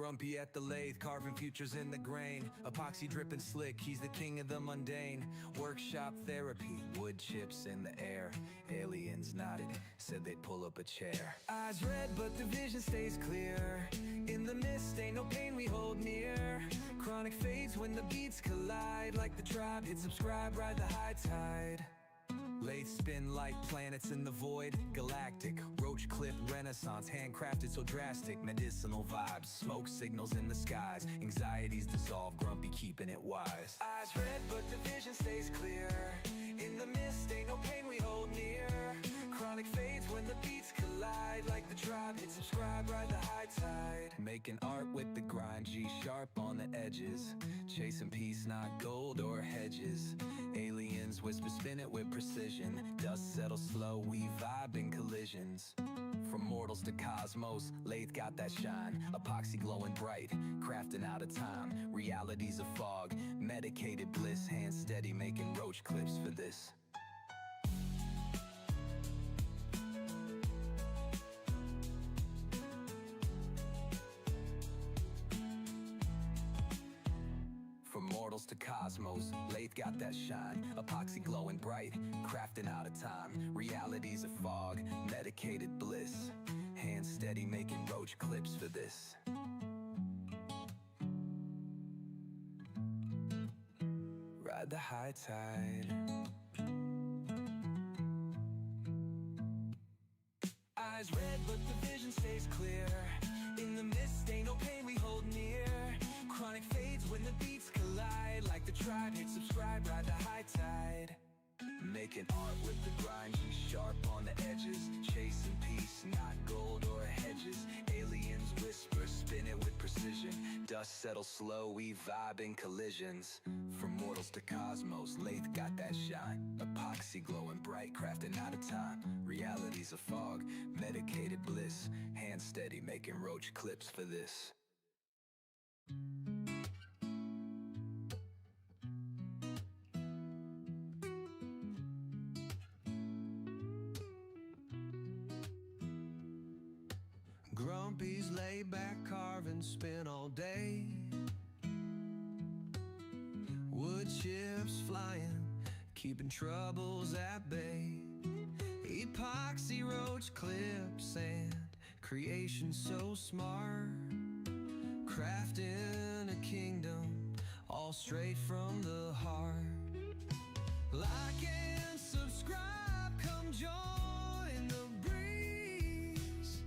Grumpy at the lathe, carving futures in the grain. Epoxy dripping slick, he's the king of the mundane. Workshop therapy, wood chips in the air. Aliens nodded, said they'd pull up a chair. Eyes red, but the vision stays clear. In the mist, ain't no pain we hold near. Chronic fades when the beats collide. Like the tribe, hit subscribe, ride the high tide. Lathe spin like planets in the void. Galactic, roach clip, renaissance. Handcrafted so drastic, medicinal vibes. Smoke signals in the skies. Anxieties dissolve, Grumpy keeping it wise. Eyes red but the vision stays clear. In the mist ain't no pain we hold near. Chronic fades when the beats collide. Like the tribe, hit subscribe, ride the high tide. Making art with the grind, G sharp on the edges. Chasing peace, not gold or hedges. Aliens whisper, spin it with precision. Dust settles slow, we vibe in collisions. From mortals to cosmos, lathe got that shine. Epoxy glowing bright, crafting out of time. Reality's a fog, medicated bliss. Hands steady, making roach clips for this. From mortals to cosmos, lathe got that shine. Epoxy glowing bright, crafting out of time. Reality's a fog, medicated bliss. Hands steady, making roach clips for this. Ride the high tide. Eyes red, but the vision stays clear. In the mist, ain't no pain we hold near. Chronic fades when the beats collide. Like the tribe, hit subscribe, ride the high tide. Making art with the grind, G sharp on the edges. Chasing peace, not gold or hedges. Aliens whisper, spin it with precision. Dust settles slow, we vibe in collisions. From mortals to cosmos, lathe got that shine. Epoxy glowing bright, crafting out of time. Reality's a fog, medicated bliss. Hands steady, making roach clips for this. Grumpy's laid back, carving, spin all day. Wood chips flying, keeping troubles at bay. Epoxy roach clips and creation so smart. Crafting a kingdom, all straight from the heart. Like and subscribe, come join the breeze.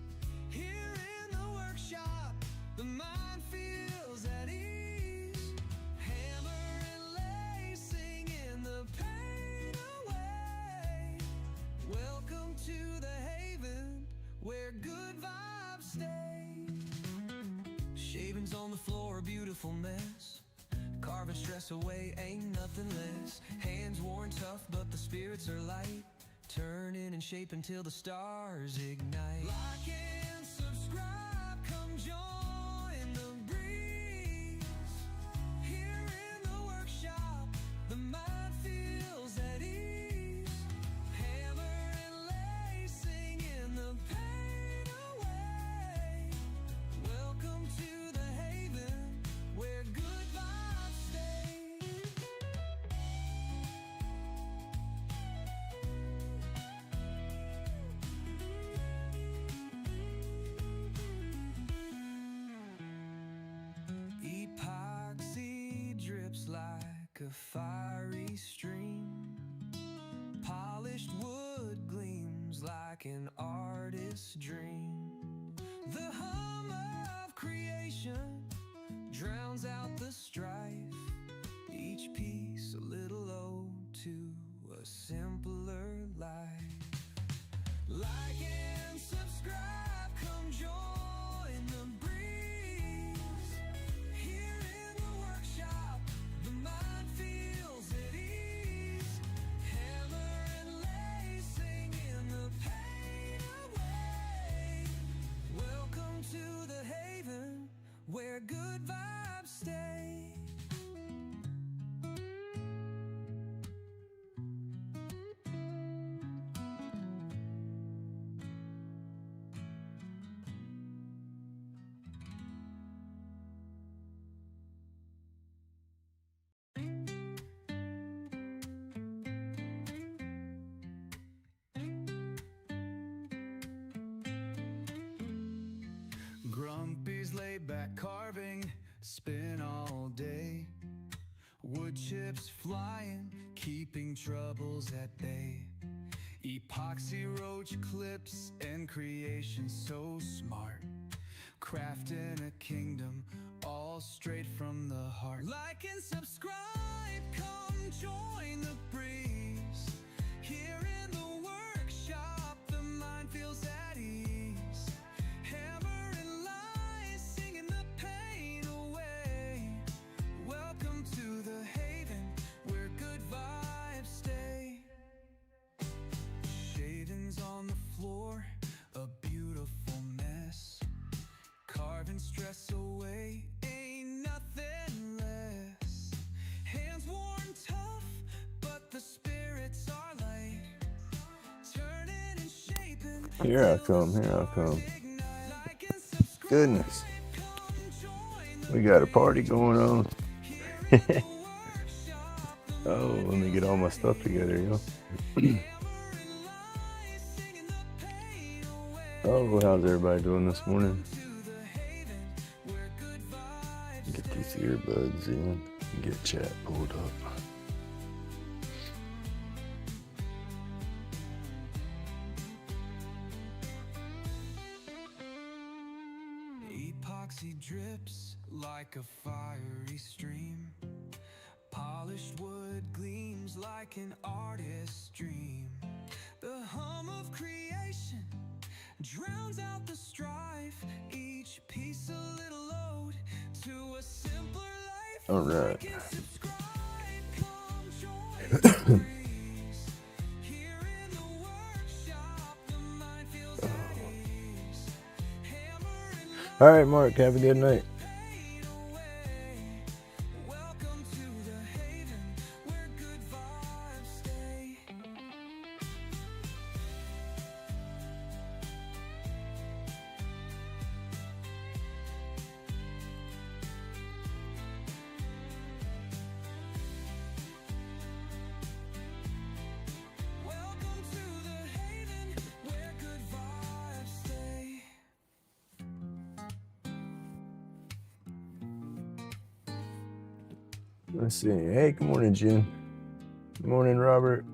Here in the workshop, the mind feels at ease. Hammer and lace, singing the pain away. Welcome to the haven, where good vibes stay. Shavings on the floor, a beautiful mess. Carving stress away, ain't nothing less. Hands worn tough, but the spirits are light. Turning and shaping till the stars ignite. Like and subscribe, come join the breeze. Here in the workshop, the mind feels at ease. Hammer and lace, singing the pain away. Welcome to the haven, where good vibes stay. Epoxy drips like a fiery stream. Polished wood gleams like an artist's dream. The hum of creation drowns out the strife. Each piece a little ode to a simpler life. Like and subscribe, come join the breeze. Here in the workshop, the mind feels at ease. Hammer and lace, singing the pain away. Welcome to the haven, where good vibes stay. Grumpy's laid back carving, spin all day. Wood chips flying, keeping troubles at bay. Epoxy roach clips and creation so smart. Crafting a kingdom all straight from the heart. Like and subscribe, come join the breeze. Here in the workshop, the mind feels at ease. Hammer and lies, singing the pain away. Welcome to the haven, where good vibes stay. Shavings on the floor, a beautiful mess. Carving stress away, ain't nothing less. Hands worn tough, but the spirits are light. Turning and shaping. Here I come. Goodness. We got a party going on. Oh, let me get all my stuff together, yo. Oh, how's everybody doing this morning? Get these earbuds in, get chat pulled up. Epoxy drips like a fiery stream. Polished wood gleams like an artist's dream. The hum of creation drowns out the strife. Each piece a little ode to a simpler life. All right. Like and subscribe, come join the breeze. Here in the workshop, the mind feels at ease. Hammer and All right, Mark, have a good night. pain away. Welcome to the haven, where good vibes stay. Welcome to the haven, where good vibes stay. Let's see. Hey, good morning, Jen. Good morning, Robert.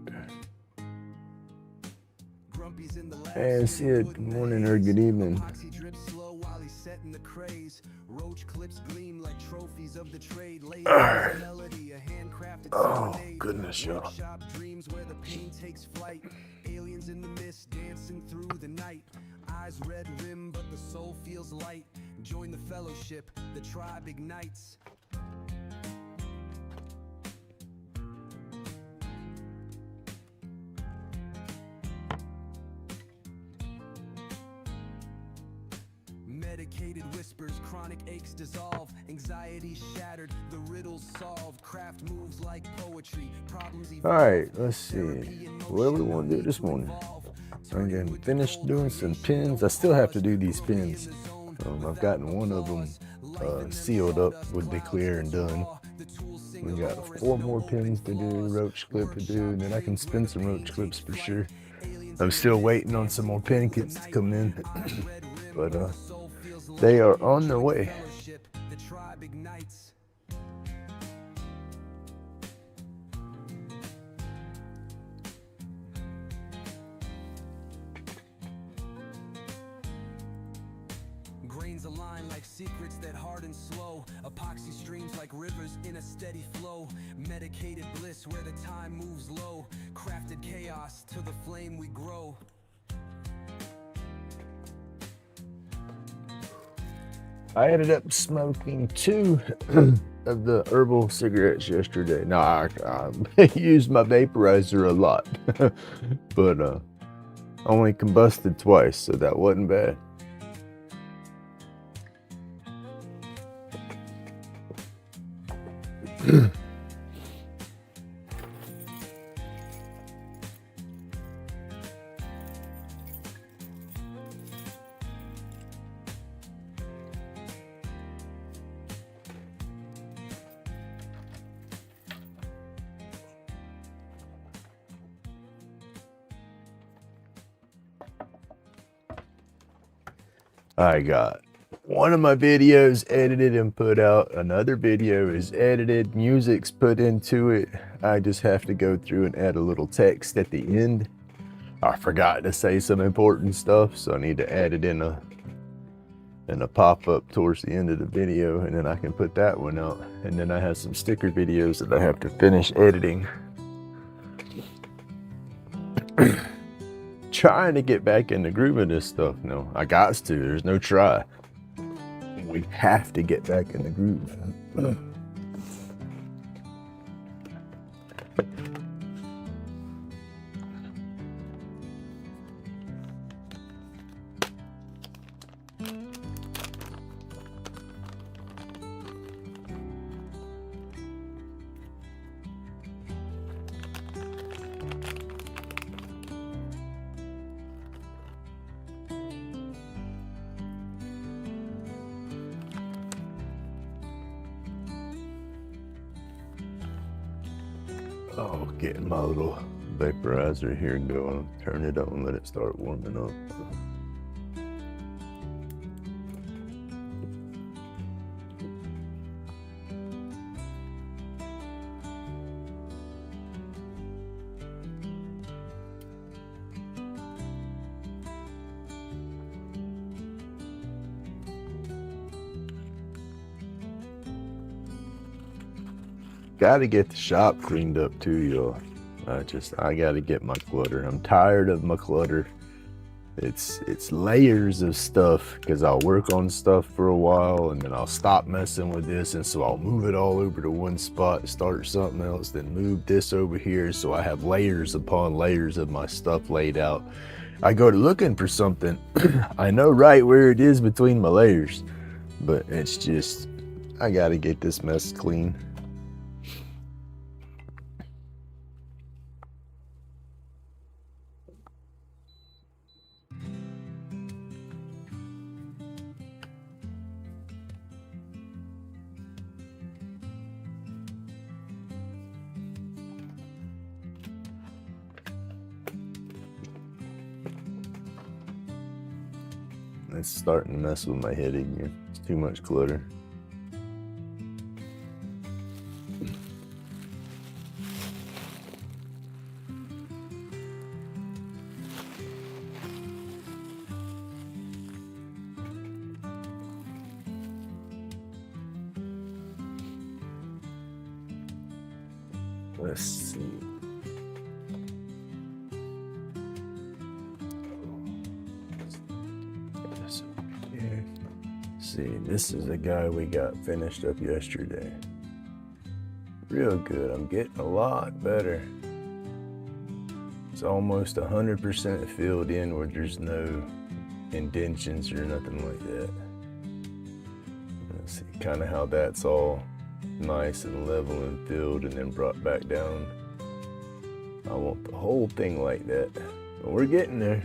Grumpy's in the lab, Hey, Sid. Good morning or good evening. Epoxy drips slow while he's setting the craze. Roach clips gleam like trophies of the trade. Laid Alright. melody, a handcrafted Oh, serenade. goodness, y'all. Workshop dreams where the pain takes flight. Aliens in the mist dancing through the night. Eyes red rim, but the soul feels light. Join the fellowship, the tribe ignites. Medicated whispers, chronic aches dissolve. Anxiety shattered, the riddles solved. Craft moves like poetry, problems evolve. All right, let's see. What do we want to do this morning? I'm going to finish doing some pins. I still have to do these pins. I've gotten one of them sealed up with the clear and done. We got 4 more pins to do, roach clip to do, and then I can spin some roach clips for sure. I'm still waiting on some more pin kits to come in, but they are on their way. The tribe ignites. Grains align like secrets that harden slow. Epoxy streams like rivers in a steady flow. Medicated bliss where the time moves low. Crafted chaos to the flame we grow. I ended up smoking 2 of the herbal cigarettes yesterday. No, I used my vaporizer a lot, but only combusted twice, so that wasn't bad. I got one of my videos edited and put out. Another video is edited, music's put into it. I just have to go through and add a little text at the end. I forgot to say some important stuff, so I need to add it in a pop-up towards the end of the video, and then I can put that one out. And then I have some sticker videos that I have to finish editing. Trying to get back in the groove of this stuff. No, I got to. There's no try. We have to get back in the groove. Oh, getting my little vaporizer here going. Turn it on, let it start warming up. Gotta get the shop cleaned up too, y'all. I gotta get my clutter. I'm tired of my clutter. It's layers of stuff, because I'll work on stuff for a while and then I'll stop messing with this, and so I'll move it all over to one spot, start something else, then move this over here, so I have layers upon layers of my stuff laid out. I go to looking for something, I know right where it is between my layers, but it's just, I gotta get this mess clean. It's starting to mess with my head again. It's too much clutter. Let's see. See, this is the guy we got finished up yesterday. Real good. I'm getting a lot better. It's almost 100% filled in where there's no indentions or nothing like that. Let's see kind of how that's all nice and level and filled and then brought back down. I want the whole thing like that, but we're getting there.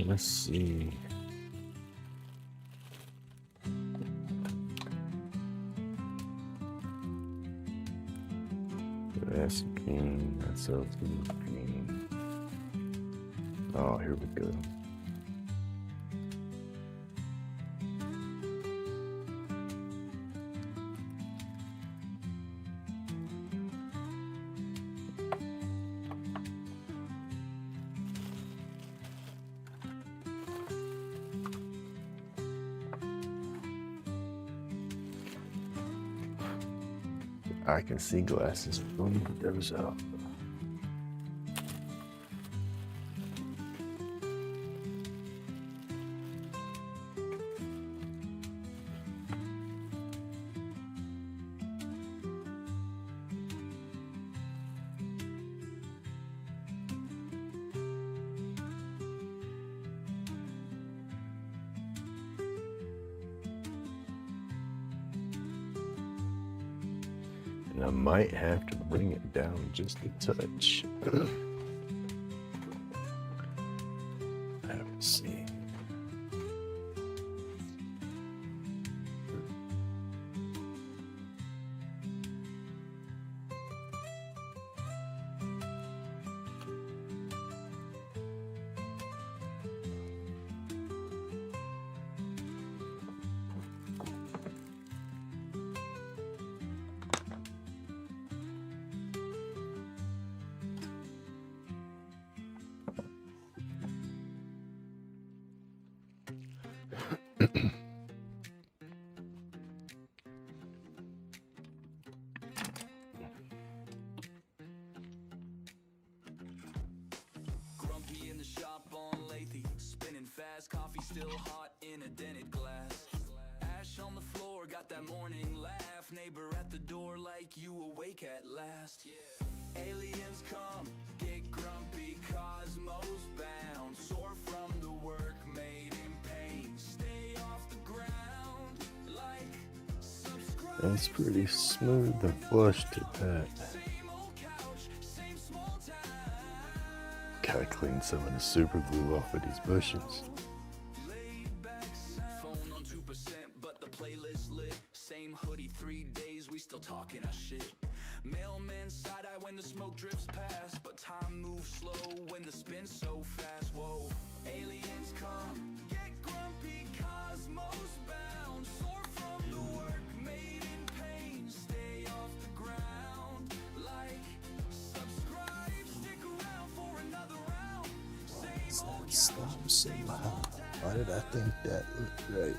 Let's see. That's green, that's also green. Oh, here we go. I can see glasses. Let me put those out. And I might have to bring it down just a touch. Let's see. fast, coffee still hot in a dented glass. Ash on the floor, got that morning laugh. Neighbor at the door like you awake at last. Aliens come, get grumpy, cosmos bound. Soar from the work made in pain. Stay off the ground, like, subscribe. It's pretty smooth and flush to that. Same old couch, same small town. Gotta clean some of the super glue off of these bushes. Laid back, phone on 2%, but the playlist lit. Same hoodie, 3 days, we still talking our shit. Mailman side-eye when the smoke drifts past, but time moves slow when the spin's so fast. Whoa, aliens come, get grumpy, cosmos bound. Soar from the work made in pain. Stay off the ground, like, subscribe, stick around for another round. Same old Stop somehow. Why did I think that looked right?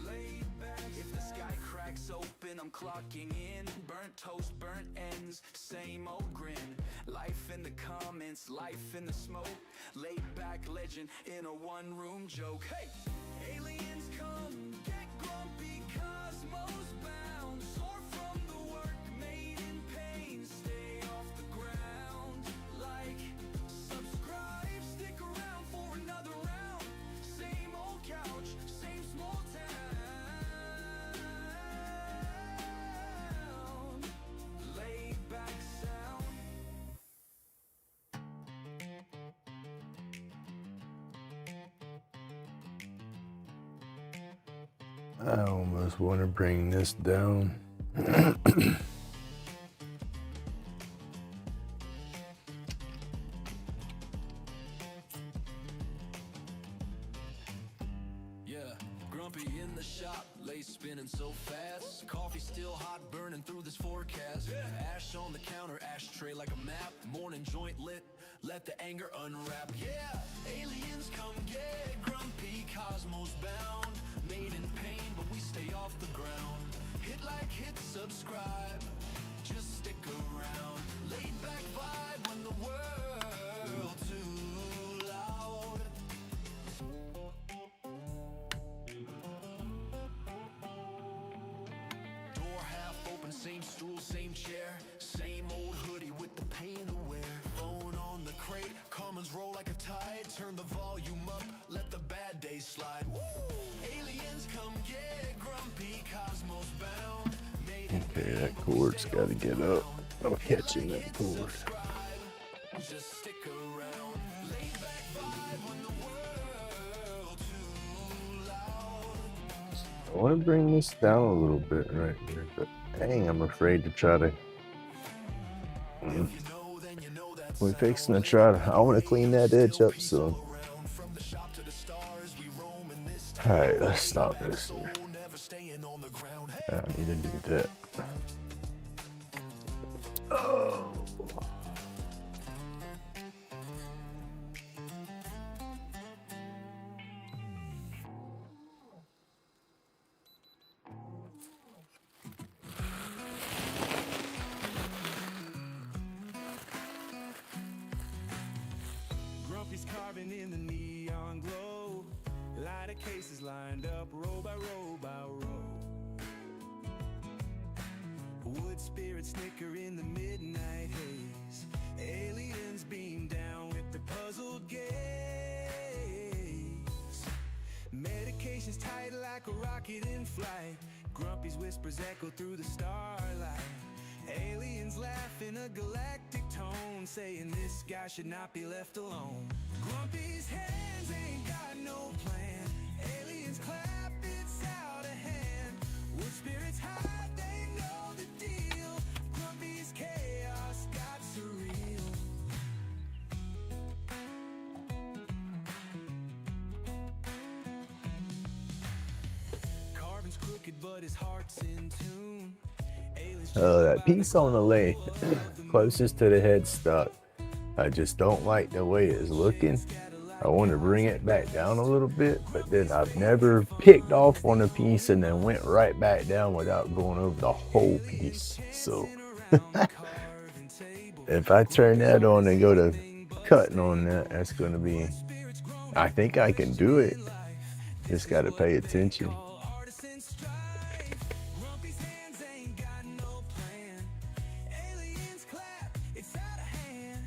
laid back. If the sky cracks open, I'm clocking in. Burnt toast, burnt ends, same old grin. Life in the comments, life in the smoke. Laid back legend in a one-room joke. Hey, aliens come, get grumpy, cosmos bound. Soar from the work made in pain. Stay off the ground, like, subscribe, stick around for another round. Same old couch, same small town. Laid back sound. I almost want to bring this down. Yeah, grumpy in the shop, lace spinning so fast. Coffee still hot, burning through this forecast. Ash on the counter, ashtray like a map. Morning joint lit, let the anger unwrap. Yeah, aliens come get grumpy, cosmos bound. Made in pain, but we stay off the ground. Hit like, hit subscribe, just stick around. Laid back vibe when the world too loud. Door half open, same stool, same chair. Same old hoodie with the pain to wear. Phone on the crate, comments roll like a tide. Turn the volume up, let the bad days slide. Woo! Aliens come get grumpy, cosmos bound. Made in Okay, pain, that but we cord's stay got to off the get ground. up. I'm catching Hit that cord. subscribe, just stick around. Laid back vibe when the world too loud. I want to bring this down a little bit right here, but dang, I'm afraid to try to. You know, then you know that's We're fixing to try to. I want to clean that edge up, so. around. From the shop to the stars, we roam in this All right, let's stop this soul, here. never staying on the ground. Hey. I need to do that. Oh. Grumpy's carving in the neon glow. Lighter cases lined up row by row by row. Wood spirit snicker in the midnight haze. Aliens beam down with the puzzled gaze. Medication's tight like a rocket in flight. Grumpy's whispers echo through the starlight. Aliens laugh in a galactic tone, saying this guy should not be left alone. Grumpy's hands ain't got no plan. Aliens clap, it's out of hand. Wood spirits hide, they know the deal. Grumpy's chaos got surreal. Carvin's crooked, but his heart's in tune. That piece on the leg closest to the headstock, I just don't like the way it's looking. I want to bring it back down a little bit, but then I've never picked off on a piece and then went right back down without going over the whole piece. So if I turn that on and go to cutting on that. That's gonna be, I think I can do it. Just gotta pay attention. Artisans strive. Grumpy's hands ain't got no plan. Aliens clap, it's out of hand.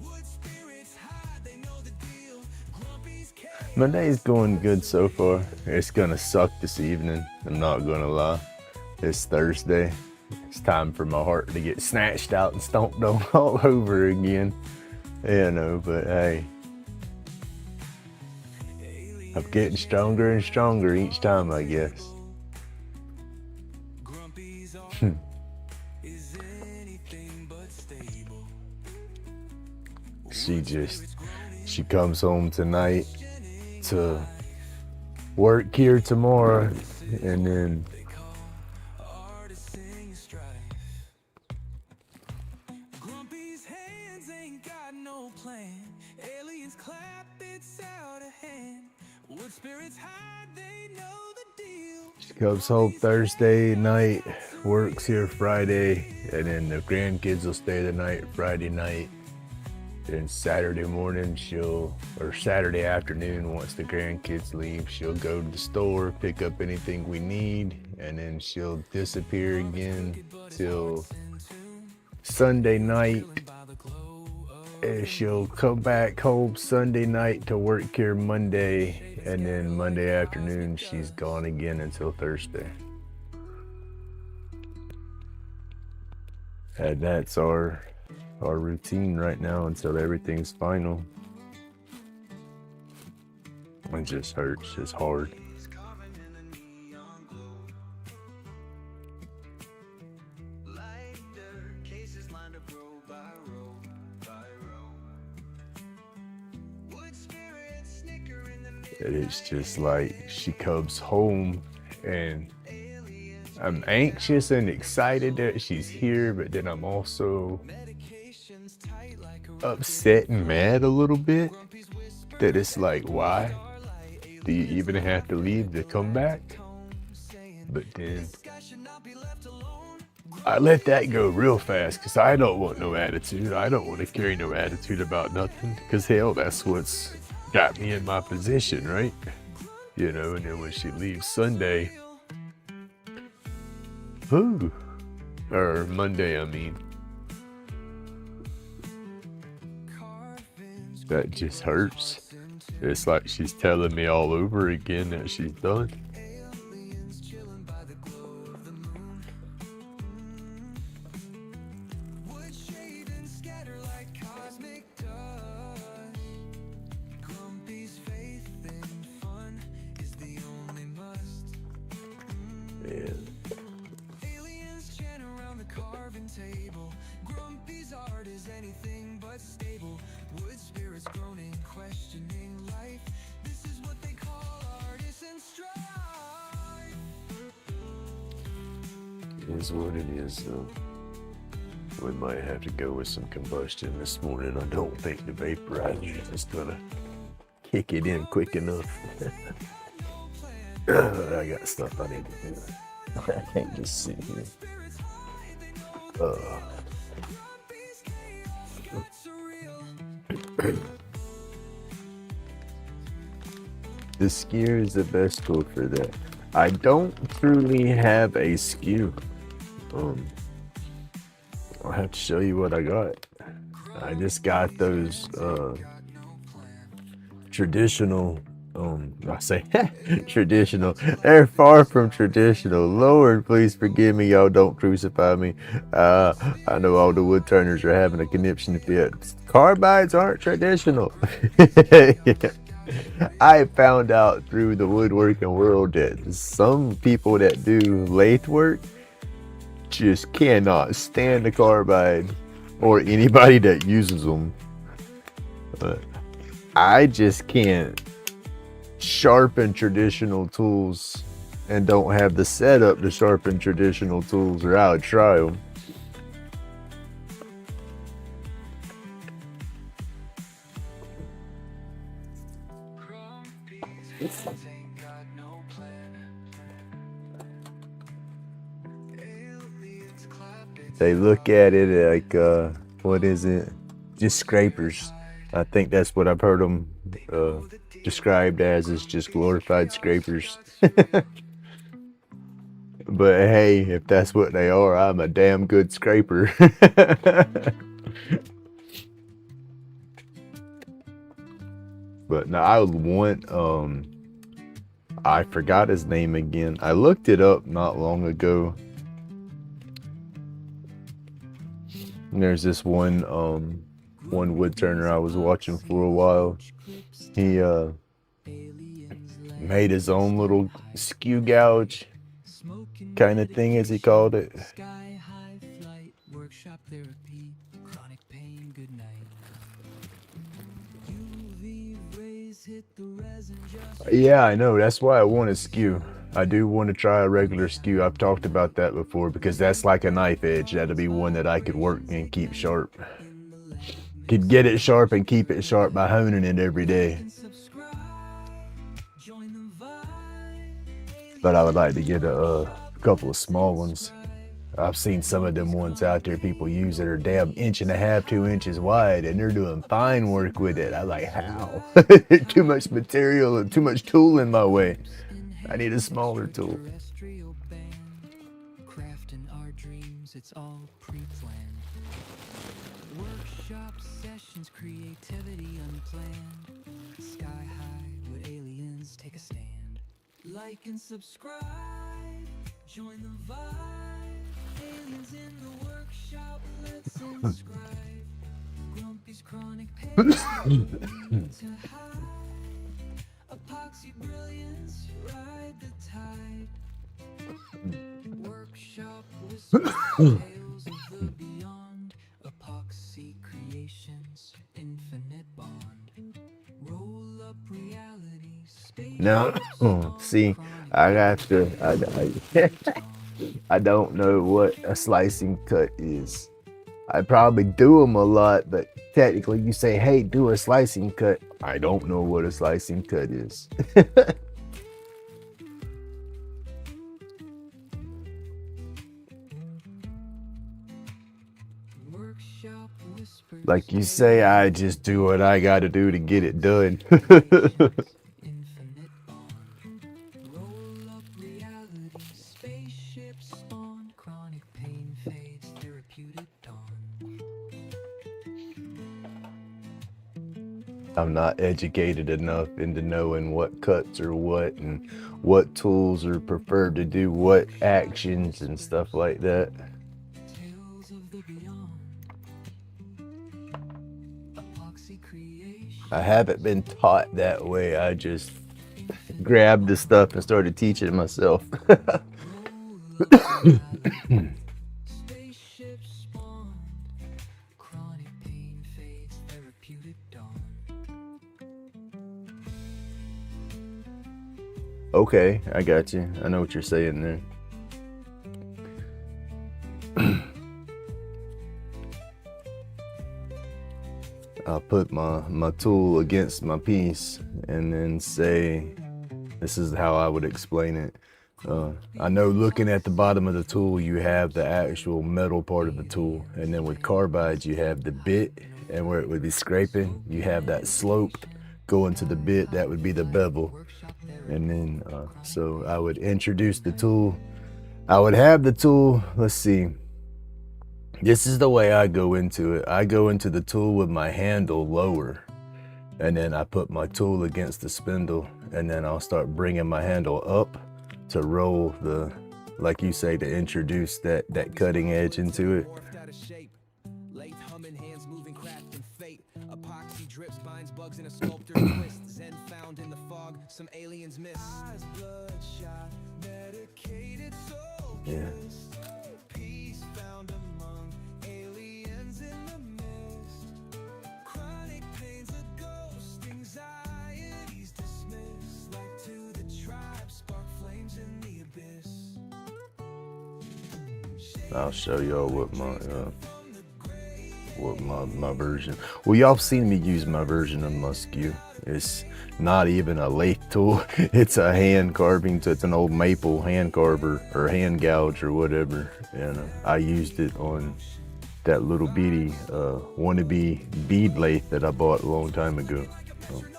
Wood spirits hide, they know the deal. Grumpy's cave. My day's going good so far. It's gonna suck this evening, I'm not gonna lie. It's Thursday. It's time for my heart to get snatched out and stomped on all over again. You know, but hey, I'm getting stronger and stronger each time, I guess. Grumpy's art is anything but stable. She comes home tonight to work here tomorrow, and then Artisans strive. Grumpy's hands ain't got no plan. Aliens clap, it's out of hand. Wood spirits hide, they know the deal. she comes home Thursday night, works here Friday, and then the grandkids will stay the night Friday night. Then Saturday morning or Saturday afternoon, once the grandkids leave, she'll go to the store, pick up anything we need, and then she'll disappear again till Sunday night. And she'll come back home Sunday night to work here Monday, and then Monday afternoon she's gone again until Thursday. And that's our routine right now until everything's final. It just hurts, it's hard. And it's just like she comes home and I'm anxious and excited that she's here, but then I'm also upset and mad a little bit that it's like, why do you even have to leave to come back? But then I let that go real fast because I don't want no attitude. I don't want to carry no attitude about nothing because hell, that's what's got me in my position, right? You know, and then when she leaves Sunday, or Monday, I mean, that just hurts. It's like she's telling me all over again that she's done. Table. Grumpy's art is anything but stable. Wood spirits groaning, questioning life. This is what they call artisan strife. It is what it is, though. We might have to go with some combustion this morning. I don't think the vaporizer is gonna kick it in quick enough. I got stuff I need to do. I can't just sit here. The skewer is the best tool for that. I don't truly have a skew. I'll have to show you what I got. I just got those traditional, I say traditional. They're far from traditional. Lord, please forgive me. Y'all don't crucify me. I know all the wood turners are having a conniption fit. Carbides aren't traditional. I found out through the woodworking world that some people that do lathe work just cannot stand the carbide or anybody that uses them. I just can't sharpen traditional tools and don't have the setup to sharpen traditional tools, or I would try them. They look at it like, what is it? Just scrapers. I think that's what I've heard them described as, is just glorified scrapers. But hey, if that's what they are, I'm a damn good scraper. But no, I want, I forgot his name again. I looked it up not long ago. And there's this one wood turner I was watching for a while. He made his own little skew gouge kind of thing, as he called it. Sky high flight, workshop therapy, chronic pain, good night. UV rays hit the resin just Yeah, I know. That's why I want a skew. I do want to try a regular skew. I've talked about that before because that's like a knife edge. That'll be one that I could work and keep sharp. Could get it sharp and keep it sharp by honing it every day. subscribe, join the vibe. But I would like to get a couple of small ones. I've seen some of them ones out there people use that are damn 1.5 to 2 inches wide, and they're doing fine work with it. I'm like, how? Too much material and too much tool in my way. I need a smaller tool. Terrestrial band, crafting our dreams, it's all pre-planned. Workshop sessions, creativity unplanned. Sky high with aliens, take a stand. Like and subscribe, join the vibe. Aliens in the workshop, let's inscribe. Grumpy's chronic pain, to hide. Epoxy brilliance, ride the tide. Workshop whispers, tales of the beyond. Epoxy creations, infinite bond. Roll up reality, space. No, see, I have to. I don't know what a slicing cut is. I probably do them a lot, but technically you say, hey, do a slicing cut. I don't know what a slicing cut is. Workshop whispers, Like you say, I just do what I gotta do to get it done. infinite bond. Roll up reality, spaceships spawn. Chronic pain fades, therapeutic dawn. I'm not educated enough into knowing what cuts are what and what tools are preferred to do what actions and stuff like that. Tales of the beyond. Epoxy creation. I haven't been taught that way. I just grabbed the stuff and started teaching myself. Spaceships spawn. Chronic pain fades, therapeutic dawn. Okay, I got you. I know what you're saying there. I'll put my tool against my piece and then say, this is how I would explain it. I know looking at the bottom of the tool, you have the actual metal part of the tool. And then with carbides, you have the bit, and where it would be scraping, you have that slope going to the bit. That would be the bevel. And then, so I would introduce the tool. I would have the tool, let's see. This is the way I go into it. I go into the tool with my handle lower, and then I put my tool against the spindle, and then I'll start bringing my handle up to roll the, like you say, to introduce that cutting edge into it. Morphed out of shape. Lathe humming, hands moving, crafting fate. Epoxy drip, spines, bugs in a sculptor's twist. Zen found in the fog, some aliens miss. Eyes bloodshot, medicated soul Yeah. kissed. Peace found among aliens in the mist. Chronic pain's a ghost, anxieties dismissed. Like to the tribe, spark flames in the abyss. I'll show y'all what my version. Well, y'all seen me use my version of my skew. It's not even a lathe tool. It's a hand carving. So it's an old maple hand carver or hand gouge or whatever. And I used it on that little beady wannabe bead lathe that I bought a long time ago.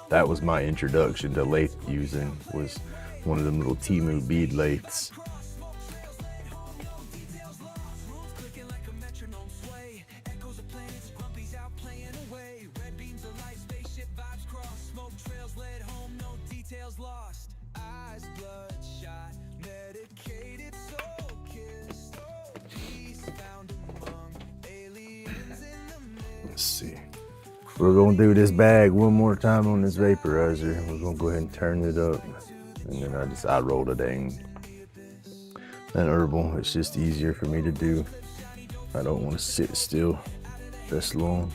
That was my introduction to lathe using, was one of them little Temu bead lathes. Let's see. We're gonna do this bag one more time on this vaporizer. We're gonna go ahead and turn it up. And then I rolled a dang an herbal. It's just easier for me to do. I don't want to sit still this long.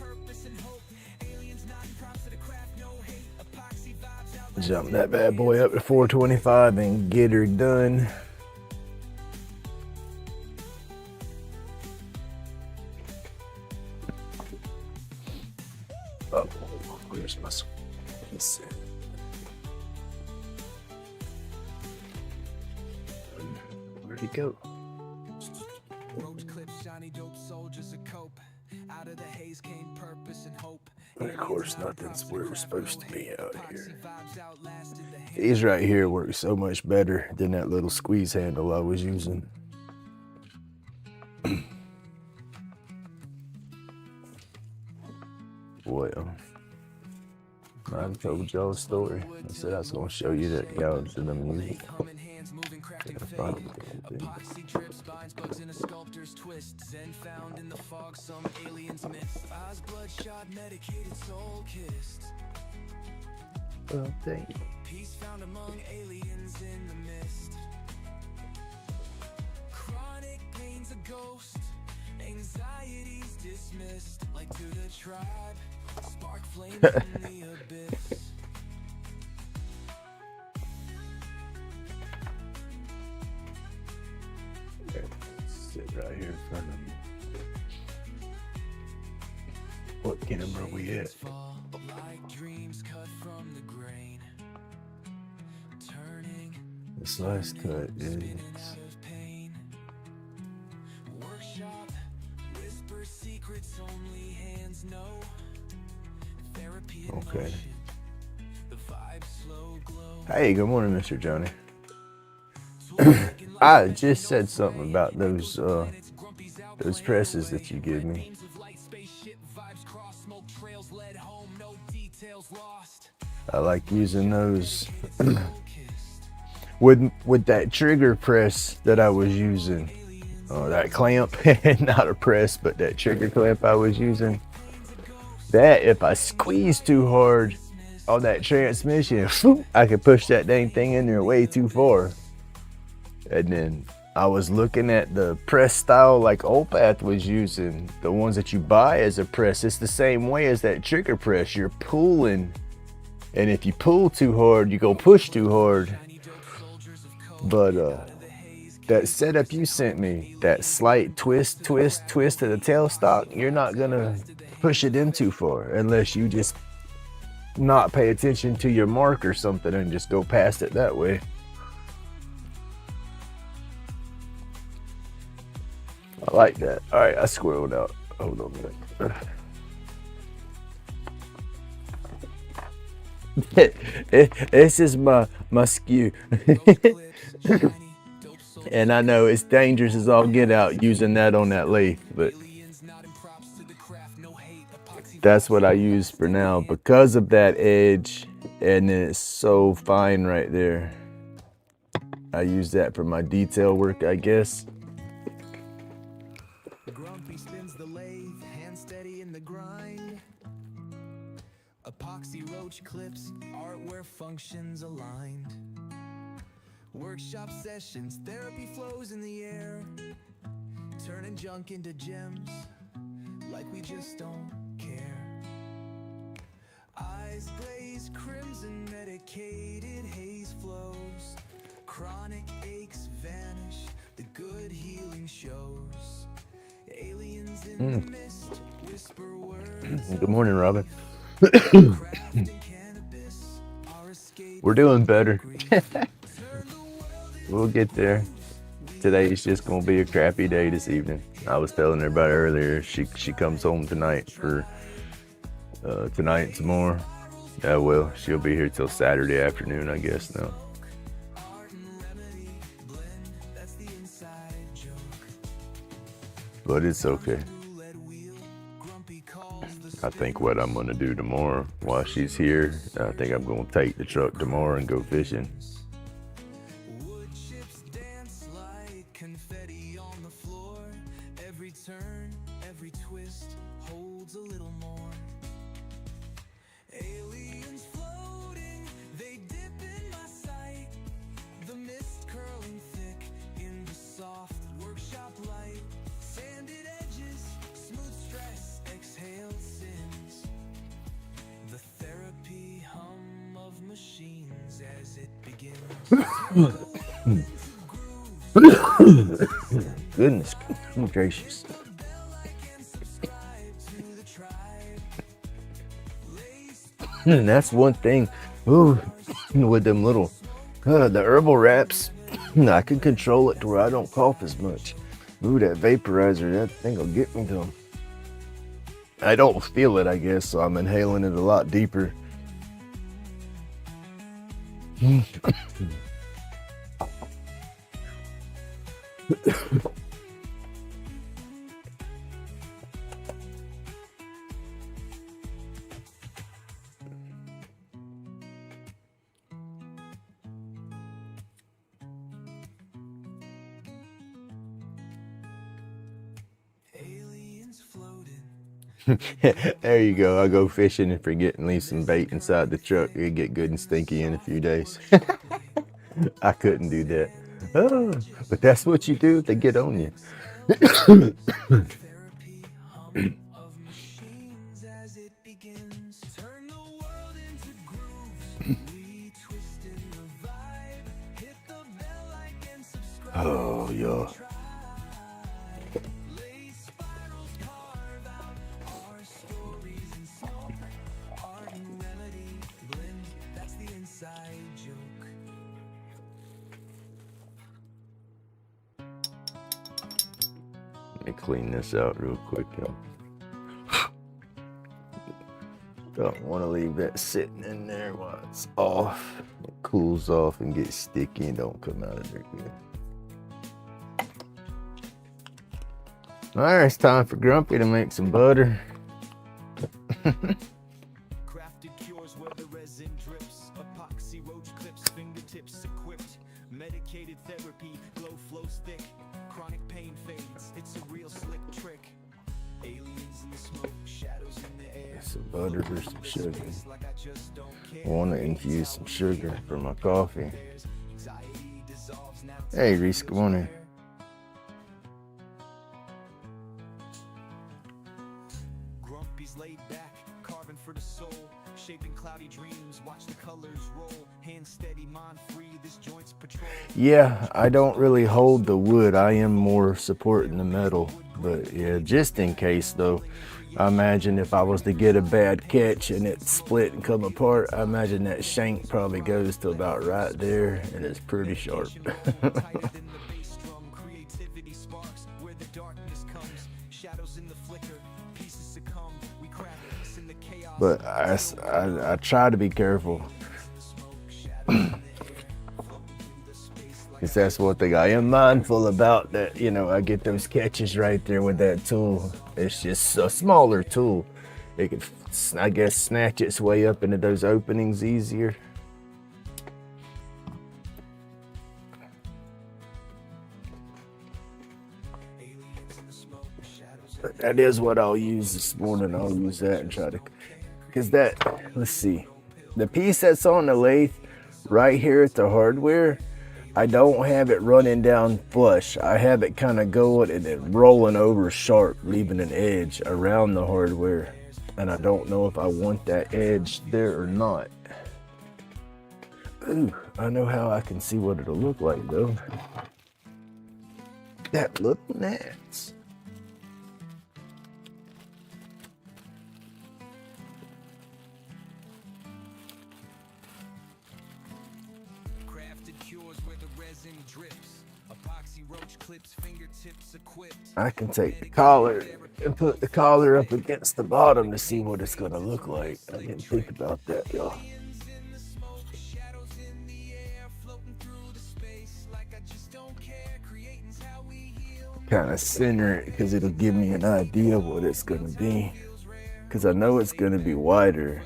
Jump that bad boy up to 425 and get her done. Oh, where's my, let's see. Where'd he go? Roach clips, shiny dope soldiers of cope. Out of the haze came purpose and hope. And of course, nothing's where it's supposed to be out here. These right here work so much better than that little squeeze handle I was using. Well, I told y'all a story. I said I was going to show you that gouge in the music. Epoxy drips, binds bugs in a sculptor's twist. Zen found in the fog, some aliens miss. Eyes bloodshot, medicated, soul kissed. Well, dang. Peace found among aliens in the mist. Chronic pain's a ghost. Anxiety's dismissed. Like to the tribe, spark flame in the abyss. Sit right here in front of me. What camera we at? Like dreams cut from the grain. Turning This last cut is workshop, whisper secrets only hands know. Therapy in okay. motion. The vibe slow glow. Hey, good morning, Mr. Johnny. I just said something about those presses that you give me. I like using those with that trigger press that I was using. That clamp, not a press, but that trigger clamp I was using. That if I squeeze too hard on that transmission, I could push that dang thing in there way too far. And then I was looking at the press style like Opath was using, the ones that you buy as a press. It's the same way as that trigger press. You're pulling, and if you pull too hard, you're gonna push too hard. But that setup you sent me, that slight twist to the tailstock, you're not gonna push it in too far unless you just not pay attention to your mark or something and just go past it that way. I like that. All right, I squirreled out. Hold on a minute. This is my skew. And I know it's dangerous as all get out using that on that lathe, but that's what I use for now because of that edge, and it's so fine right there. I use that for my detail work, I guess. Grumpy spins the lathe, hand steady in the grind. Epoxy roach clips, art where functions aligned. Workshop sessions, therapy flows in the air. Turning junk into gems, like we just don't care. Eyes glaze crimson, medicated haze flows. Chronic aches vanish, the good healing shows. Aliens in the mist, whisper words. Good morning, Robin. We're doing better. We'll get there. Today is just gonna be a crappy day this evening. I was telling her about it earlier. She comes home tonight for tonight and tomorrow. Yeah, well, she'll be here till Saturday afternoon, I guess now. But it's okay. I think what I'm gonna do tomorrow while she's here, I think I'm gonna take the truck tomorrow and go fishing. Wood chips dance like confetti on the floor. Every turn, every twist holds a little more. Aliens floating, they dip in my sight. The mist curling thick in the soft workshop light. Sanded edges, smooth stress, exhaled sins. The therapy hum of machines as it begins. Goodness gracious. And that's one thing. Ooh, with them little, the herbal wraps, I can control it to where I don't cough as much. Ooh, that vaporizer, that thing will get me though. I don't feel it, I guess, so I'm inhaling it a lot deeper. Aliens floating. There you go. I go fishing and forget and leave some bait inside the truck. It'd get good and stinky in a few days. I couldn't do that. Oh, but that's what you do. They get on you. Therapy hum of machines as it begins. Turn the world into grooves. We twist in the vibe. Hit the bell like and subscribe. Oh, yeah. Lace spirals carve out our stories in smoke. Art and remedy blend. That's the inside joke. Let me clean this out real quick, y'all. Don't want to leave that sitting in there while it's off. It cools off and gets sticky and don't come out of there good. All right, it's time for Grumpy to make some butter. Crafted cures where the resin drips. Epoxy roach clips, fingertips equipped. Medicated therapy, glow flows thick. Chronic pain fades, it's a real slick trick. Aliens in the smoke, shadows in the air. Some butter or some sugar. Like I just don't care. I want to infuse some sugar for my coffee. Anxiety dissolves now. Hey, Reese, good morning. Grumpy's laid back, carving for the soul. Shaping cloudy dreams, watch the colors roll. Hand steady, mind free, this joint's patrol. Yeah, I don't really hold the wood. I am more supporting the metal. But yeah, just in case though, I imagine if I was to get a bad catch and it split and come apart, I imagine that shank probably goes to about right there and it's pretty sharp. Creativity sparks where the darkness comes. Shadows in the flicker, pieces succumb. We craft peace in the chaos. But I try to be careful. Because that's one thing I am mindful about, that, you know, I get those catches right there with that tool. It's just a smaller tool. It could, I guess, snatch its way up into those openings easier. But that is what I'll use this morning. I'll use that and try to, because that, let's see, the piece that's on the lathe right here at the hardware, I don't have it running down flush. I have it kind of going and then rolling over sharp, leaving an edge around the hardware. And I don't know if I want that edge there or not. Ooh, I know how I can see what it'll look like though. That little gnats. Crafted cures where the resin drips. Epoxy roach clips, fingertips equipped. I can take the collar and put the collar up against the bottom to see what it's gonna look like. I didn't think about that, y'all. Aliens in the smoke, shadows in the air, floating through the space like I just don't care. Creating's how we heal. Kind of center it because it'll give me an idea of what it's gonna be. Because I know it's gonna be wider,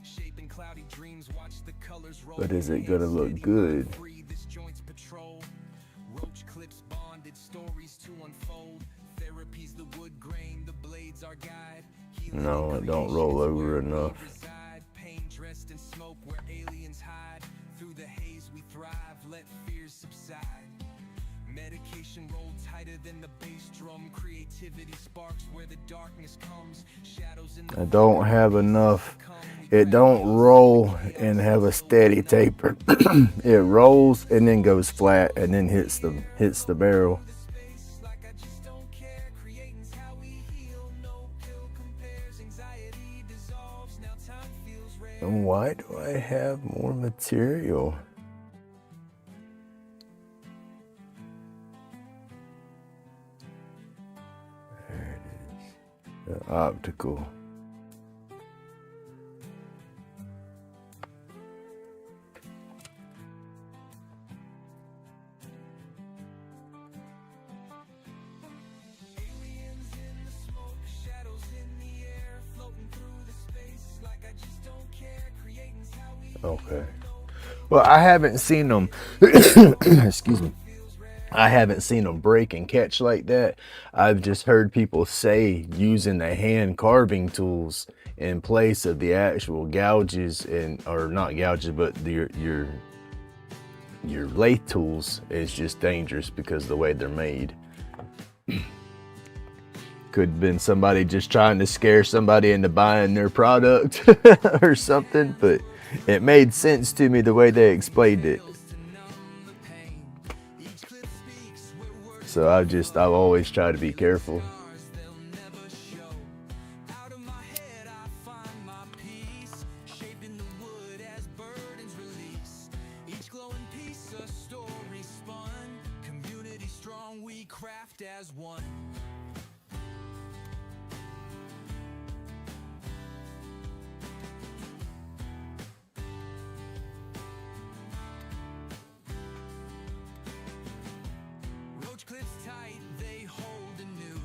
Shaping cloudy dreams, watch the colors roll. but is it gonna look good? This joint's patrol. Roach clips bonded, stories to unfold. Therapy's the wood grain, the blades are guide. No, it don't roll over enough. Pain dressed in smoke where aliens hide. Through the haze we thrive, let fears subside. Medication rolled tighter than the bass drum. Creativity sparks where the darkness comes. Shadows in the I don't have enough. It don't roll and have a steady taper. It rolls and then goes flat and then hits the barrel. space like I just don't care. Creating's how we heal. No pill compares. Anxiety dissolves. Now time feels rare. And why do I have more material? There it is. The optical. Aliens in the smoke, shadows in the air, floating through the space like I just don't care. Creating's how we Okay. Well, I haven't seen them. Excuse me. I haven't seen them break and catch like that. I've just heard people say using the hand carving tools in place of the actual gouges or not gouges, but your lathe tools is just dangerous because of the way they're made. Could have been somebody just trying to scare somebody into buying their product or something, but it made sense to me the way they explained it. So I've always tried to be careful. out of my head I find my peace, shaping the wood as burdens release. Each glowing piece a story spun, community strong we craft as one. Roach clips tight, they hold anew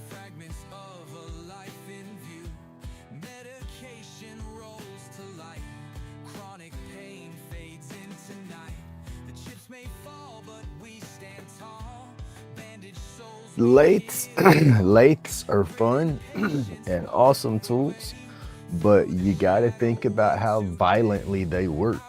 fragments of a life in view. Medication rolls to light, chronic pain fades into night. The chips may fall, but we stand tall. Bandaged souls. Lathes are fun and awesome tools, but you got to think about how violently they work.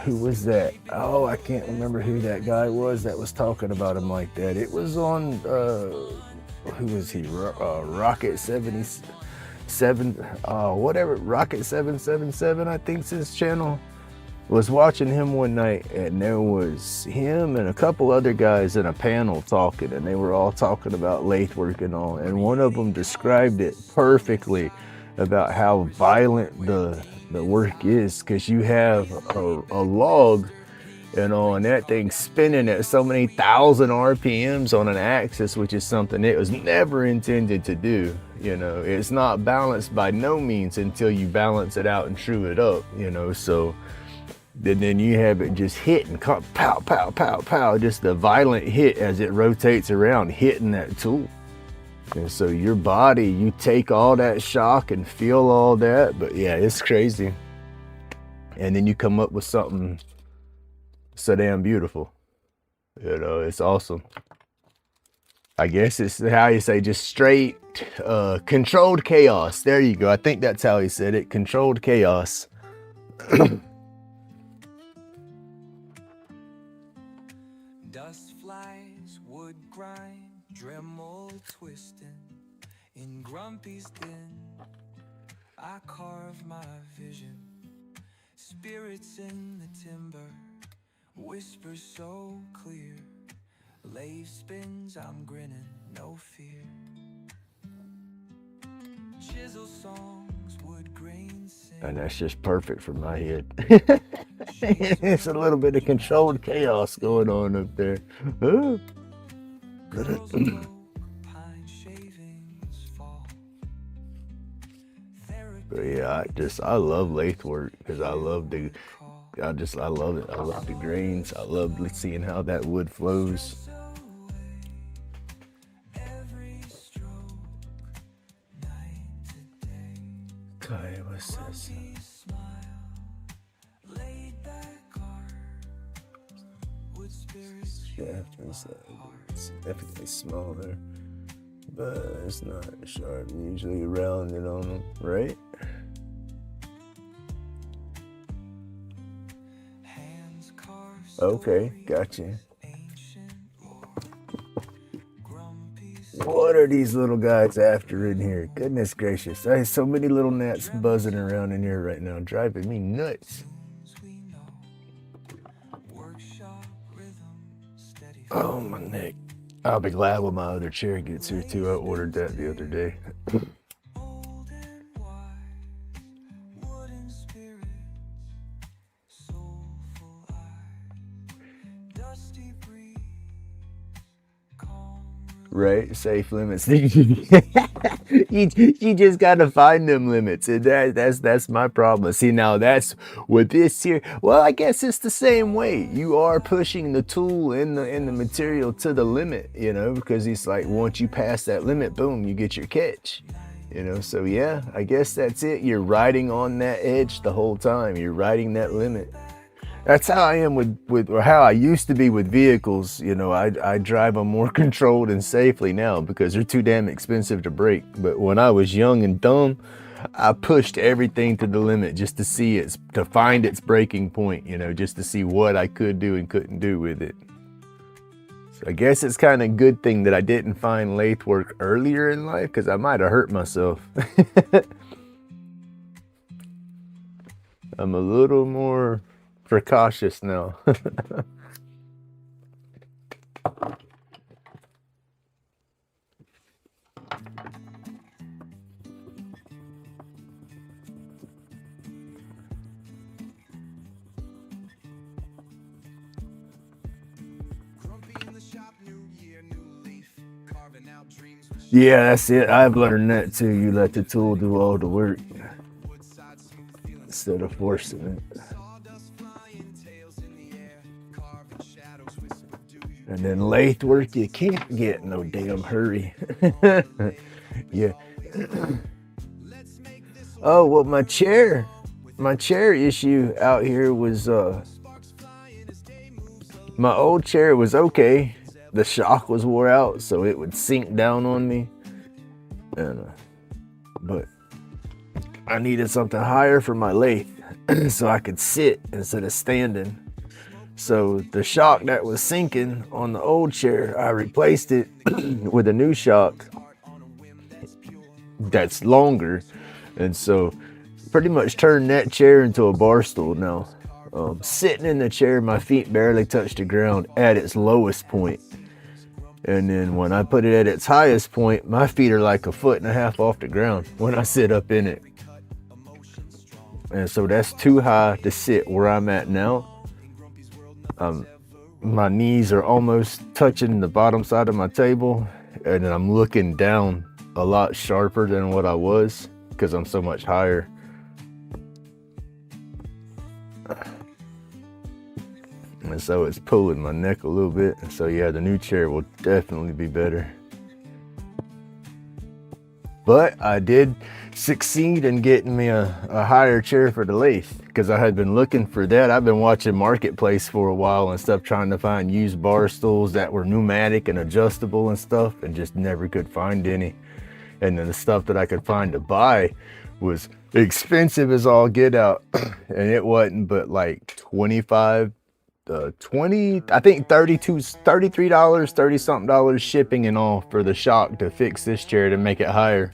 Who was that? Oh, I can't remember who that guy was that was talking about him like that. It was on, who was he? Rocket 77, whatever, Rocket 777, I think's his channel. Was watching him one night, and there was him and a couple other guys in a panel talking, and they were all talking about lathe work and all. And one of them described it perfectly about how violent the work is, because you have a log, you know, and that thing's spinning at so many thousand RPMs on an axis, which is something it was never intended to do. You know, it's not balanced by no means until you balance it out and true it up, you know. So then you have it just hitting, pow, pow, pow, pow, just the violent hit as it rotates around, hitting that tool. And so your body, you take all that shock and feel all that, but yeah, it's crazy. And then you come up with something so damn beautiful. You know, it's awesome. I guess it's how you say, just straight controlled chaos. There you go. I think that's how he said it, controlled chaos. Dust flies, wood grind, Dremel twisting. In Grumpy's den, I carve my vision. Spirits in the timber, whispers so clear. Lathe spins, I'm grinning, no fear. Chisel songs, wood grain sing. And that's just perfect for my head. It's a little bit of controlled chaos going on up there. But yeah, I love lathe work because I love it. I love the grains. I love seeing how that wood flows. Okay, what's this? It's definitely smaller, but it's not sharp. Usually rounded on them, right? Okay, gotcha. What are these little guys after in here? Goodness gracious. I have so many little gnats buzzing around in here right now, driving me nuts. Oh, my neck. I'll be glad when my other chair gets here too. I ordered that the other day. Right, safe limits. You just gotta find them limits, and that's my problem. See, now that's with this here. Well, I guess it's the same way. You are pushing the tool and the material to the limit, you know, because it's like once you pass that limit, boom, you get your catch, you know. So yeah, I guess that's it. You're riding on that edge the whole time. You're riding that limit. That's how I am or how I used to be with vehicles. You know, I drive them more controlled and safely now because they're too damn expensive to break. But when I was young and dumb, I pushed everything to the limit just to find its breaking point, you know, just to see what I could do and couldn't do with it. So I guess it's kind of a good thing that I didn't find lathe work earlier in life because I might have hurt myself. I'm a little more precautious now. Yeah, that's it. I've learned that too. You let the tool do all the work instead of forcing it. And then lathe work, you can't get no damn hurry. Yeah. Oh, well, my chair issue out here was, my old chair was okay. The shock was wore out, so it would sink down on me. And, but I needed something higher for my lathe so I could sit instead of standing. So the shock that was sinking on the old chair, I replaced it with a new shock that's longer. And so pretty much turned that chair into a bar stool now. Sitting in the chair, my feet barely touch the ground at its lowest point. And then when I put it at its highest point, my feet are like 1.5 feet off the ground when I sit up in it. And so that's too high to sit where I'm at now. My knees are almost touching the bottom side of my table, and then I'm looking down a lot sharper than what I was because I'm so much higher. And so it's pulling my neck a little bit. So yeah, the new chair will definitely be better. But I did succeed in getting me a higher chair for the lathe because I had been looking for that. I've been watching Marketplace for a while and stuff, trying to find used bar stools that were pneumatic and adjustable and stuff, and just never could find any. And then the stuff that I could find to buy was expensive as all get out. And it wasn't but like $33, $30-something shipping and all for the shock to fix this chair to make it higher.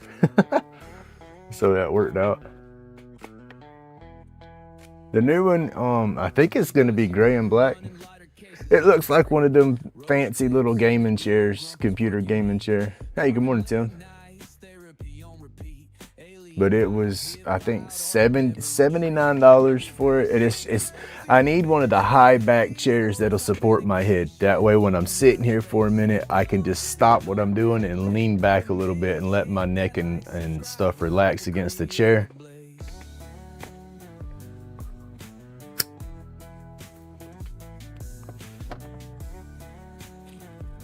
So that worked out. The new one, I think it's gonna be gray and black. It looks like one of them fancy little gaming chairs, computer gaming chair. Hey, good morning, Tim. but it was, I think, $79 for it. And it's I need one of the high back chairs that'll support my head. That way when I'm sitting here for a minute, I can just stop what I'm doing and lean back a little bit and let my neck and stuff relax against the chair.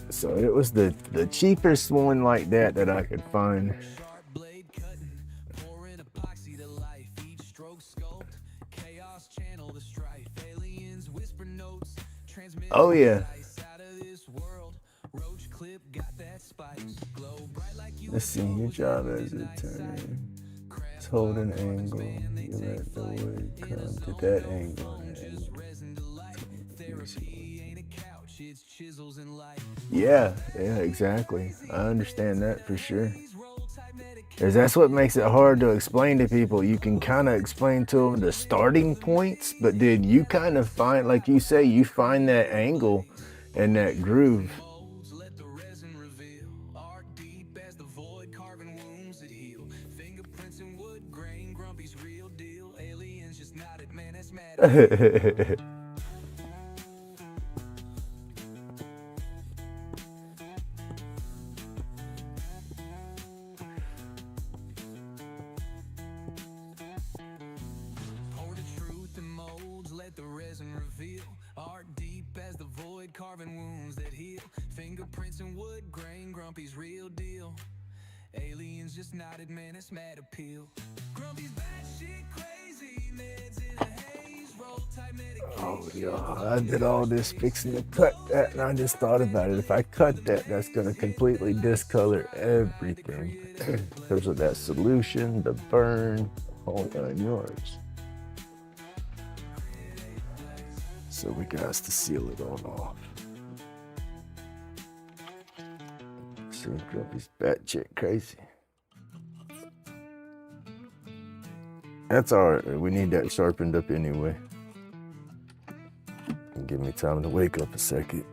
So it was the cheapest one like that I could find. Oh yeah. Let's see, your job as a attorney. It's hold an angle. You let the wood come to that angle. Yeah, exactly. I understand that for sure. Because that's what makes it hard to explain to people. You can kind of explain to them the starting points, but then you kind of find, like you say, you find that angle and that groove. Carving wounds that heal, fingerprints and wood grain, Grumpy's real deal. Aliens just nodded, man, it's mad appeal. Grumpy's batshit crazy, meds in a haze, roll type medication. Oh yeah, I did all this fixing to cut that, and I just thought about it. If I cut that, that's gonna completely discolor everything. Because of that solution, the burn, whole 9 yards. So we got to seal it all off. So Grumpy's batshit crazy. That's alright. We need that sharpened up anyway. Give me time to wake up a second.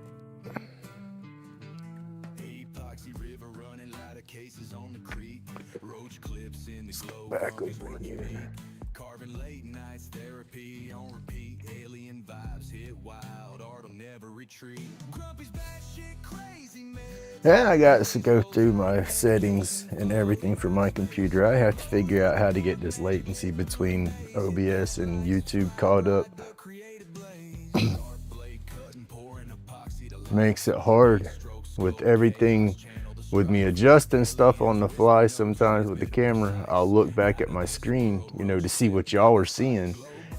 Back over here. Carving late nights, therapy on repeat. Alien vibes hit wild, art'll never retreat. Grumpy's batshit crazy, man. And I got to go through my settings and everything for my computer. I have to figure out how to get this latency between OBS and YouTube caught up. Makes it hard with everything. With me adjusting stuff on the fly, sometimes with the camera, I'll look back at my screen, you know, to see what y'all are seeing,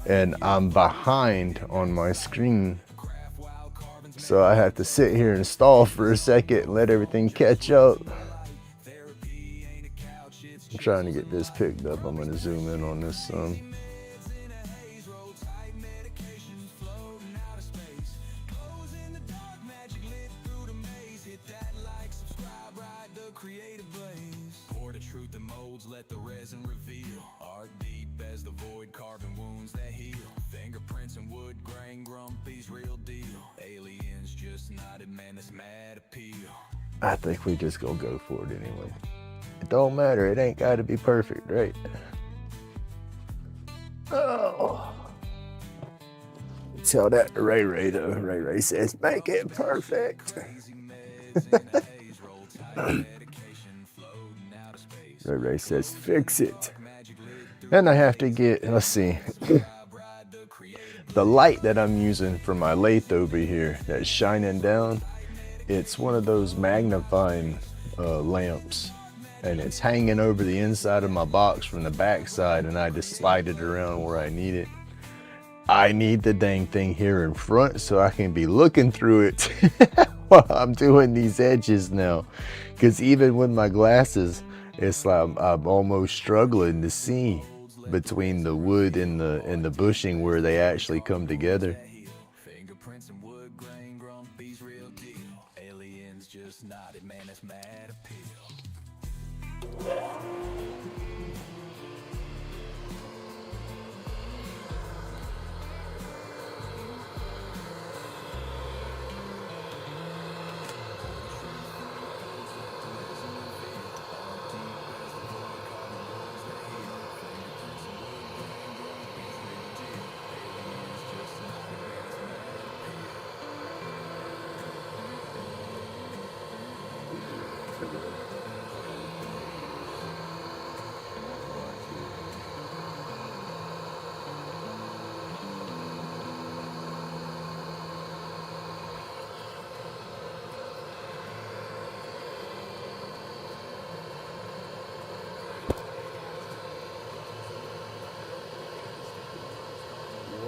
and I'm behind on my screen. So I have to sit here and stall for a second and let everything catch up. I'm trying to get this picked up. I'm gonna zoom in on this some. Let the resin reveal art deep as the void, carving wounds that heal. Fingerprints and wood grain, Grumpy's real deal. Aliens just nodded, man, this mad appeal. I think we just gonna go for it anyway. It don't matter, it ain't gotta be perfect, right? Oh. Tell that to Ray Ray though. Ray Ray says, make it perfect. Ray Ray says, fix it. And I have to get, let's see, the light that I'm using for my lathe over here that's shining down, it's one of those magnifying lamps, and it's hanging over the inside of my box from the back side, and I just slide it around where I need it. I need the dang thing here in front so I can be looking through it while I'm doing these edges now, because even with my glasses, it's like I'm almost struggling to see between the wood and the bushing where they actually come together. Fingerprints and wood grain, Grumpy's real deal. Aliens just nodded, man, that's mad appeal.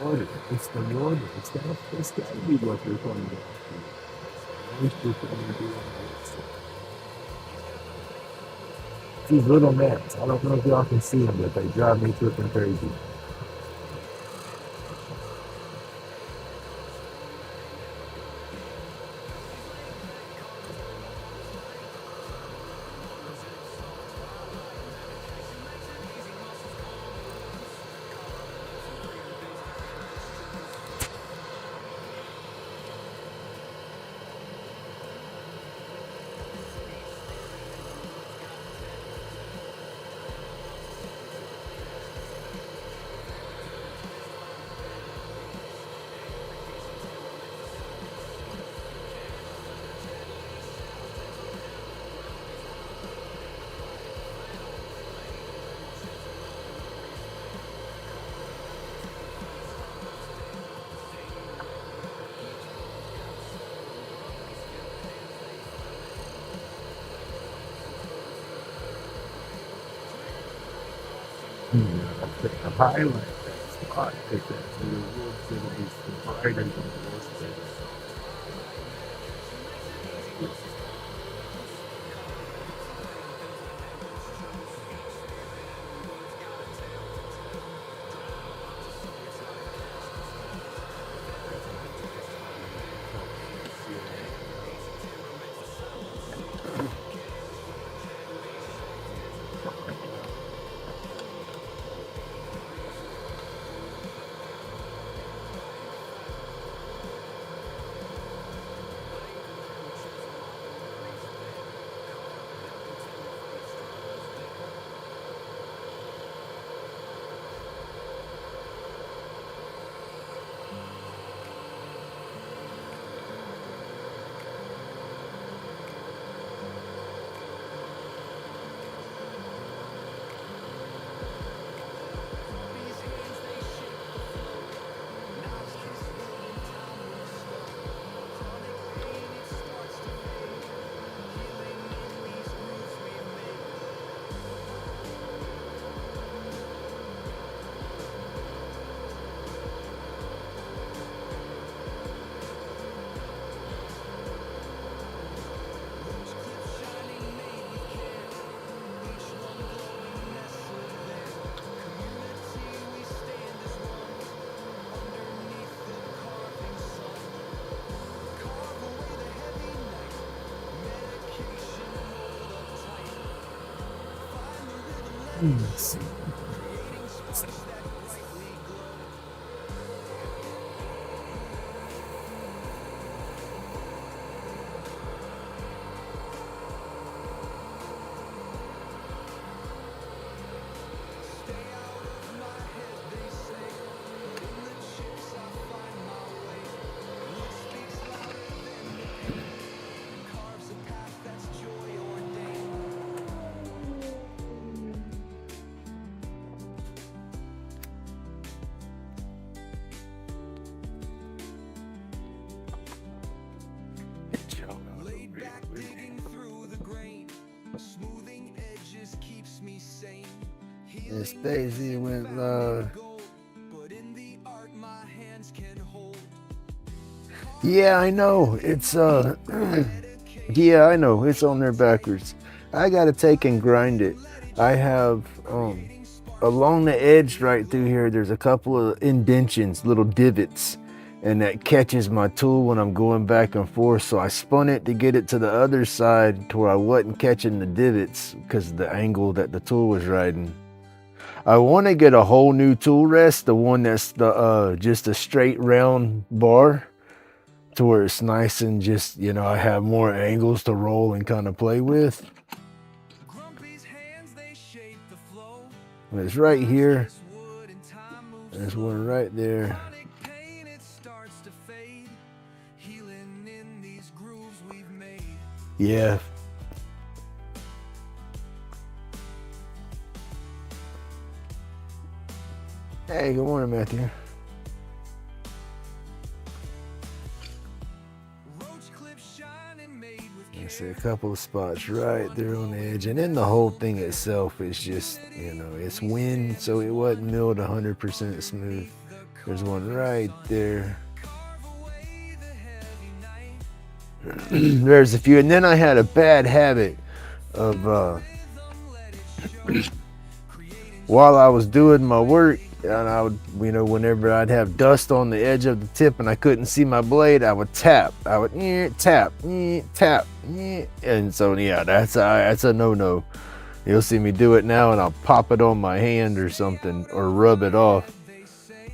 water. It's the water. It's got to be what they're talking about. Moisture coming through on the These little gnats. I don't know if y'all can see them, but they drive me freaking crazy. A highlight that spot like that. So the wolves gonna be brighter than the rest of it. Let's see. Laid back, digging through the grain. Smoothing edges keeps me sane. Miss Daisy went live. But in the art my hands can hold. Yeah, I know. It's yeah, I know. It's on there backwards. I gotta take and grind it. I have along the edge right through here, there's a couple of indentions, little divots, and that catches my tool when I'm going back and forth. So I spun it to get it to the other side to where I wasn't catching the divots because of the angle that the tool was riding. I want to get a whole new tool rest, the one that's the just a straight round bar, to where it's nice and just, you know, I have more angles to roll and kind of play with. Grumpy's hands, they shape the flow. And it's right here. Wood and time moves There's one right there. chronic pain, it starts to fade. Healing in these grooves we've made. Yeah. Hey, good morning, Matthew. Roach clips shining, made with I see a couple of spots right there on the edge, and then the whole thing itself is just, you know, it's wind, so it wasn't milled 100% smooth. the There's one right there. There's a few, and then I had a bad habit of while I was doing my work, and I would, whenever I'd have dust on the edge of the tip and I couldn't see my blade, I would tap. I would tap, tap, and so yeah, that's a no-no. You'll see me do it now, and I'll pop it on my hand or something, or rub it off. They say,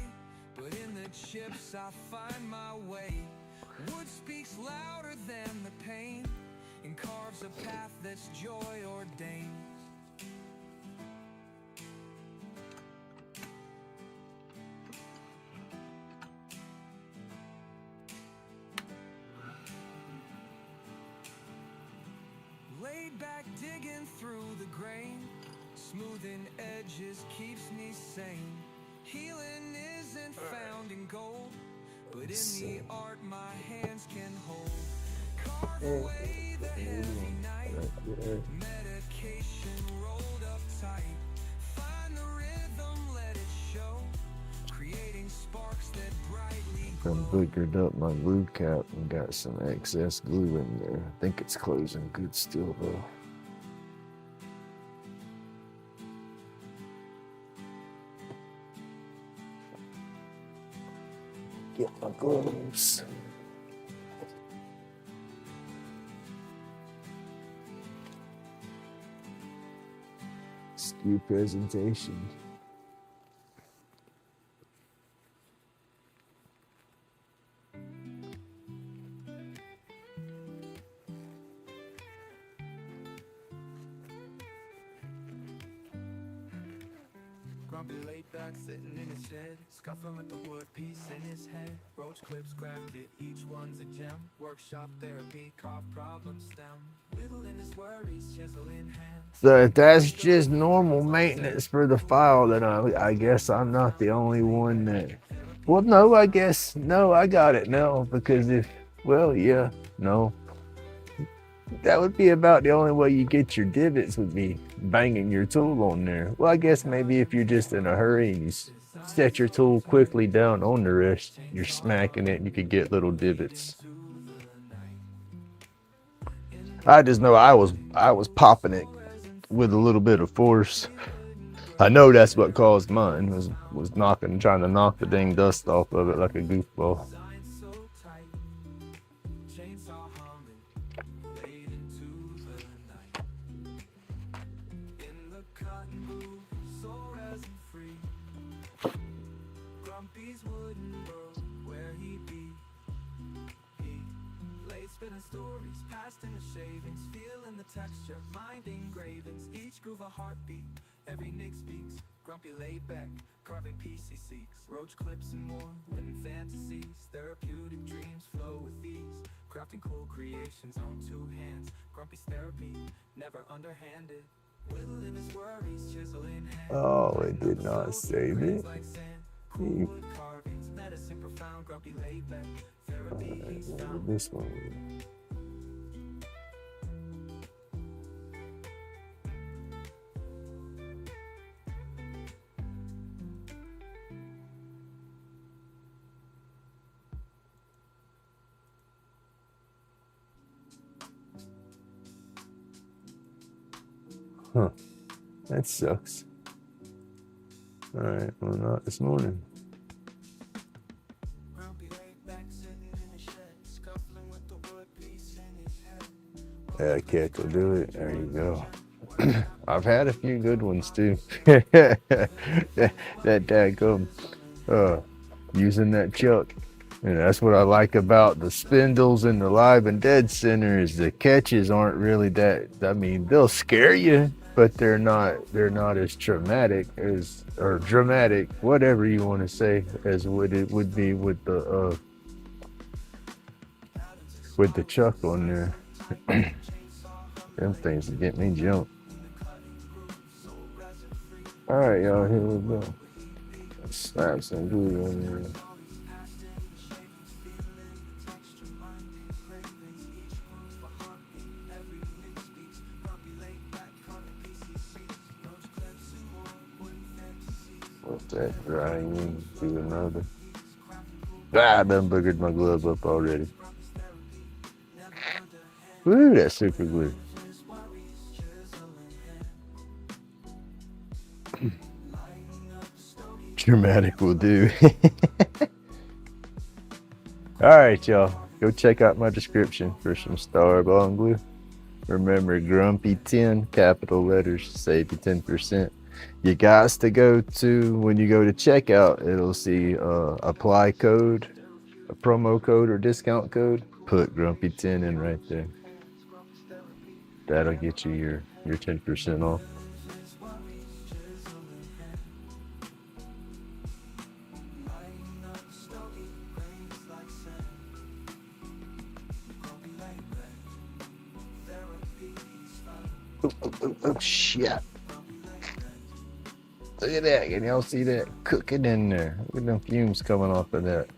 but in the chips I find my way. Wood speaks louder than the pain and carves a path that's joy ordained. Laid back, digging through the grain, smoothing edges keeps me sane. Healing isn't found in gold, but in the art my hands can hold. Carve away the heavy night, medication rolled up tight. Find the rhythm, let it show, creating sparks that brightly I boogered up my glue cap and got some excess glue in there. I think it's closing good still though. Get my gloves. Skew presentation. Grumpy laid back, sitting in his shed, scuffling with the wood piece in his head. Roach clips crafted, each one's a gem. Workshop therapy, carve problem stem. Little in his worries, chisel in hand. So if that's just normal maintenance for the file, then I guess I'm not the only one that. Well, no, I guess no, I got it now because no. That would be about the only way you get your divots would be banging your tool on there. Well, I guess maybe if you're just in a hurry and you set your tool quickly down on the wrist, you're smacking it and you could get little divots. I just know I was popping it with a little bit of force. I know that's what caused mine, was trying to knock the dang dust off of it like a goofball. Stories past in the shavings, feeling the texture, mind engravings, each groove a heartbeat, every nick speaks, grumpy laid back, carving peace he seeks, roach clips and more, living fantasies, therapeutic dreams flow with ease, crafting cool creations on two hands, grumpy's therapy, never underhanded, whittle in his worries, chisel in hand. Oh, it did not save it. Like sand, cool wood carvings, medicine profound, grumpy laid back, therapy he's found. This one. Huh, that sucks. All right, well, not this morning. Yeah, cat will do it. There you go. I've had a few good ones too. that daggum, using that chuck. And that's what I like about the spindles in the Live and Dead Center is the catches aren't really that. I mean, they'll scare you, but they're not as traumatic as, or dramatic, whatever you want to say, as what it would be with the chuck on there. Them things will get me jumped. All right, y'all, here we go. Let's slap some glue on there. Let that dry in to another. Ah, I done boogered my glove up already. Woo, that's super glue. Dramatic will do. All right, y'all. Go check out my description for some Starbond glue. Remember, Grumpy 10, capital letters, save you 10%. You guys to go to, when you go to checkout, it'll see apply code, a promo code or discount code. Put Grumpy 10 in right there. That'll get you your 10% off. Oh, shit. Look at that. Can y'all see that cooking in there? Look at them fumes coming off of that.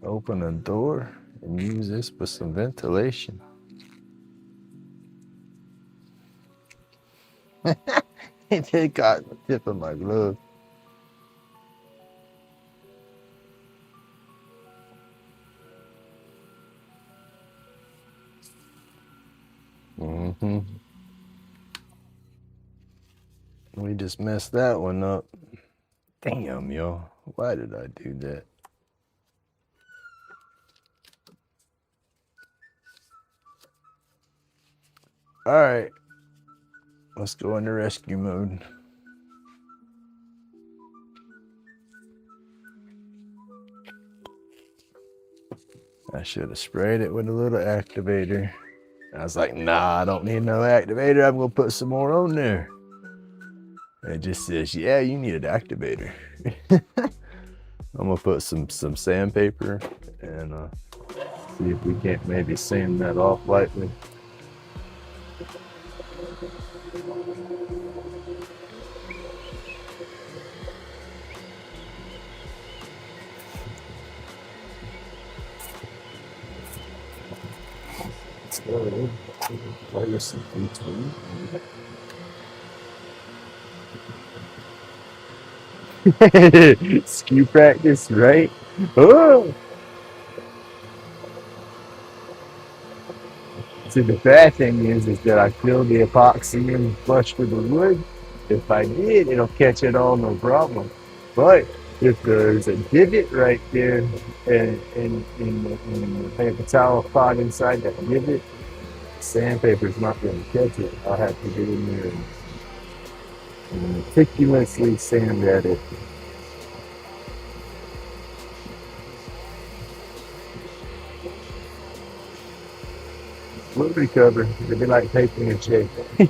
Open the door and use this for some ventilation. It just got the tip of my glove. We just messed that one up. Damn, y'all. Why did I do that? All right. Let's go into rescue mode. I should have sprayed it with a little activator. I was like, nah, I don't need no activator. I'm going to put some more on there. And it just says, yeah, you need an activator. I'm going to put some sandpaper and see if we can't maybe sand that off lightly. Ski practice, right? Oh! See, the bad thing is that I filled the epoxy in flush with the wood. If I did, it'll catch it all, no problem. But if there's a divot right there and the paper towel pot inside that divot, sandpaper's not going to catch it. I'll have to get in there and meticulously sand at it. We'll recover. It'll be like taking a shake. You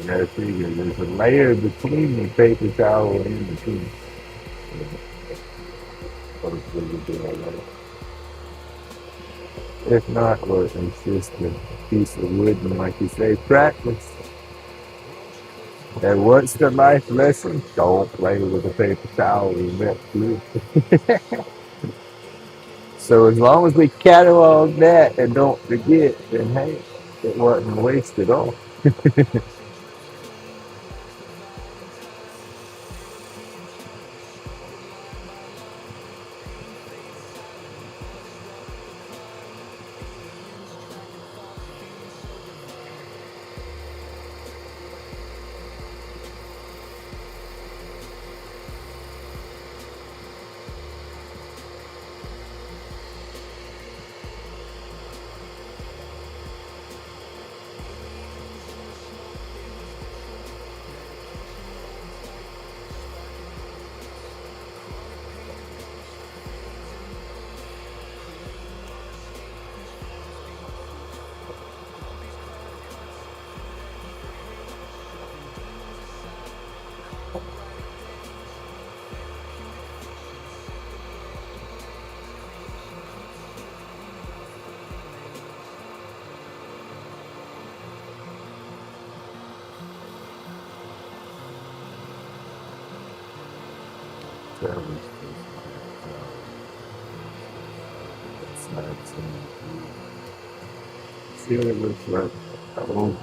gotta figure there's a layer between the paper towel and the tube. If not, well, it's just a piece of wood, and like you say, practice. And what's the life lesson? Don't play with a paper towel and wet glue. So as long as we catalog that and don't forget, then hey, it wasn't wasted all. See what it looks like. Oh,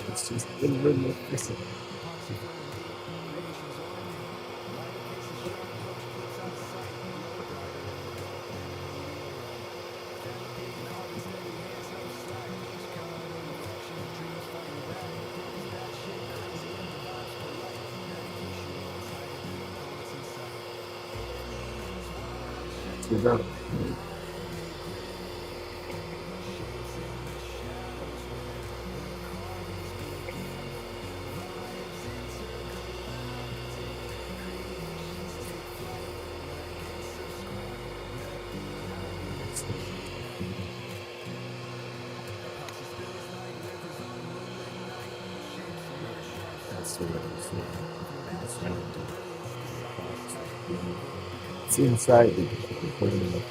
it's just a little bit more missing. You know, that's what I'm saying. That's what I'm doing. It's inside the container.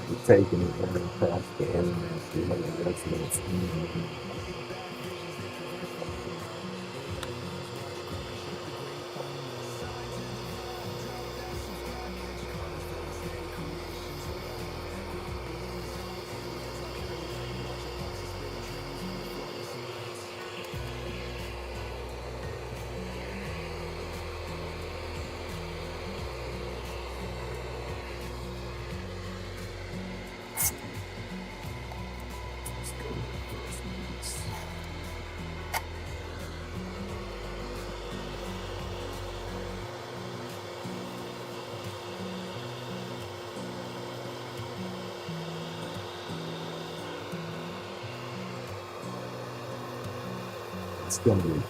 You're taking it down across the element. That's what it's doing. It's gonna be.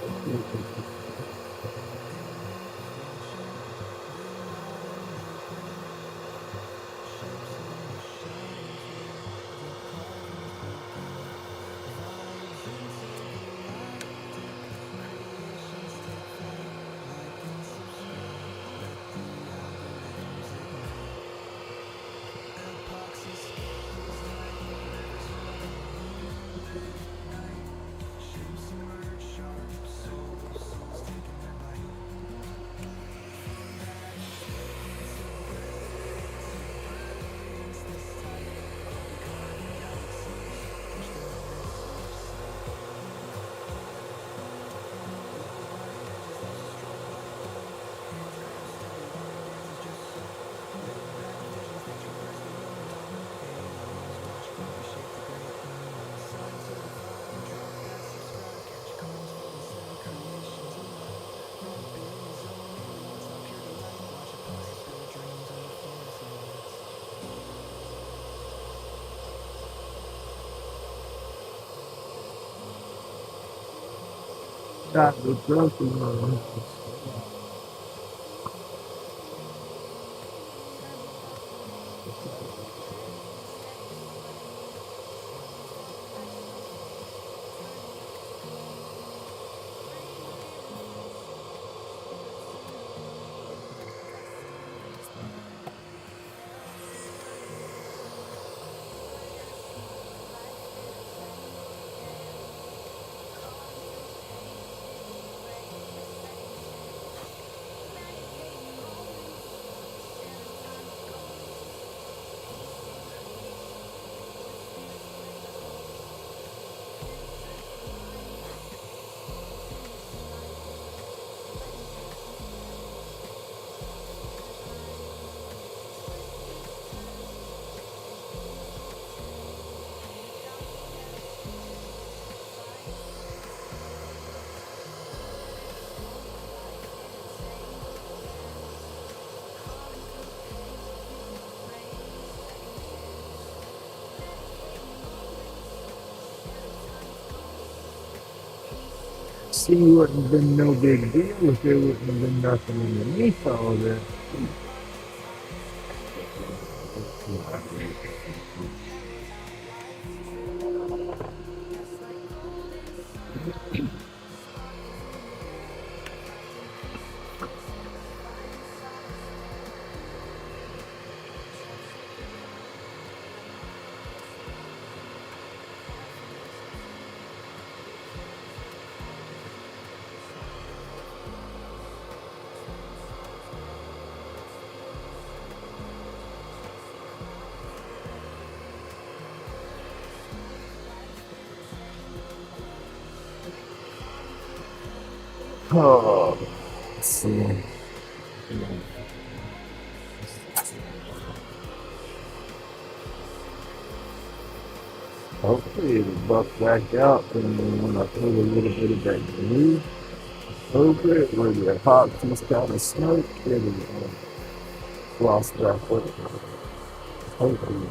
Got the broken one. See, wouldn't have been no big deal if there wouldn't have been nothing underneath all that. Oh, let's see. Hopefully it'll buck back out, and then when I put a little bit of that glue over it, where the epoxy's kind of smoked, it'll gloss back up. Hopefully.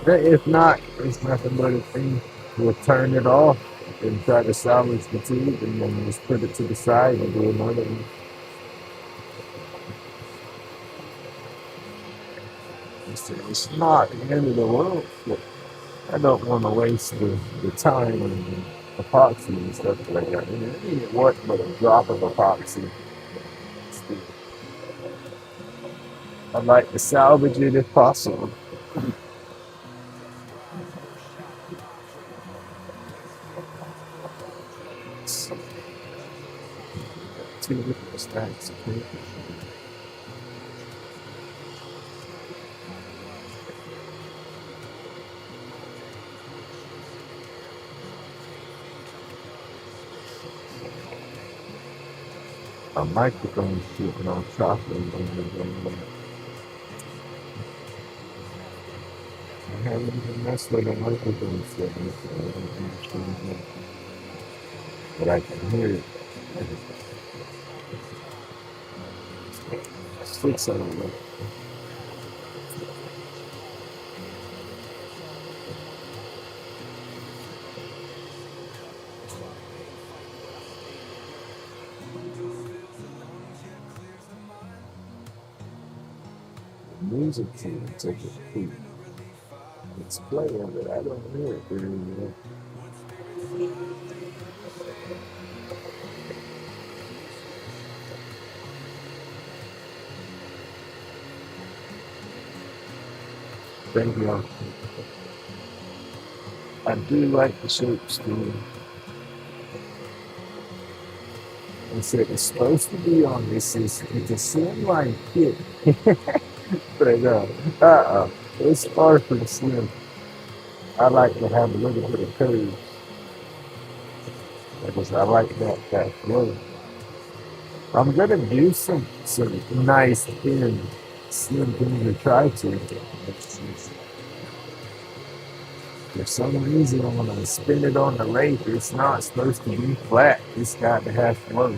But if not, it's nothing but a thing. We'll turn it off and try to salvage the tube, and then just put it to the side and do another one. It's not the end of the world, but I don't want to waste the time and the epoxy and stuff like that. I mean, what but a drop of epoxy. I'd like to salvage it if possible. Two different stacks of paper. A microphone sitting on top of the I haven't even messed with a microphone setting, but I can hear it. Six on it. The music can take a peek. It's playing, but I don't hear it very well. Thank you. I do like the shapes too. I said it's supposed to be on this. It's a slimline kit, but it's far from slim. I like to have a little bit of curve because I like that flow. I'm gonna do some nice thin slim thing to try to. For some reason, when I spin it on the lathe, it's not supposed to be flat. It's got to have flow.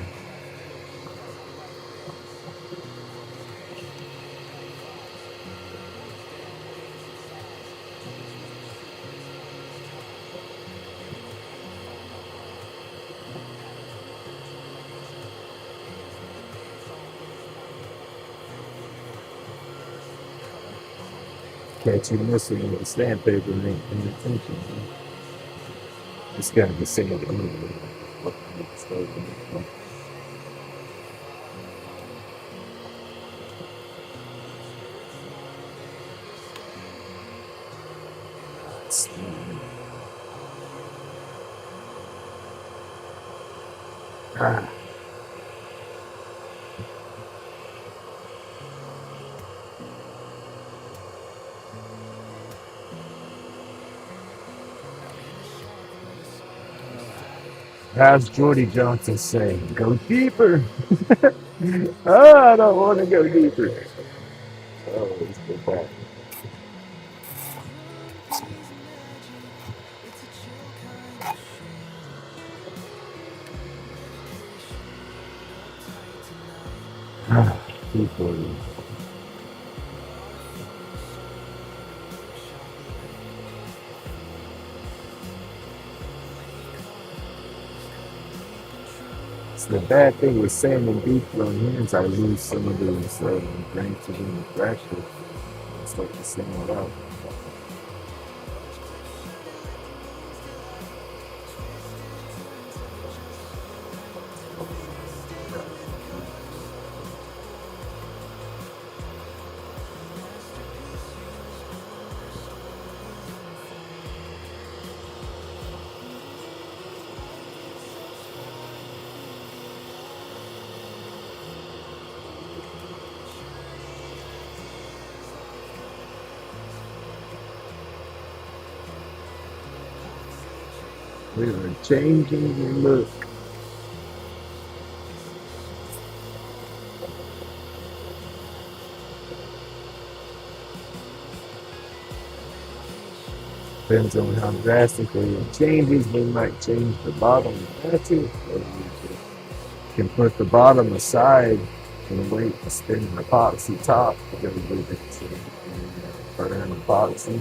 Catch you missing with the sandpaper and ain't paying attention. It's got to be singing to me. Ah. How's Jordy Johnson saying? Go deeper. Oh, I don't want to go deeper. Oh, let's go back. People. It's the bad thing with sand and beef on hands. I lose some of those branches in the thrasher. It's like the sand it out. We are changing the look. Depends on how drastically it changes. We might change the bottom that's it. Or we can put the bottom aside and wait to spin an epoxy top because we can burn epoxy.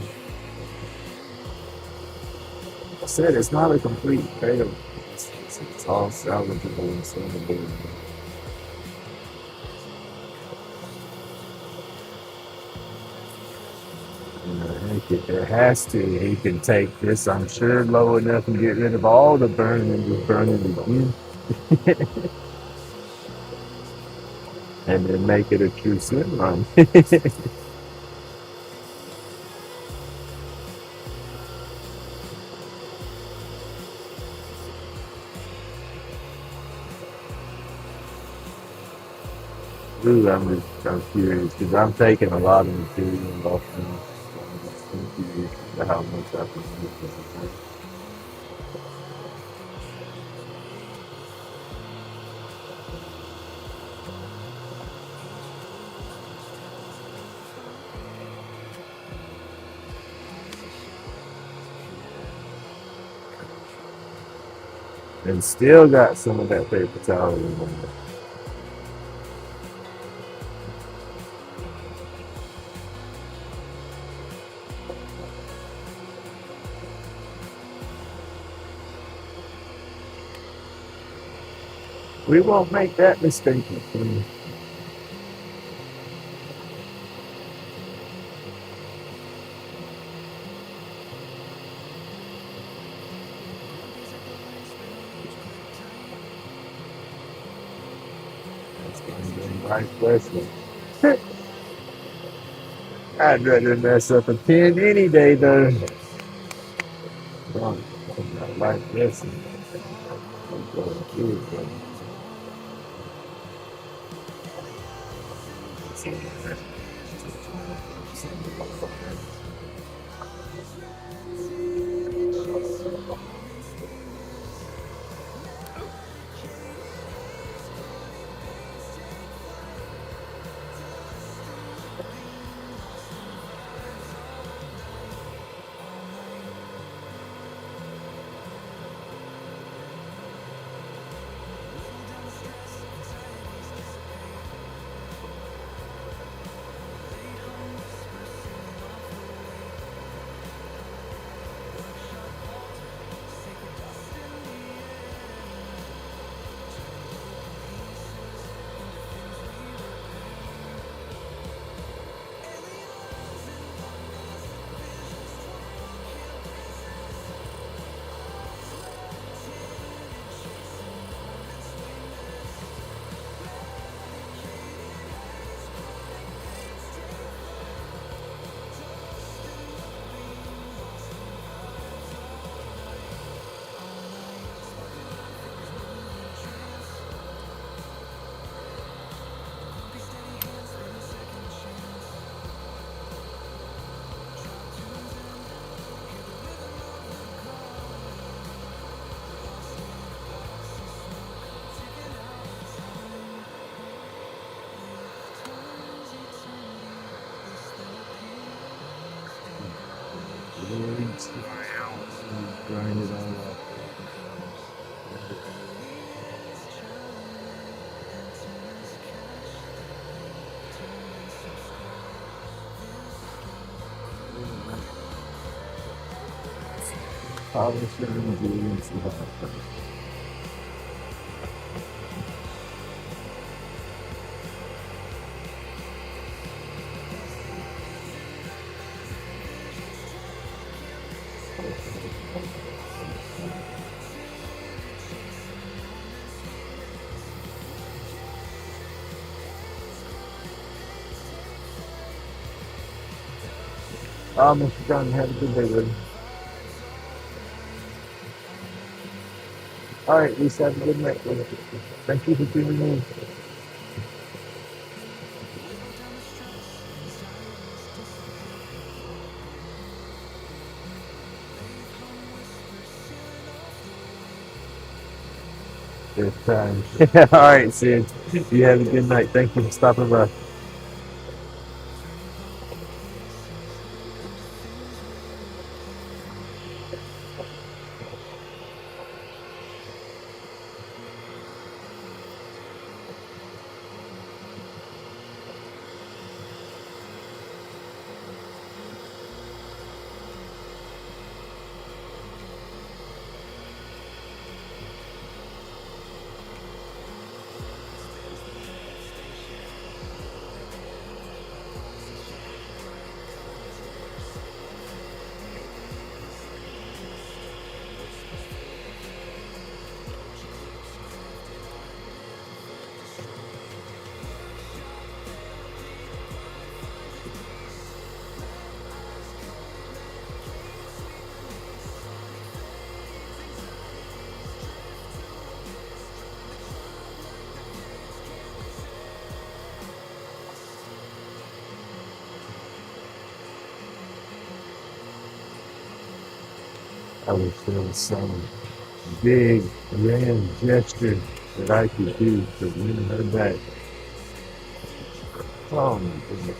I said it's not a complete fail. It's all salvageable and sellable. Heck, if it has to, he can take this, I'm sure, low enough and get rid of all the burn and just burn it again. And then make it a true slim run. Ooh, I'm curious because I'm taking a lot of material off them. So I'm just confused as to how much I can use this. And still got some of that paper towel in there. We won't make that mistake again. That's going to be the right question. I'd rather mess up a pin any day, though. Not like this. I'm going through it, but it's all right. Grind it all up. Polish it and do and see how it goes. Mr. John, have a good day, buddy. All right, Lisa, have a good night. Thank you for tuning in. Good time. All right, Sid. You have a good night. Thank you for stopping by. I wish there was some big grand gesture that I could do to win her back. Oh my goodness.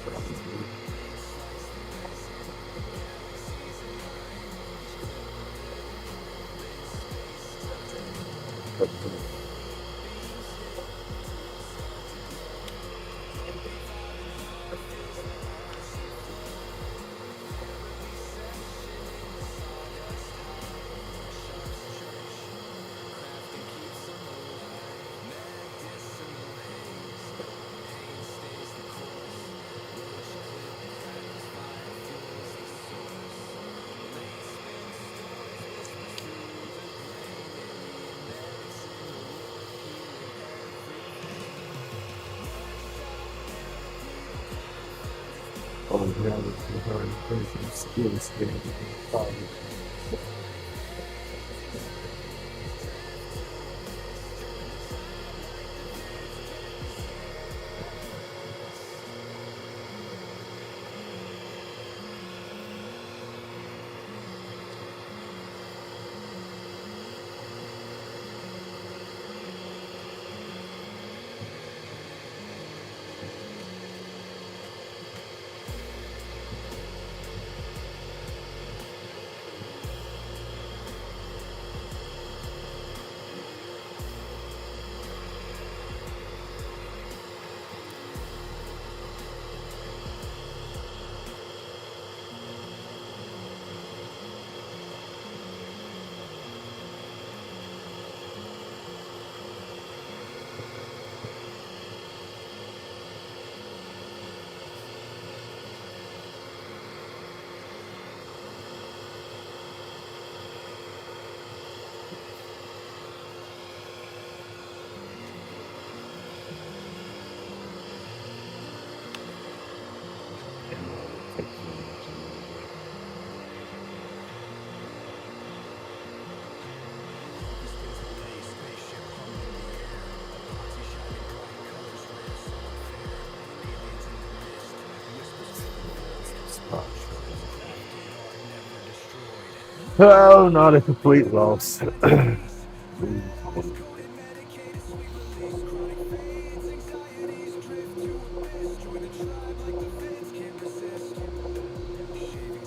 Oh, God, it's so hard to think of still standing in fire. Oh, not a complete loss. Shavings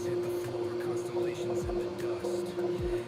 hit the floor, constellations in the dust.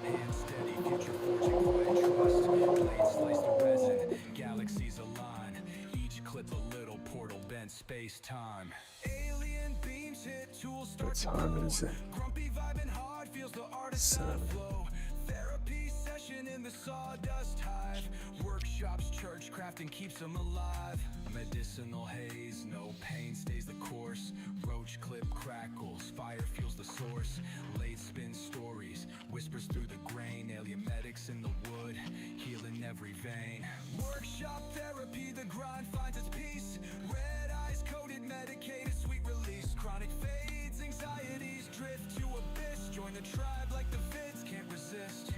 Hand steady, future forging, quiet trust. Blade slice the resin, galaxies align. Each clip a little portal bent space-time. Alien beams hit, tools start What to time glow. is it? Grumpy vibing hard, feels the artist on a flow. Therapy session in the sawdust hive. Workshops, church, crafting keeps them alive. Medicinal haze, no pain stays the course. Roach clip crackles, fire fuels the source. Late spin stories, whispers through the grain. Alien medics in the wood, healing every vein. Workshop therapy, the grind finds its peace. Red eyes coated, medicated, sweet release. Chronic fades, anxieties drift to abyss. Join the tribe like the vids, can't resist.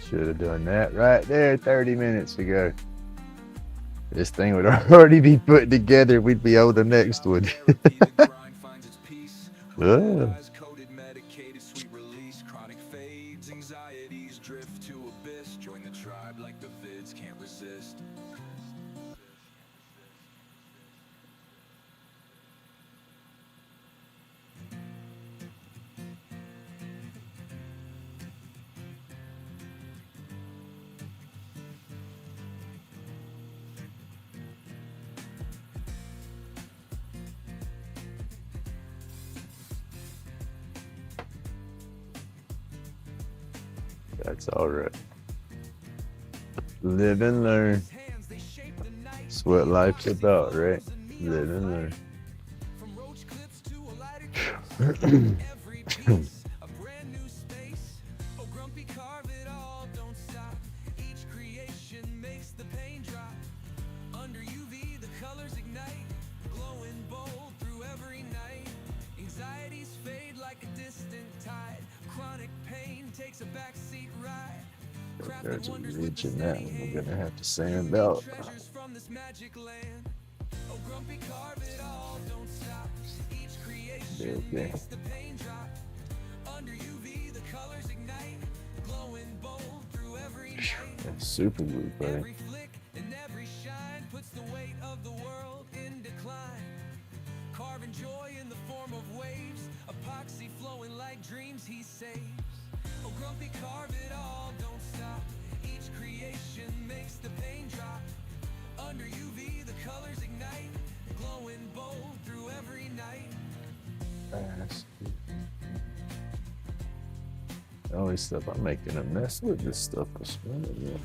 Should have done that right there 30 minutes ago. This thing would already be put together. We'd be on the next one. Oh. Coated, medicated, sweet release, chronic fades, anxieties drift to abyss. Join the tribe like the vids can't resist. That's all right. Live and learn. That's what life's about, right? Live and learn. From roach clips to a lighter every piece, a brand new space. Oh, grumpy, carve it all, don't stop. Each creation makes the pain drop. Under UV, the colors ignite, glowing bold through every night. Anxieties fade like a distant tide. Chronic pain takes a backseat ride. There's a ridge in that one. We're gonna have to sand out. Treasures from this magic land. Oh, grumpy, carve it all, don't stop. Each creation Okay. makes the pain drop. Under UV, the colors ignite, glowing bold through every night. That's super blue, buddy. Every flick and every shine puts the weight of the world in decline. Carving joy in the form of waves, epoxy flowing like dreams he saves. Oh, grumpy, carve it all, don't stop. Each creation makes the pain drop. Under UV, the colors ignite, glowing bold through every night. Fast. All this stuff, I'm making a mess with this stuff. I swear to God.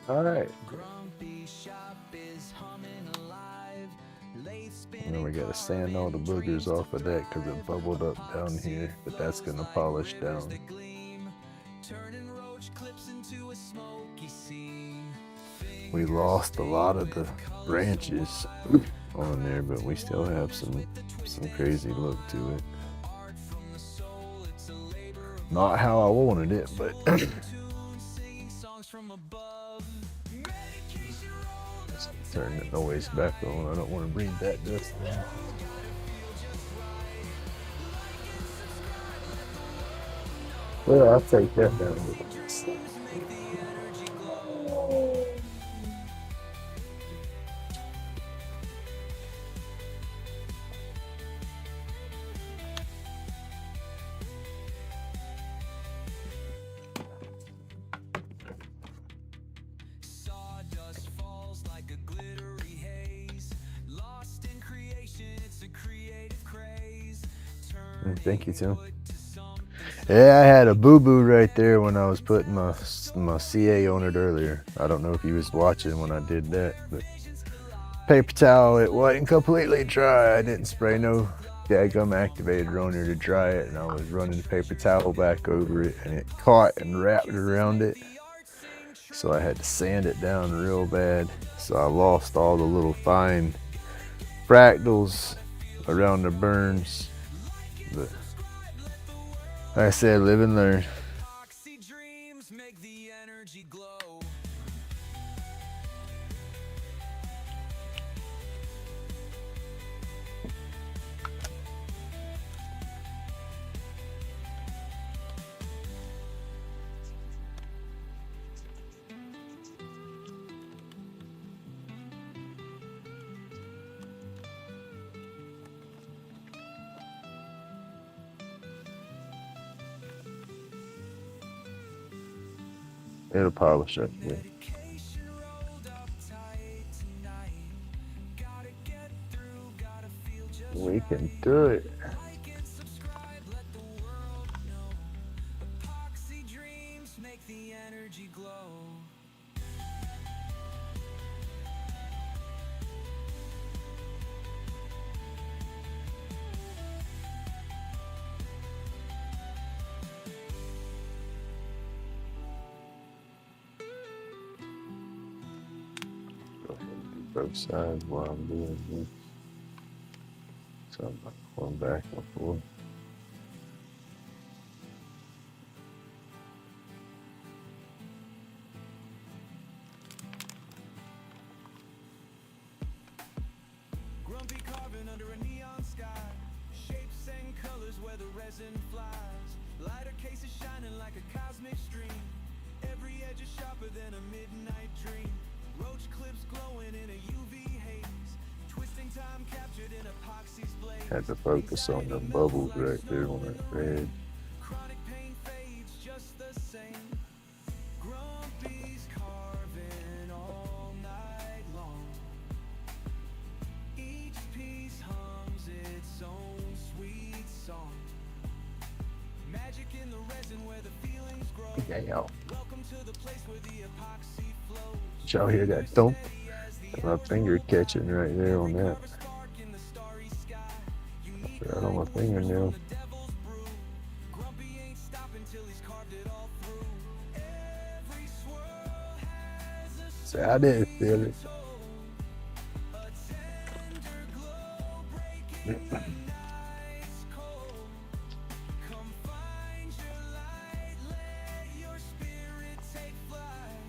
All right. Grumpy shop is humming alive. And then we got to sand all the boogers off of that because it bubbled up down here, but that's going to polish down. Turning roach clips into a smoky scene. We lost a lot of the branches on there, but we still have some crazy look to it. Not how I wanted it, but let's turn the noise back on. I don't want to breathe that dust in. Well, I'll take that down. Sawdust falls like a glittery haze. Lost in creation, it's a creative craze. Thank you, Tim. Yeah, I had a boo-boo right there when I was putting my CA on it earlier. I don't know if you was watching when I did that, but paper towel, it wasn't completely dry. I didn't spray no daggum activator on there to dry it, and I was running the paper towel back over it, and it caught and wrapped around it. So I had to sand it down real bad. So I lost all the little fine fractals around the burns. But like I said, live and learn. Dreams make the energy glow. It'll polish up. Yeah. Medication rolled up tight tonight. Gotta get through, gotta feel just We can right. do it. Like and subscribe, let the world know. Epoxy dreams make the energy glow. Go ahead and do both sides while I'm doing this. So I'm not going back and forth. Grumpy carving under a neon sky. Shapes and colors where the resin flies. Lighter cases shining like a cosmic stream. Every edge is sharper than a midnight dream. Roach clips glowing in a UV haze. Twisting time captured in epoxy's blaze. Had to focus on the bubbles right there on that red. Chronic pain fades just the same. Grumpy's carving all night long. Each piece hums its own sweet song. Magic in the resin where the feelings grow. Yeah. Welcome to the place where the epoxy flows. Did y'all hear that thump? My finger catching right there on that. Right on my fingernail. Grumpy ain't stopping till he's carved it all through. Every swirl has a So I didn't feel it. soul. A tender glow breaking the night's cold. Come find your light, let your spirit take flight.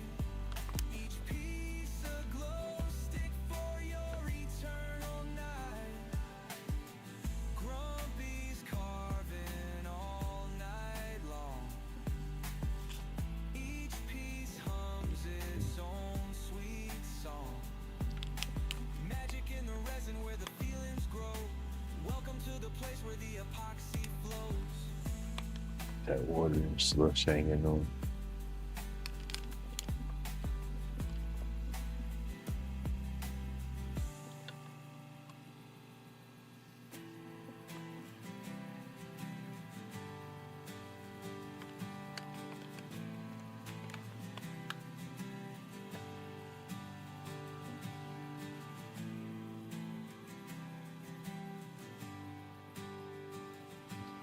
Each piece a glow stick for your eternal night. Grumpy's carving all night long. Each piece hums its own sweet song. Magic in the resin where the feelings grow. Welcome to the place where the epoxy flows. That water and slush hanging on.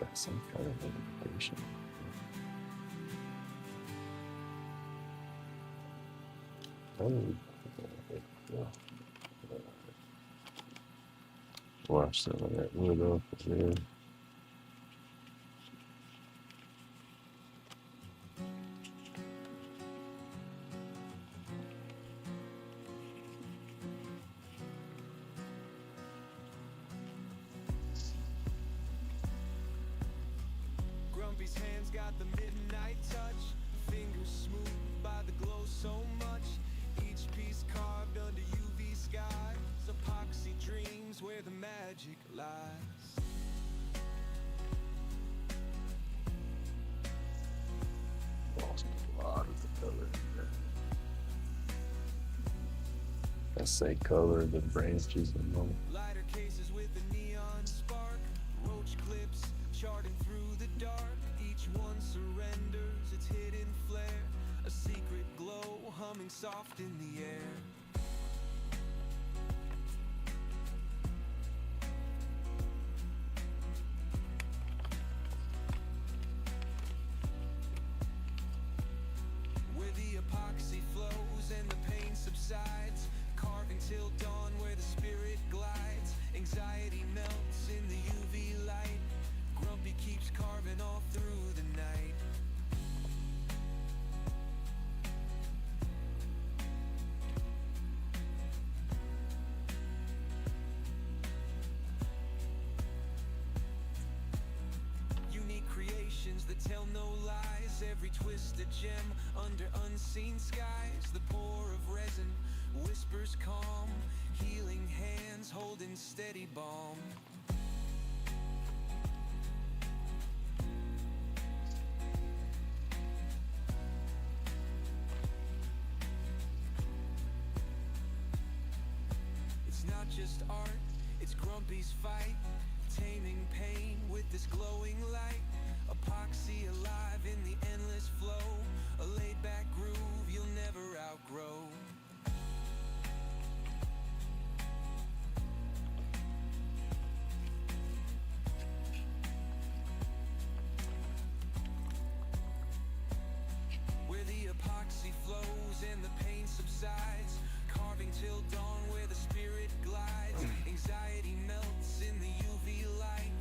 That's some kind of notification. Wash some of that wood off of there. Grumpy's hands got the midnight touch. Fingers smooth by the glow so much. Each piece carved under UV skies. Epoxy dreams where the magic lies. Lost a lot of the color in there. I say color, the branches and all. Lighter cases with the neon spark. Roach clips charting through the dark. Each one surrenders its hidden flare. A secret glow humming soft in the air. Where the epoxy flows and the pain subsides. Carving till dawn where the spirit glides. Anxiety melts in the UV light. Grumpy keeps carving all through the night. Unique creations that tell no lies. Every twisted gem under unseen skies. The pour of resin whispers calm. Healing hands holding steady balm. just art, it's Grumpy's fight, taming pain with this glowing light. Epoxy alive in the endless flow, a laid-back groove you'll never outgrow. Where the epoxy flows and the pain subsides, carving till dawn where the spirit glides. Anxiety melts in the UV light,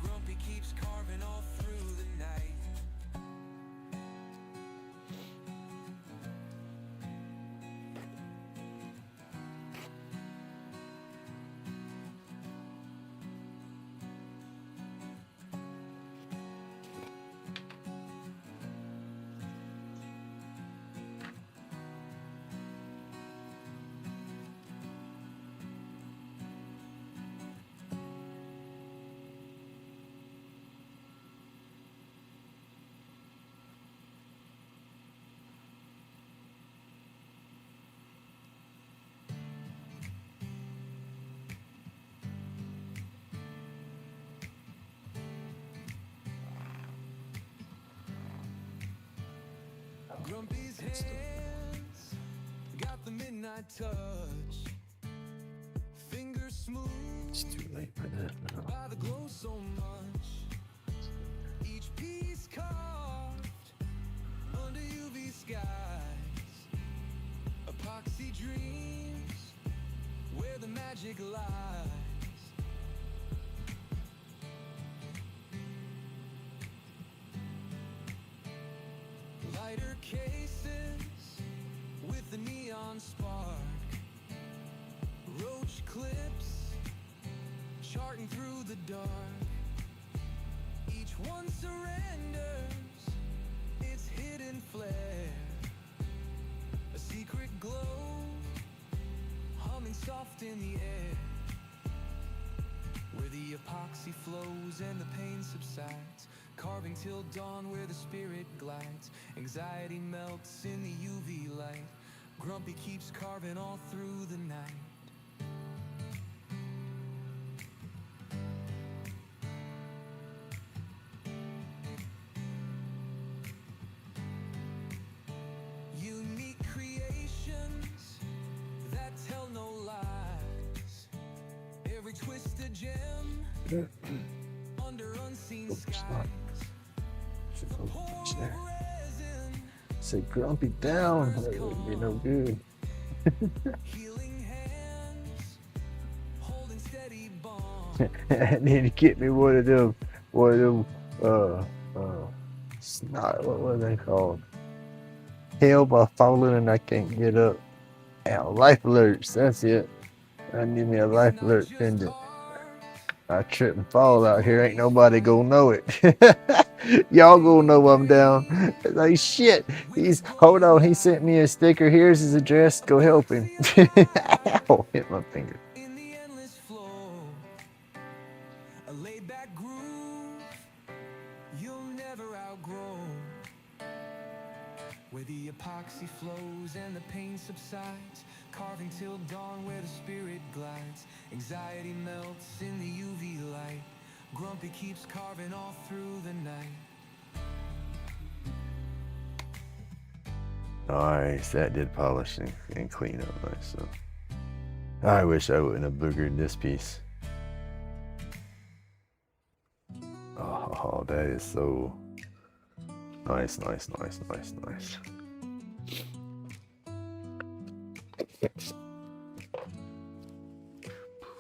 Grumpy keeps carving all through the night. Grumpy's hands got the midnight touch, fingers smooth It's too late for that now. by the glow so much. Each piece carved under UV skies, epoxy dreams where the magic lies. Lighter cases with the neon spark, roach clips charting through the dark. Each one surrenders its hidden flare, a secret glow humming soft in the air. Where the epoxy flows and the pain subsides, carving till dawn where the spirit glides. Anxiety melts in the UV light, Grumpy keeps carving all through the night. Unique creations that tell no lies, every twisted gem under unseen skies. There. Say Grumpy down. That wouldn't be no good. Healing hands, holding steady bond. I need to get me one of them, snot, what were they called? Hell by falling and I can't get up. Ow, life alerts, that's it. I need me a life alert pendant. I trip and fall out here, ain't nobody gonna know it. Y'all gonna know I'm down. Like shit, hold on, he sent me a sticker, here's his address, go help him. Ow, hit my finger. In the endless flow, a laid-back groove you'll never outgrow. Where the epoxy flows and the pain subsides, carving till dawn where the spirit glides. Anxiety melts in the UV light, Grumpy keeps carving all through the night. Nice, that did polish and clean up nice. So I wish I wouldn't have boogered this piece. Oh, that is so nice.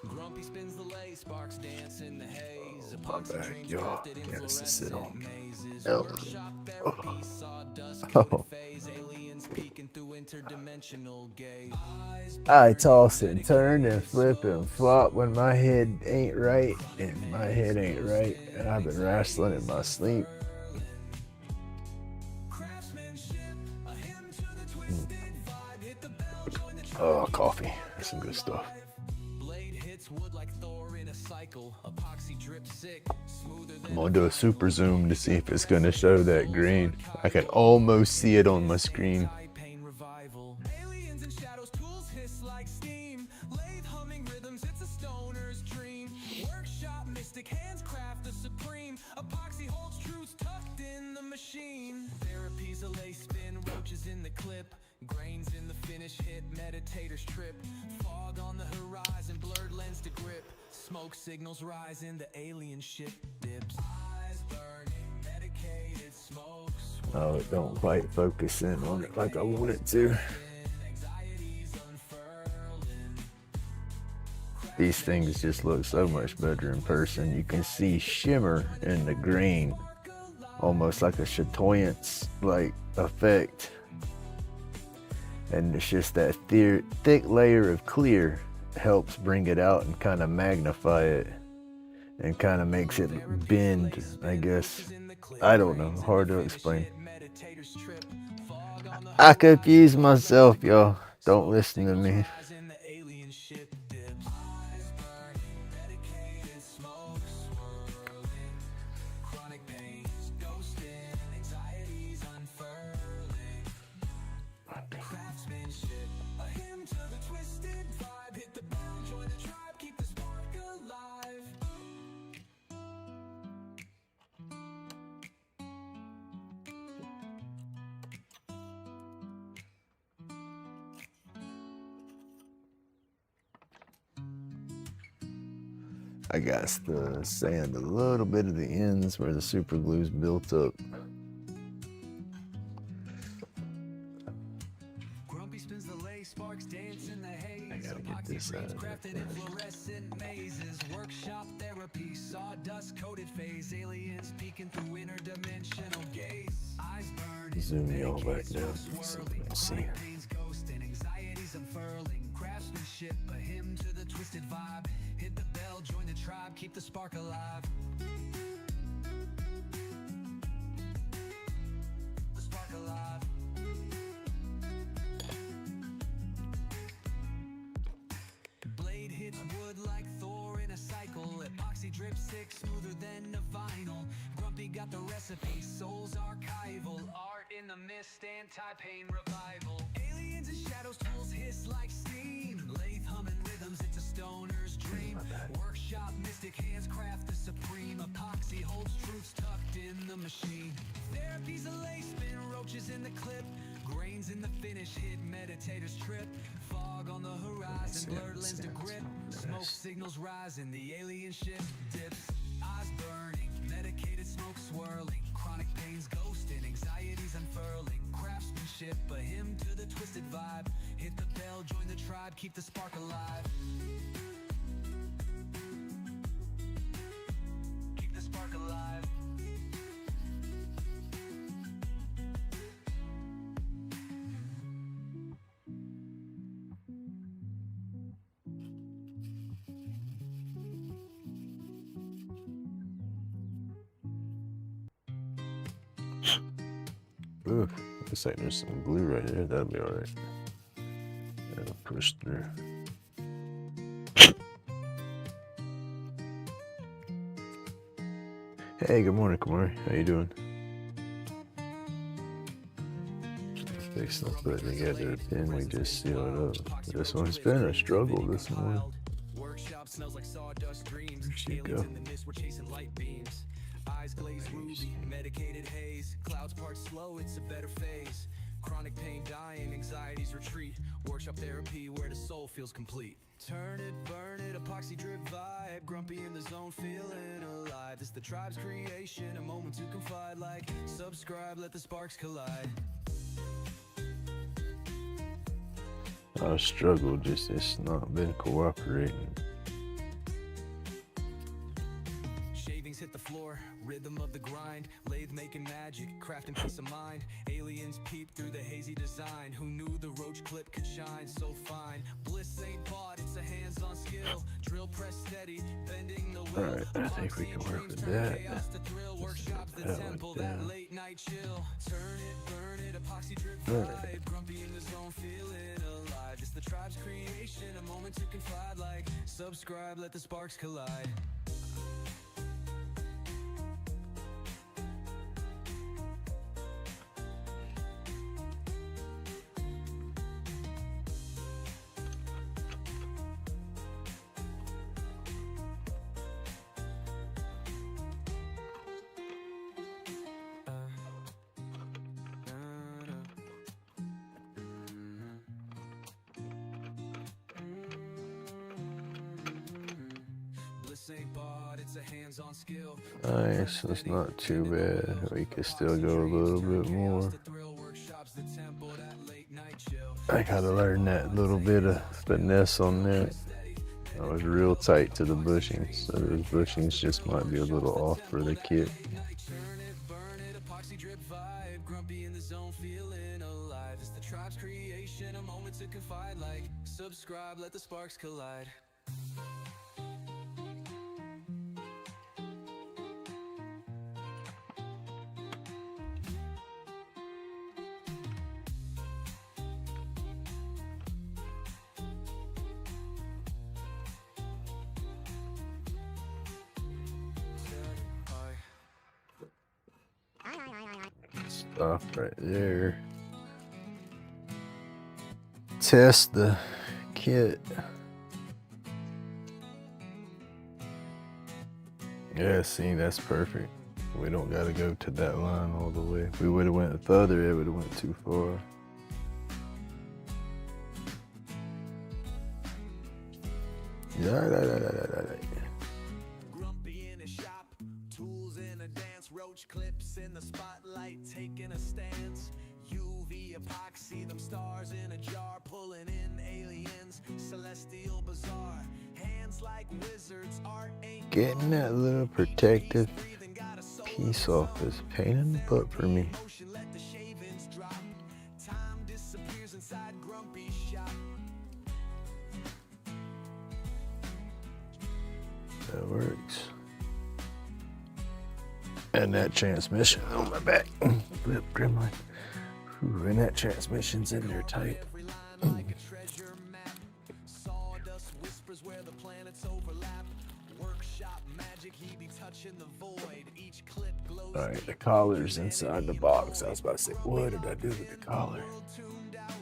Grumpy spins the lay, sparks dance in the haze. My Epoxy back, dreams y'all. drifted in Got us to sit fluorescent on. mazes. Oh. Workshop therapy, sawdust, Oh. fluid phase, aliens peeking through interdimensional gaze. I toss and turn and flip and flop when my head ain't right and my head ain't right, and I've been wrestling in my sleep. Oh, coffee. That's some good stuff. Blade hits wood like Thor in a cycle. Epoxy drip sick, smoother than I'm gonna do a super zoom to see if it's gonna show that green. I can almost see it on my screen. pain revival. Aliens and shadows, tools hiss like steam. Lathe humming rhythms, it's a Smoke signals rising, the alien ship dips. Eyes burning, medicated smoke. Oh, it don't quite focus in on it like I want it to. These things just look so much better in person. You can see shimmer in the green, almost like a chatoyance like effect. And it's just that thick layer of clear helps bring it out and kind of magnify it and kind of makes it bend, I guess. I don't know, hard to explain. I confuse myself, y'all. Don't listen to me. I got to sand a little bit of the ends where the super glue's built up. I gotta get this out of there. Workshop therapy, sawdust coated phase, aliens peeking through interdimensional gaze. Eyes burning, Zoom y'all back down. Let's see. Ghost and anxieties unfurling, craftsmanship, a hymn to the twisted vibe. Hit the bell, join the tribe, keep the spark alive. The spark alive. Blade hits wood like Thor in a cycle. Epoxy drip sick, smoother than a vinyl. Grumpy got the recipe, soul's archival. Art in the mist, anti-pain revival. Aliens and shadows, tools hiss like steam. Lathe humming rhythms, it's a stoner's dream. Workshop mystic hands craft the supreme. Epoxy holds truths tucked in the machine. Therapy's a lace spin, roaches in the clip. Grains in the finish, hit meditators trip. Fog on the horizon, blurred lens to grip. Smoke signals rising, the alien ship dips. Eyes burning, medicated smoke swirling. Chronic pains ghosting, anxieties unfurling. Craftsmanship, a hymn to the twisted vibe. Hit the bell, join the tribe, keep the spark alive. Keep the spark alive. Ooh, looks like there's some glue right there. That'll be alright. That'll push through. Hey, good morning, Kamari. How you doing? Fix the put together the pin we just sealed up. This one's been a struggle this morning. Workshop smells like sawdust dreams. There she go. Aliens in the mist, we're chasing light beams. Eyes glazed ruby, medicated haze. Clouds part slow, it's a better phase. Chronic pain dying, anxieties retreat. Workshop therapy where the soul feels complete. Turn it, burn it, epoxy drip vibe. Grumpy in the zone, feeling alive. This the tribe's creation, a moment to confide. Like, subscribe, let the sparks collide. I struggled, just it's not been cooperating. Shavings hit the floor, rhythm of the grind. Lathe making magic, crafting peace of mind. Aliens peep through the hazy design. Who knew the roach clip could shine so fine? Bliss ain't bought, it's a hands-on skill. Drill press steady, bending the will. Alright, I think we can work with that. Chaos to thrill, workshops the temple, that late night chill. Turn it, burn it, epoxy drip vibe. Grumpy in the zone, feeling alive. It's the tribe's creation, a moment to confide. Like, subscribe, let the sparks collide. Nice, that's not too bad. We could still go a little bit more. I gotta learn that little bit of finesse on that. I was real tight to the bushings, so those bushings just might be a little off for the kit. Subscribe, let the sparks collide. Stop right there. Test the kit. Yeah, see, that's perfect. We don't gotta go to that line all the way. If we would have went further, it would have went too far. Grumpy in his shop, tools in a dance, roach clips in the spotlight, taking a stance. UV epoxy, them stars in a jar, pulling in aliens, celestial bizarre. Hands like wizards, art ain't Getting that little protective piece off is a pain in the butt for me. let the shavings drop. Time disappears inside Grumpy's shop. That works. And that transmission on my back. Flip gremlin. Ooh, and that transmission's in there tight. Every line like a treasure map. Sawdust whispers where the planets overlap. Workshop magic, he be touching the void. Each clip glows. Alright, the collar's inside the box. I was about to say, what did I do with the collar? Tuned out.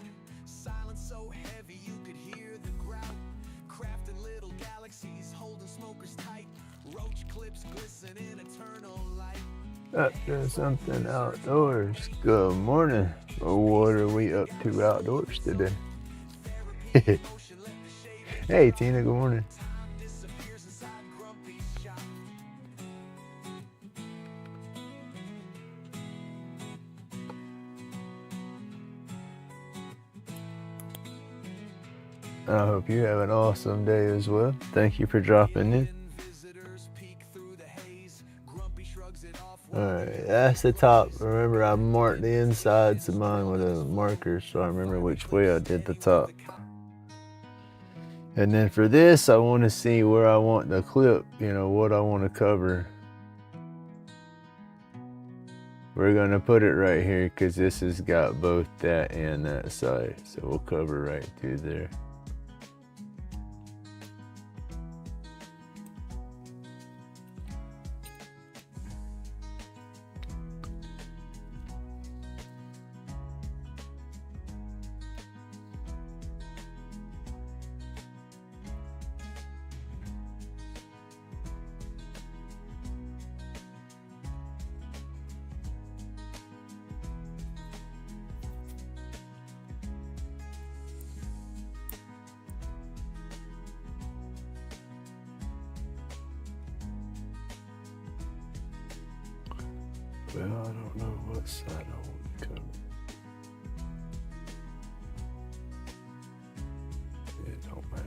Silence so heavy you could hear the grout. Crafting little galaxies, holding smokers tight. Roach clips glisten in eternal light. Doing something outdoors. Good morning. What are we up to outdoors today? Hey Tina, good morning. Disappears inside Grumpy's shop. I hope you have an awesome day as well. Thank you for dropping in. Visitors peek through the haze. Grumpy shrugs it off. Alright, that's the top. Remember, I marked the insides of mine with a marker, so I remember which way I did the top. And then for this, I want to see where I want the clip, you know, what I want to cover. We're going to put it right here because this has got both that and that side. So we'll cover right through there. Well, I don't know what side I want to cover. It don't matter.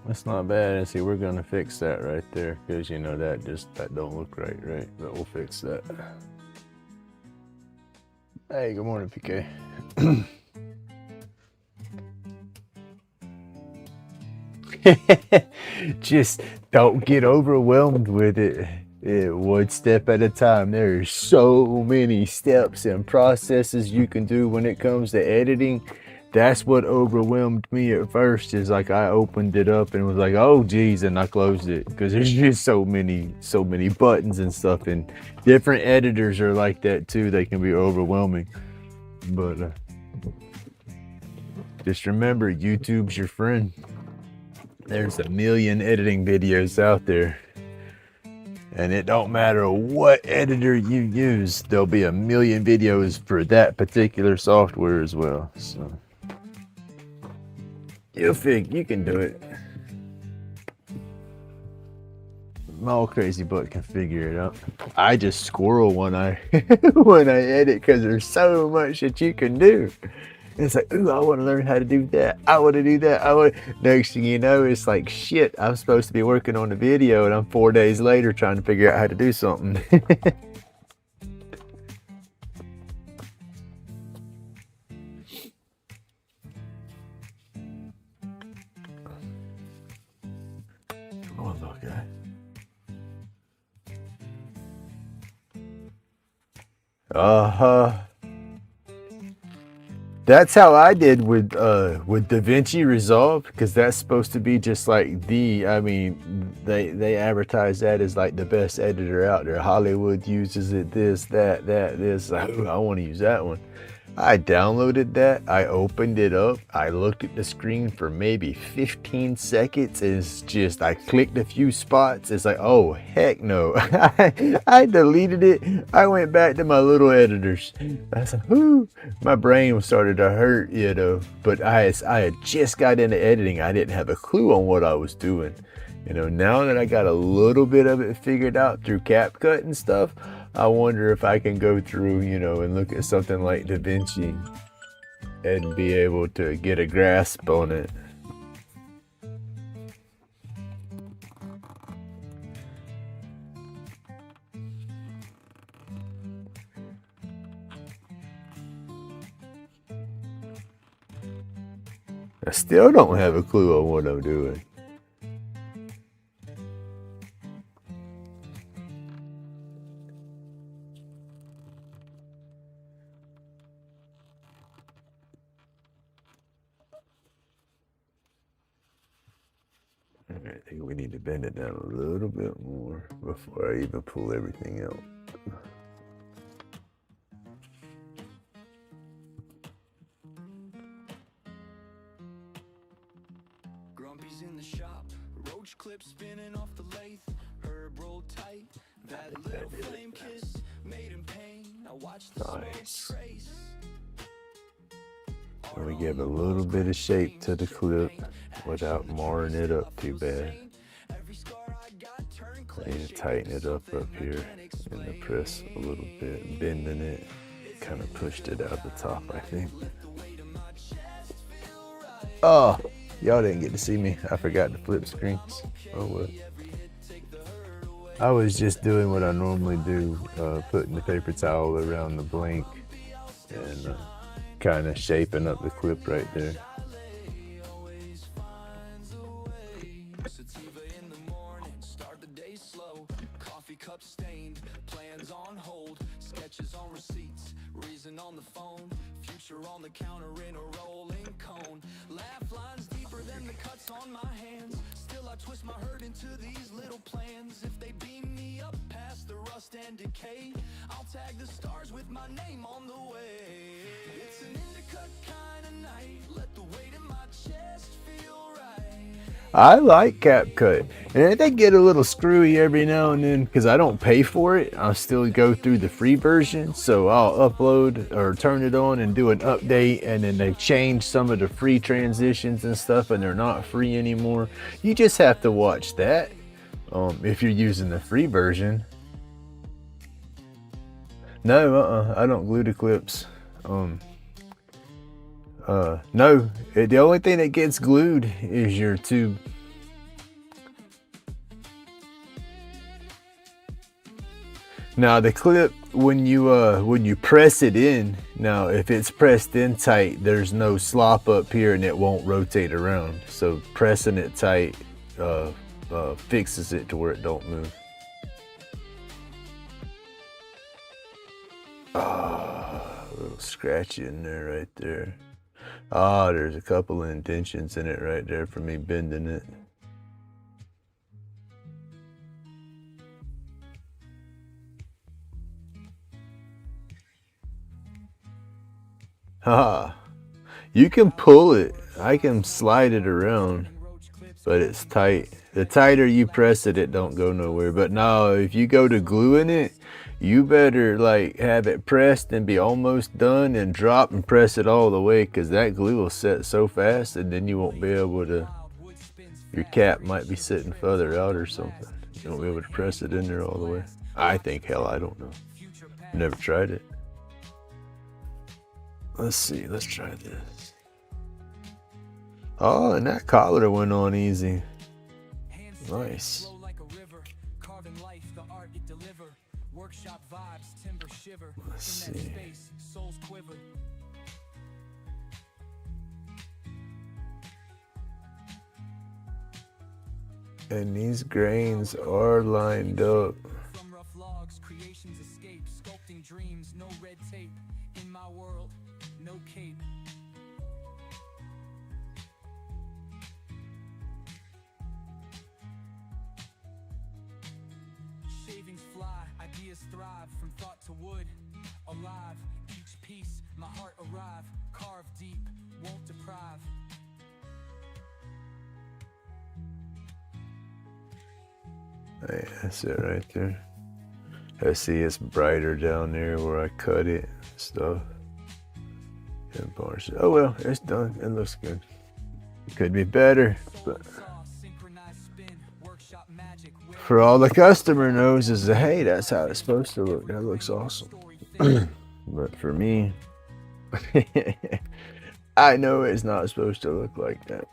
That's not bad. And see, we're gonna fix that right there because you know that don't look right? But we'll fix that. Hey, good morning, PK. Just don't get overwhelmed with it. One step at a time. There's so many steps and processes you can do when it comes to editing. That's what overwhelmed me at first, is like I opened it up and was like, oh geez, and I closed it, because there's just so many buttons and stuff, and different editors are like that too. They can be overwhelming. But just remember, YouTube's your friend. There's a million editing videos out there, and it don't matter what editor you use, there'll be a million videos for that particular software as well. So you think you can do it. My old crazy butt can figure it out. I just squirrel when I when I edit, because there's so much that you can do. It's like, ooh, I want to learn how to do that. I want to do that. Next thing you know, it's like, shit, I'm supposed to be working on the video, and I'm 4 days later trying to figure out how to do something. Come on, little guy. That's how I did with DaVinci Resolve, because that's supposed to be just like they advertise that as like the best editor out there. Hollywood uses it, this, that, this. Like, I want to use that one. I downloaded that, I opened it up, I looked at the screen for maybe 15 seconds, and it's just, I clicked a few spots, it's like, oh, heck no. I deleted it, I went back to my little editors. I was like, whoo, my brain started to hurt, you know, but I had just got into editing, I didn't have a clue on what I was doing. You know, now that I got a little bit of it figured out through CapCut and stuff, I wonder if I can go through, you know, and look at something like DaVinci and be able to get a grasp on it. I still don't have a clue on what I'm doing. I think we need to bend it down a little bit more before I even pull everything out. Grumpy's in the shop, roach clip spinning off the lathe, herb roll tight, that little flame kiss made him pain. I watched the smoke trace. Let me give a little bit of shape to the clip without marring it up too bad. I need to tighten it up here and the press a little bit, bending it, kind of pushed it out the top, I think. Oh, y'all didn't get to see me. I forgot to flip screens. Oh well. I was just doing what I normally do, putting the paper towel around the blank and kind of shaping up the clip right there. Cup stained, plans on hold, sketches on receipts, reason on the phone, future on the counter in a rolling cone, laugh lines deeper than the cuts on my hands, still I twist my hurt into these little plans, if they beam me up past the rust and decay, I'll tag the stars with my name on the way. It's an indica kind of night, let the weight in my chest feel right. I like CapCut, and they get a little screwy every now and then because I don't pay for it. I'll still go through the free version, so I'll upload or turn it on and do an update, and then they change some of the free transitions and stuff, and they're not free anymore. You just have to watch that if you're using the free version. No, I don't glue the clips. No, the only thing that gets glued is your tube. Now the clip, when you press it in, now if it's pressed in tight, there's no slop up here and it won't rotate around. So pressing it tight fixes it to where it don't move. A little scratchy in there right there. There's a couple of indentions in it right there from me bending it. You can pull it. I can slide it around, but it's tight. The tighter you press it, it don't go nowhere. But now, if you go to gluing it, you better like have it pressed and be almost done and drop and press it all the way, because that glue will set so fast and then you won't be able to, your cap might be sitting further out or something. You won't be able to press it in there all the way. I think, hell, I don't know. Never tried it. Let's see, let's try this. Oh, and that collar went on easy. Nice. Let's see. And these grains are lined up. From rough logs, creations escape, sculpting dreams, no red tape. In my world, no cape. Shavings fly, ideas thrive, from thought to wood. Alive, each piece, my heart arrive. Carved deep, won't deprive. Hey, that's it right there. I see it's brighter down there where I cut it and stuff. And varnish it. Oh well, it's done. It looks good. It could be better, but for all the customer knows is that, hey, that's how it's supposed to look. That looks awesome. But for me, I know it's not supposed to look like that.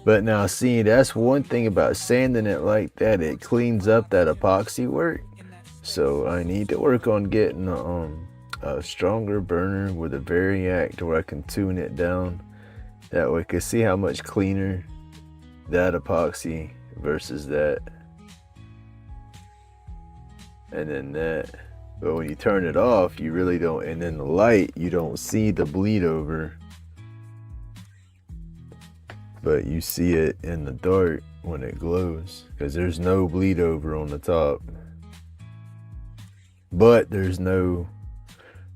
But now see, that's one thing about sanding it like that. It cleans up that epoxy work. So I need to work on getting a stronger burner with a variac where I can tune it down. That way I can see how much cleaner that epoxy versus that. And then that. But when you turn it off, you really don't. And in the light, you don't see the bleed over. But you see it in the dark when it glows, because there's no bleed over on the top. But there's no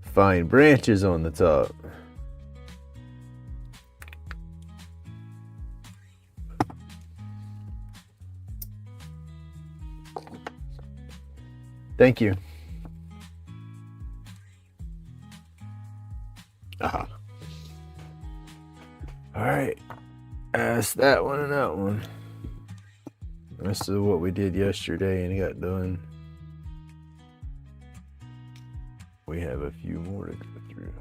fine branches on the top. Thank you. All right. That's that one and that one. This is what we did yesterday and it got done. We have a few more to go through.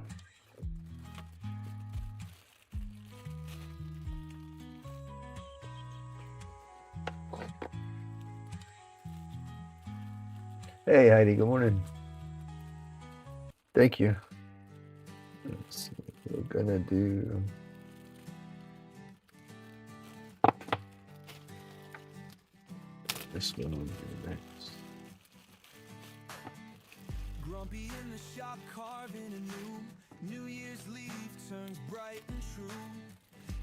Hey Heidi, good morning. Thank you. Let's see, we're gonna do this one next. Grumpy in the shop carving a New Year's leaf turns bright and true.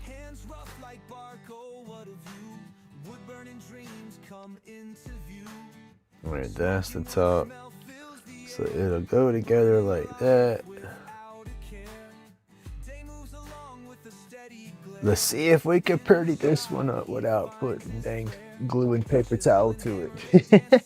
Hands rough like bark, oh what a view. Wood burning dreams come into view. Alright, that's the top. So it'll go together like that. Let's see if we can pretty this one up without putting dang glue and paper towel to it.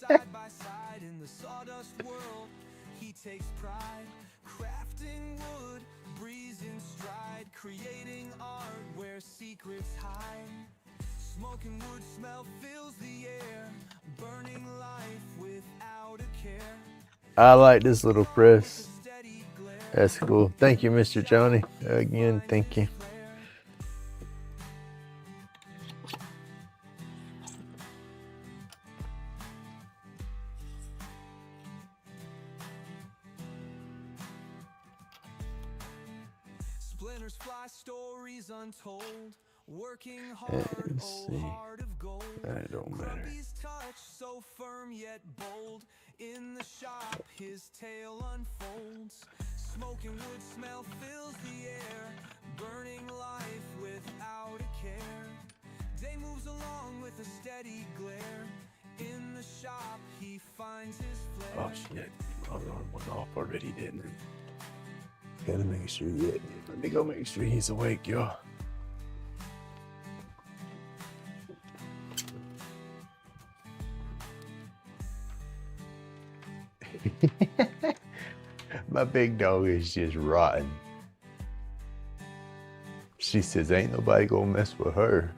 Smoking wood smell fills the air, burning life without a care. I like this little press. That's cool. Thank you, Mr. Johnny. Again, thank you. Splinters fly, stories untold. Working And hard, let's oh see. heart of gold. That don't matter. Grumpy's touch, so firm yet bold. In the shop, his tale unfolds. Smoking wood smell fills the air. Burning life without a care. Day moves along with a steady glare. In the shop, he finds his flair. Oh shit. Alarm went off already, didn't it? Gotta make sure yet. Let me go make sure he's awake, y'all. My big dog is just rotten. She says, ain't nobody gonna mess with her.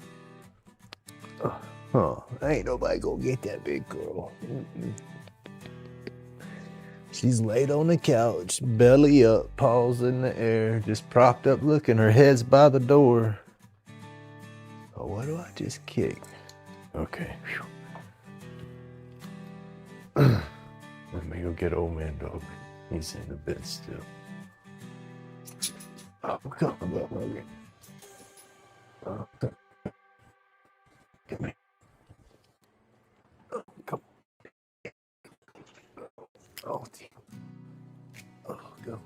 Ain't nobody gonna get that big girl. She's laid on the couch, belly up, paws in the air, just propped up looking, her head's by the door. Oh, what do I just kick? Okay. Let me go get old man dog. He's in the bed still. Oh, come on, Logan. Oh, come here. Oh, come on. Oh, oh, go.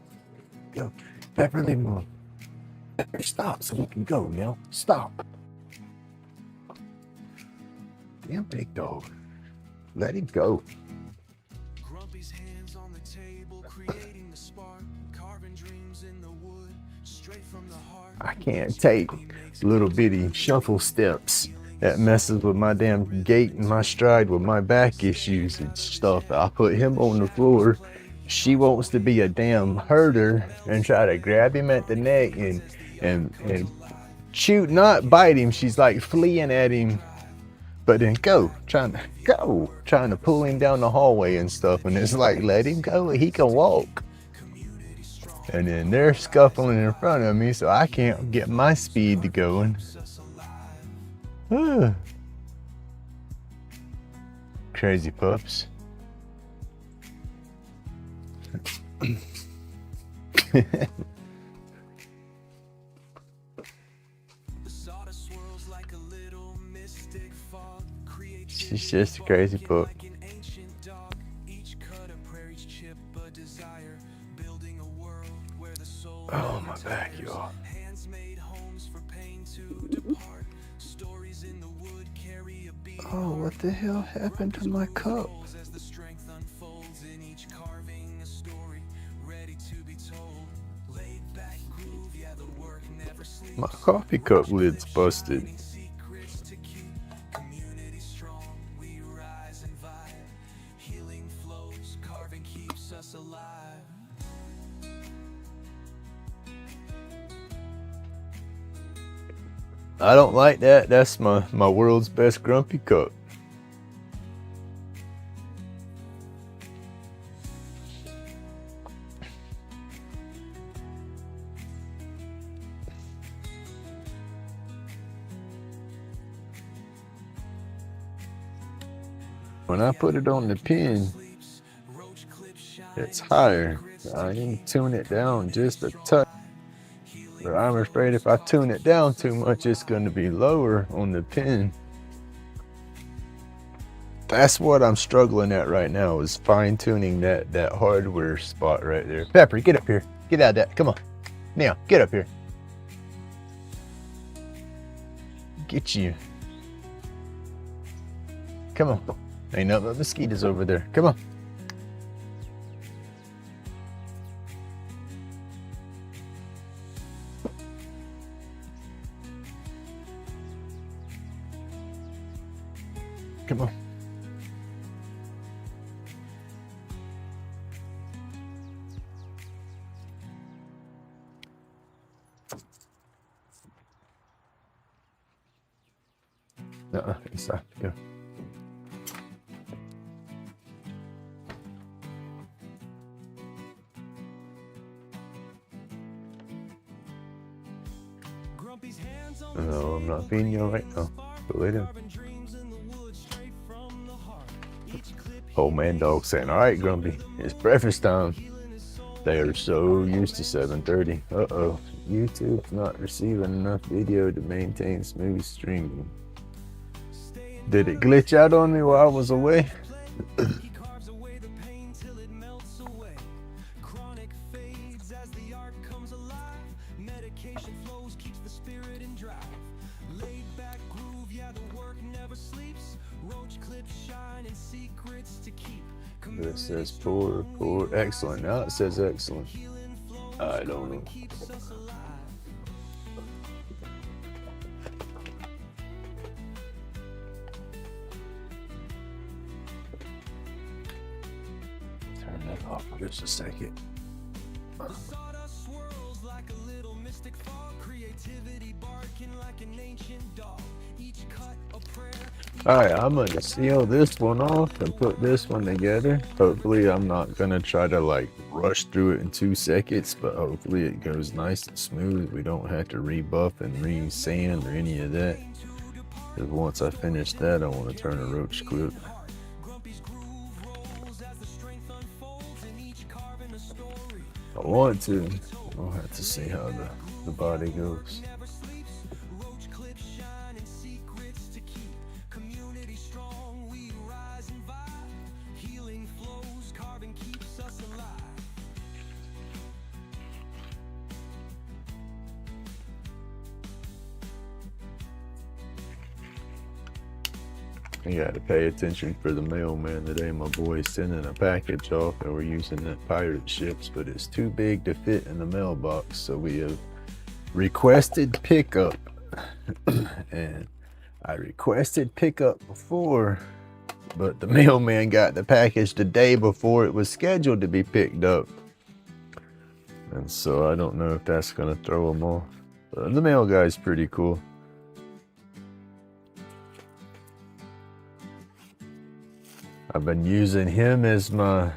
Go. Pepper, leave him alone. Pepper, stop so we can go now. Stop. Damn big dog. Let him go. Grumpy's hands on the table, creating the spark, carving dreams in the wood, straight from the heart. I can't take little bitty shuffle steps that messes with my damn gait and my stride with my back issues and stuff. I put him on the floor. She wants to be a damn herder and try to grab him at the neck and shoot, not bite him. She's like fleeing at him. But then trying to pull him down the hallway and stuff. And it's like, let him go, he can walk. And then they're scuffling in front of me, so I can't get my speed going. Crazy pups. She's just a crazy pup. Oh, my back, y'all. Oh, what the hell happened to my cup? My coffee cup lid's busted. I don't like that. That's my world's best grumpy cup. When I put it on the pin, it's higher. I can tune it down just a touch. But I'm afraid if I tune it down too much, it's going to be lower on the pin. That's what I'm struggling at right now, is fine-tuning that hardware spot right there. Pepper, get up here. Get out of that. Come on. Now, get up here. Get you. Come on. Ain't nothing but mosquitoes over there. Come on. Come on. It's not. Go. No, I'm not feeding you right now. Go lay down. Old man dog saying, all right, Grumpy, it's breakfast time. They are so used to 7:30. Uh-oh. YouTube's not receiving enough video to maintain smooth streaming. Did it glitch out on me while I was away? He carves away the pain till it melts away. Chronic fades as the art comes alive. Medication flows, keeps the spirit in drive. Laid back groove, yeah, the work never sleeps. Roach clips shine and secrets to keep. This says poor, excellent. Now it says excellent. I don't know. Keeps us alive. Turn that off for just a second. Sawdust swirls like a little mystic fog. Creativity barking like an ancient dog. Each cut a prayer. Alright, I'm gonna seal this one off and put this one together. Hopefully I'm not gonna try to like rush through it in 2 seconds, but hopefully it goes nice and smooth. We don't have to rebuff and re-sand or any of that. Because once I finish that, I want to turn a roach clip. Grumpy's groove rolls as the strength unfolds in each carving a story. I want to. I'll have to see how the body goes. Never sleeps. Roach clips shine and secrets to keep. Community strong, we rise and vibe. Healing flows, carving keeps us alive. I got to pay attention for the mailman today. My boy's sending a package off and we're using that pirate ships, but it's too big to fit in the mailbox. So we have requested pickup. And I requested pickup before, but the mailman got the package the day before it was scheduled to be picked up. And so I don't know if that's going to throw him off. But the mail guy's pretty cool. I've been using him as my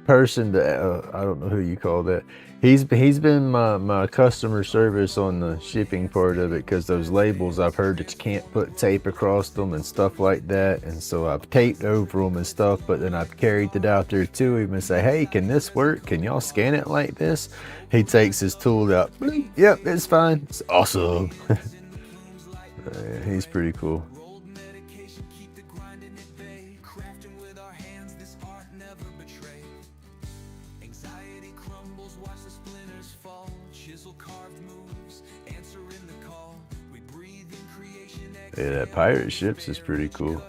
person to I don't know who you call that. He's been my customer service on the shipping part of it, because those labels, I've heard that you can't put tape across them and stuff like that, and so I've taped over them and stuff. But then I've carried it out there to him and say, hey, can this work? Can y'all scan it like this? He takes his tool out. Yep, it's fine. It's awesome. He's pretty cool. Yeah, that pirate ships is pretty cool.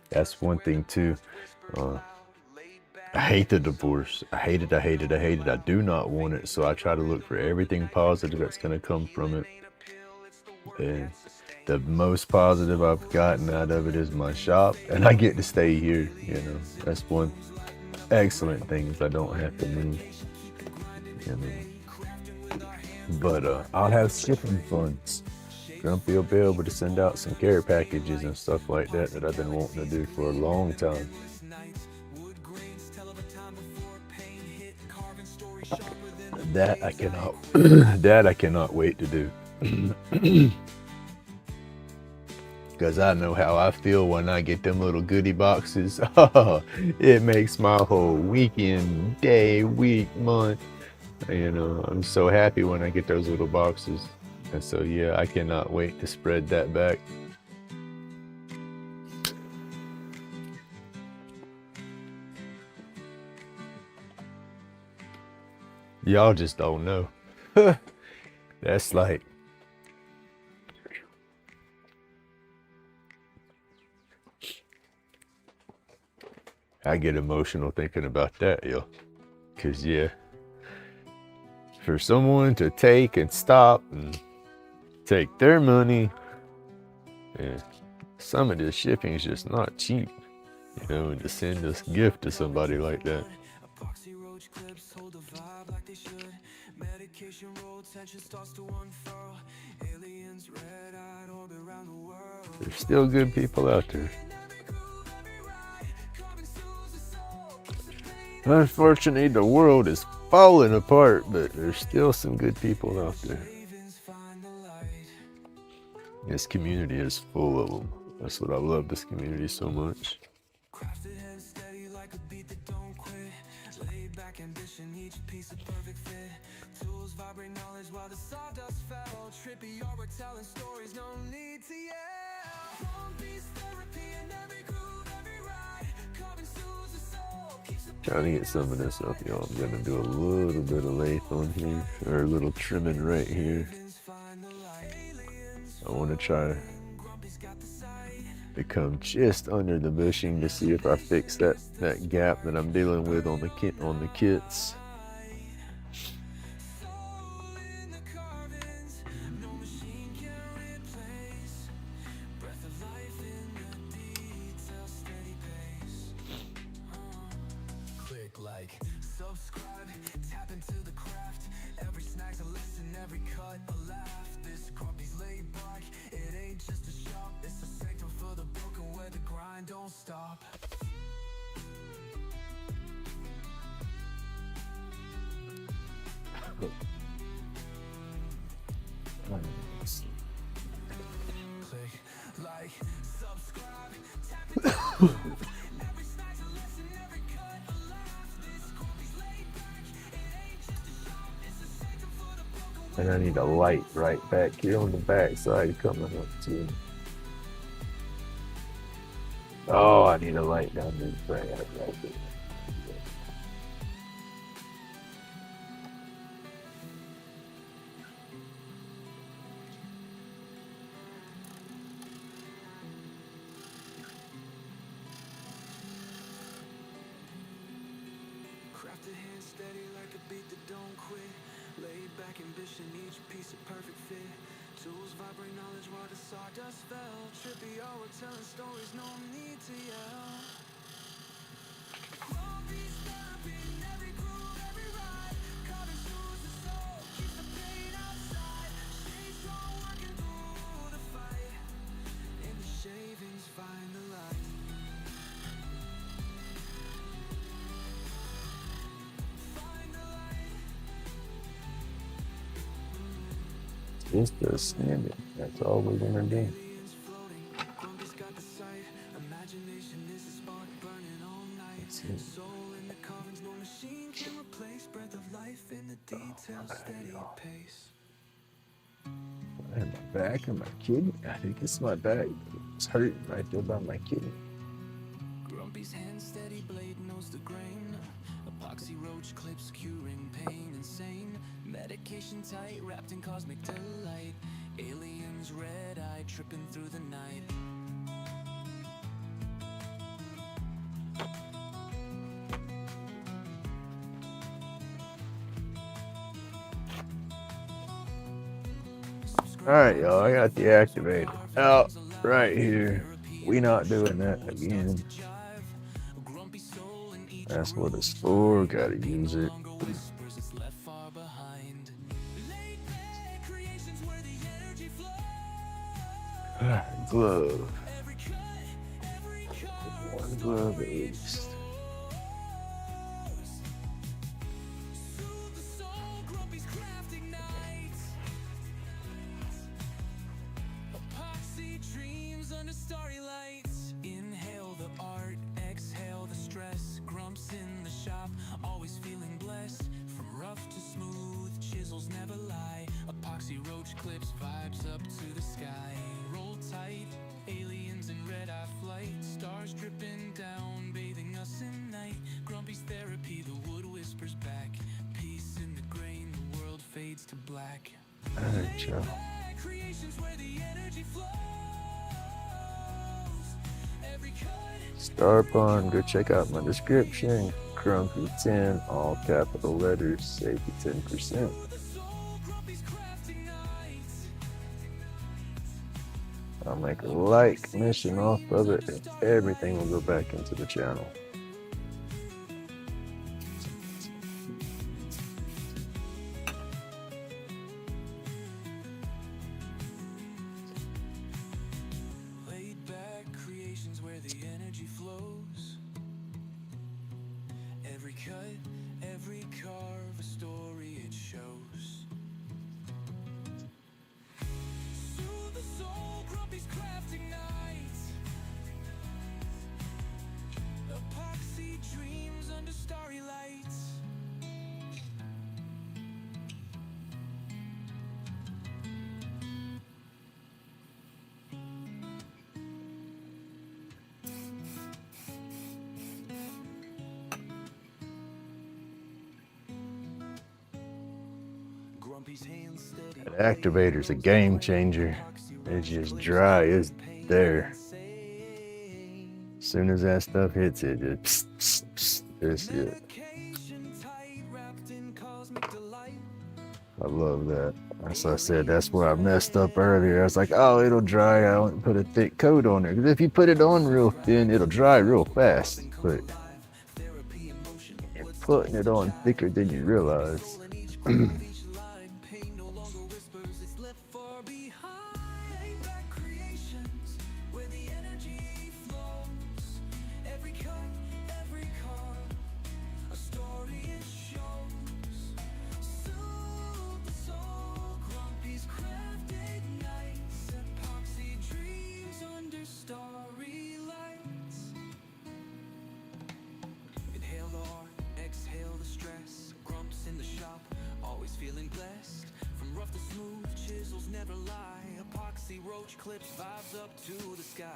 That's one thing too. I hate the divorce. I hate it. I do not want it. So I try to look for everything positive that's going to come from it. And the most positive I've gotten out of it is my shop, and I get to stay here. You know, that's one excellent thing, is I don't have to move. You know. But I'll have shipping funds. Grumpy will be able to send out some care packages and stuff like that that I've been wanting to do for a long time. That I cannot. That I cannot wait to do. Because I know how I feel when I get them little goodie boxes. Oh, it makes my whole weekend, day, week, month. You know, I'm so happy when I get those little boxes. And so, yeah, I cannot wait to spread that back. Y'all just don't know. That's like... I get emotional thinking about that, yo. Because, yeah. For someone to take and stop and take their money, and some of this shipping is just not cheap, you know, and to send this gift to somebody like that. There's still good people out there. Unfortunately, the world is falling apart, but there's still some good people out there. This community is full of them. That's what I love this community so much. like a beat that don't quit. Laid back ambition, each piece a perfect fit. Tools vibrate knowledge while the sawdust fell. Trippy art, we're telling stories, no need to yell. Grumpy's therapy in every groove, every ride. Carving soothes the soul, keeps the Trying to get some of this up, y'all. I'm gonna do a little bit of lathe on here, or a little trimming right here. I want to try to come just under the bushing to see if I fix that gap that I'm dealing with on the kits. Like, subscribe, tap into the craft. Every snack's a lesson, every cut a laugh. This Grumpy's laid back, it ain't just a shop. It's a sanctum for the broken where the grind don't stop. Click, like, subscribe, tap into the craft. Every snack's a lesson, every cut a laugh. This Grumpy's laid back, it ain't just a shop. It's a sanctum for the broken. And I need a light right back here on the back side coming up too. Oh, I need a light down there. Right there. Crafted hand steady like a beat that don't quit. Laid back ambition, each piece a perfect fit. Tools vibrate knowledge while the sawdust fell. Trippy art, we're telling stories, no need to yell. Grumpy's therapy in every groove, every ride. Carving soothes the soul, keeps the pain outside. Stay strong, working through the fight. In the shavings, find the light. Just the standard. That's all we're gonna do. Aliens floating, Grumpy's got the sight. Imagination is a spark burning all night. Soul in the carvings, no machine can replace. Breath of life in the details, steady pace. And my back and my kidney. I think it's my back. It's hurting right there by my kidney. Grumpy's hand steady, blade knows the grain. Epoxy roach clips, curing pain, insane. Medication tight, wrapped in cosmic delight. Aliens red-eyed, tripping through the night. All right, y'all. I got the activator out right here. We not doing that again. That's what it's for. Gotta use it. Glove. One glove at least. Epoxy dreams under starry lights. Inhale the art, exhale the stress. Grumps in the shop, always feeling blessed. From rough to smooth, chisels never lie. Epoxy roach clips, vibes up to the sky. Roll tight, aliens in red-eye flight. Stars dripping down, bathing us in night. Grumpy's therapy, the wood whispers back. Peace in the grain, the world fades to black. All right, y'all. Creations where the energy flows. Every cut, Star Pond, go check out my description. Grumpy 10, all capital letters, save you 10%. the soul, Grumpy's crafting nights. I'll make a like mission off of it, and everything will go back into the channel. Laid back creations where the energy flows. Every cut, every carve, a story it shows. Soothe the soul, Grumpy's crafting nights. Epoxy dreams. That activator's a game changer. It's just dry, it's there. As soon as that stuff hits it, just psst, psst, that's it. I love that. As I said, that's where I messed up earlier. I was like, oh, it'll dry. I don't put a thick coat on there. Because if you put it on real thin, it'll dry real fast. But you're putting it on thicker than you realize. Feeling blessed, from rough to smooth, chisels never lie. Epoxy roach clips, vibes up to the sky.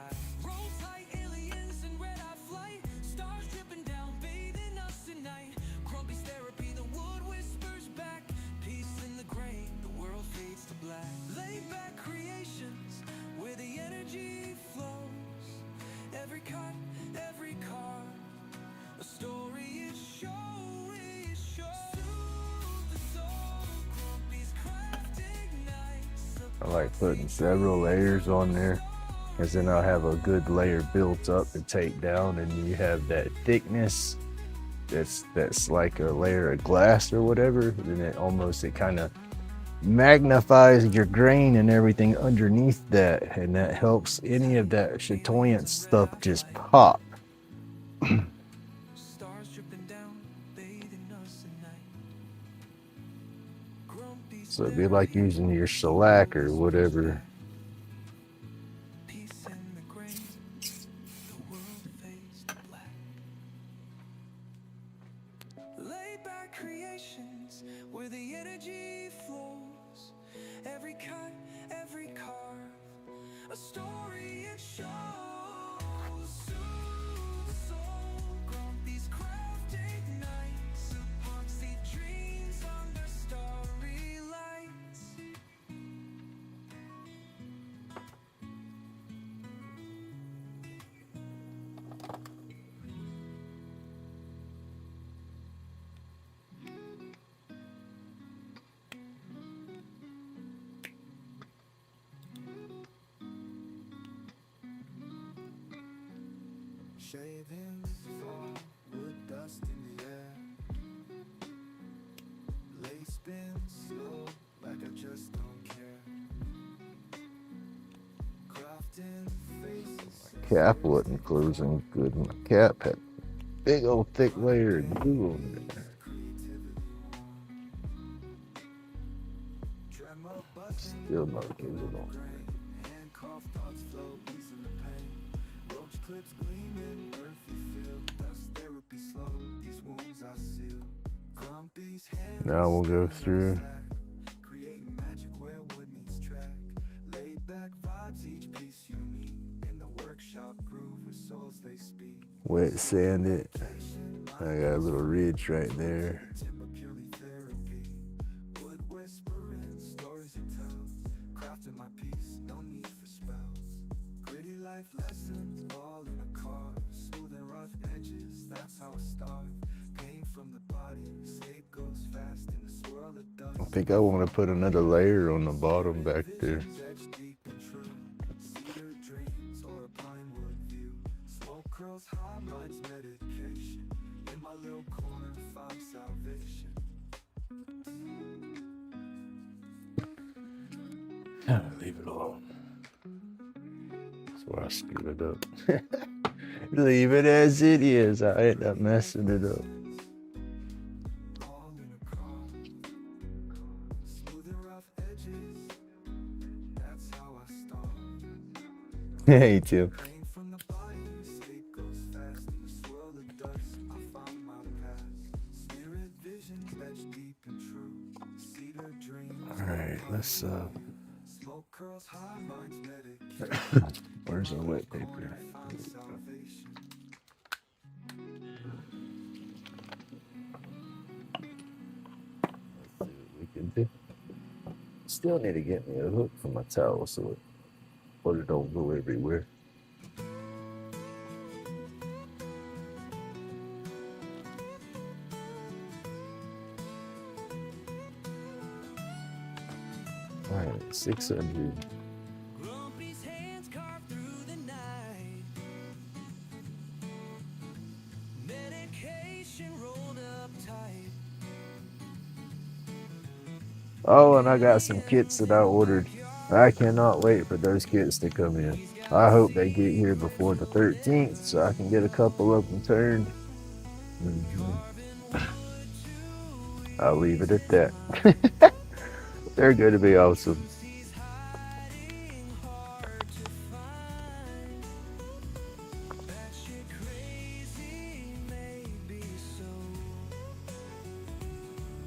Roll tight, aliens in red-eye flight. Stars dripping down, bathing us at night. Grumpy's therapy, the wood whispers back. Peace in the grain, the world fades to black. Laid back creations, where the energy flows. Every cut, every carve, a story is shown. I like putting several layers on there, because then I'll have a good layer built up to take down, and you have that thickness that's like a layer of glass or whatever. Then it kind of magnifies your grain and everything underneath that, and that helps any of that chatoyant stuff just pop. So it'd be like using your shellac or whatever. Laid back creations where the energy flows. Every cut, every carve, a story it shows. Soothe the soul, Grumpy's craft ignites. Epoxy dreams under starry lights. Shavings fall, wood dust in the air. Lace spins slow, like I just don't care. Crafting faces. Cap wasn't closing good. My cap had big old thick layer of glue on there. Still not getting it on. Handcuffed thoughts flow, easing the pain. Roach clips gleaming, earthy feel. Dust therapy slow, these wounds I seal. Grumpy's hands. Now we'll go through. Creating magic where wood meets track. Laid back vibes, each piece unique. In the workshop groove with souls they speak. Wet sand it. I got a little ridge right there. Timber purely therapy. Wood whispering, stories it tells. Crafting my piece, no need for spells. Gritty life lessons, all in a car. Smooth and rough edges, that's how I start. Pain from the body, escape goes fast in the swirl of dust. I think I want to put another layer on the bottom back there. Edge deep and true. Cedar dreams or a pine wood view. Smoke curls, high minds, medication. In my little corner, find salvation. Leave it alone. That's why I screwed it up. Leave it as it is. I end up messing it up. All in a car. Smooth and rough edges. That's how I start. Hey, Tim. Pain from the body, escape goes fast. In the swirl of dust, I found my path. Spirit visions, etched deep and true. Cedar dreams. All right, let's Smoke curls, high minds, medication. where's our wet paper? Find salvation. Let's see what we can do. Still need to get me a hook for my towel so it don't go everywhere. All right, 600. Grumpy's hands carved through the night. Medication rolled up tight. Oh, and I got some kits that I ordered. I cannot wait for those kits to come in. I hope they get here before the 13th so I can get a couple of them turned. I'll leave it at that. They're going to be awesome. He's hiding hard to find. Batshit crazy, maybe so.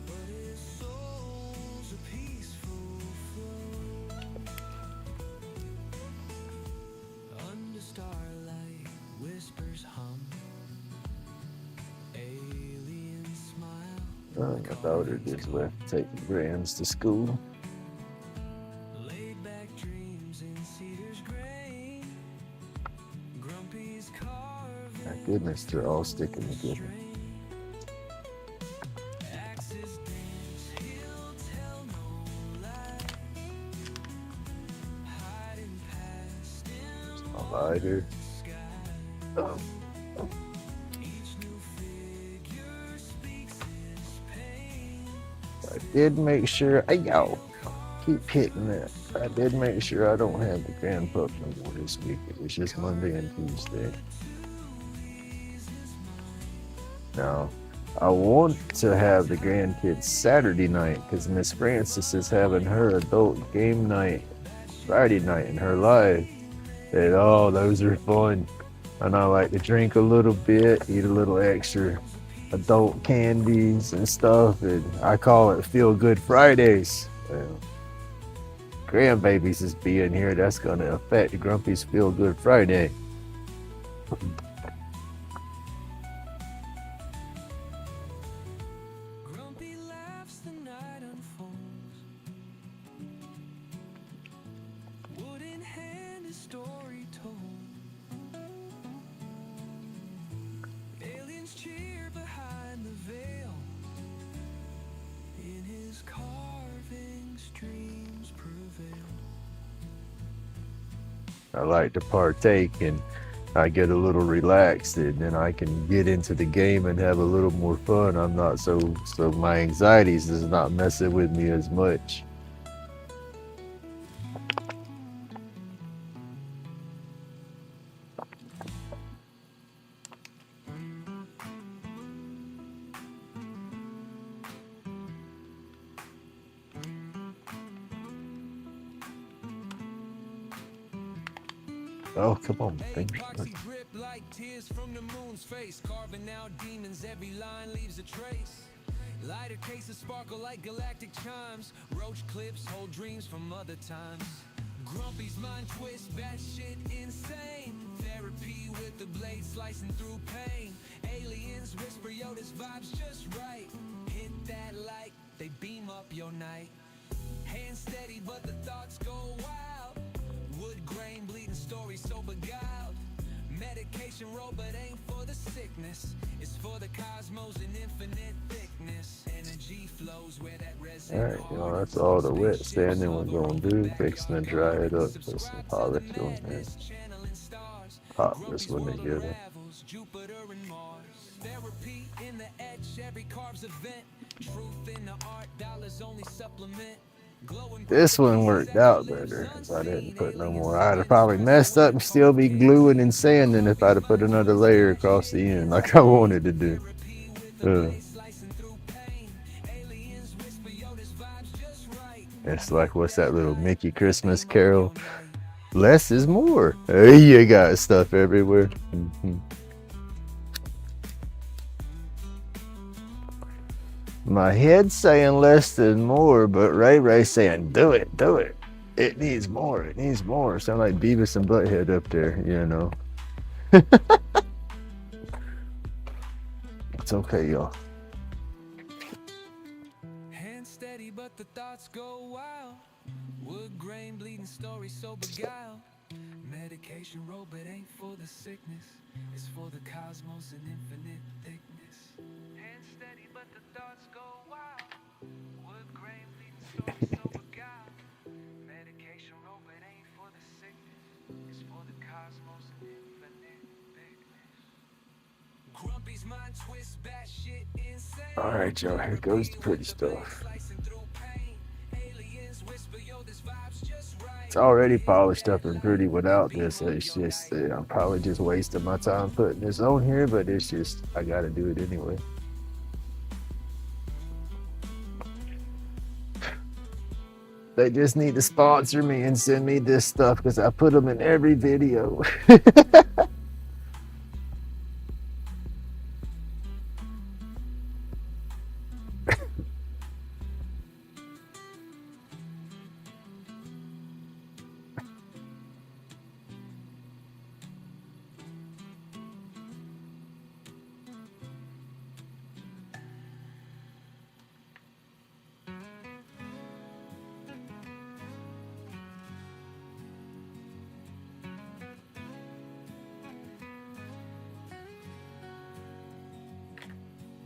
But his soul's a peaceful flow. Under starlight, whispers hum. Alien smile. My daughter just left to take the grands to school. Laid back dreams in Cedar's grain. Grumpy's carving. My goodness, they're all sticking together. Axes dance, he'll tell no lie. Hiding past him A lighter. sky. Each new figure speaks his pain. I did make sure, y'all keep hitting that. I did make sure I don't have the grandpup no more this week. It was just Monday and Tuesday. Now, I want to have the grandkids Saturday night because Miss Francis is having her adult game night Friday night in her life. And oh, those are fun. And I like to drink a little bit, eat a little extra adult candies and stuff, and I call it Feel Good Fridays. Well, grandbabies is being here, that's gonna affect Grumpy's Feel Good Friday. Grumpy laughs, the night unfolds. Wood in hand, a story told. Aliens cheer behind the veil. In his carvings, dreams prevail. I like to partake and I get a little relaxed and then I can get into the game and have a little more fun. I'm not so my anxieties is not messing with me as much. Oh, come on, thank you. Epoxy drip like tears from the moon's face. Carving out demons, every line leaves a trace. Lighter cases sparkle like galactic chimes. Roach clips hold dreams from other times. Grumpy's mind twist, batshit insane. Therapy with the blade slicing through pain. Aliens whisper, yo, this vibe's just right. Hit that like, they beam up your night. Hands steady, but the thoughts go wild. Wood grain, bleeding story, so beguiled. Medication roll, but ain't for the sickness. It's for the cosmos in infinite thickness. Energy flows where that resin. Alright, y'all, that's all the wet sanding we're gonna do. Fixing to dry it up with some polish on there. Pop this one together. Jupiter and Mars. Therapy in the etch, every carve's event. Truth in the art, dollars only supplement. This one worked out better because I didn't put no more. I'd have probably messed up and still be gluing and sanding if I'd have put another layer across the end like I wanted to do. It's like, what's that little Mickey Christmas carol? Less is more. Hey, you got stuff everywhere. My head's saying less than more, but Ray saying, do it, do it. It needs more, it needs more. Sound like Beavis and Butthead up there, you know. It's okay, y'all. Hands steady, but the thoughts go wild. Wood grain bleeding stories so beguiled. Medication roll, but ain't for the sickness. It's for the cosmos and infinite thickness. Hand steady, but the thoughts go wild. Wood grain bleeding stories so beguiled. Medication roll, but ain't for the sickness. It's for the cosmos and infinite thickness. Grumpy's mind twist, batshit insane. All right, y'all, here goes the pretty stuff. It's already polished up and pretty without this. It's just, I'm probably just wasting my time putting this on here, but it's just, I gotta do it anyway. They just need to sponsor me and send me this stuff because I put them in every video.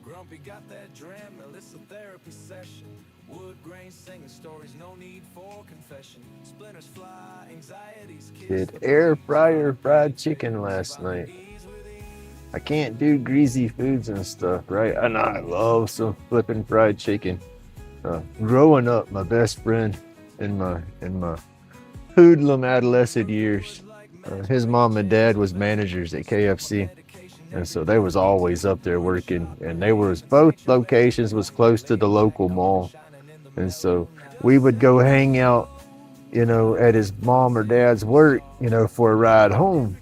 Grumpy got that dram, now it's a therapy session. Wood grain singing stories, no need for confession. Splinters fly, anxieties kiss. Did air fryer fried chicken last night. I can't do greasy foods and stuff, right? And I love some flipping fried chicken. Growing up, my best friend in my hoodlum adolescent years, his mom and dad was managers at KFC. And so they was always up there working, and they was, both locations was close to the local mall. And so we would go hang out, you know, at his mom or dad's work, you know, for a ride home.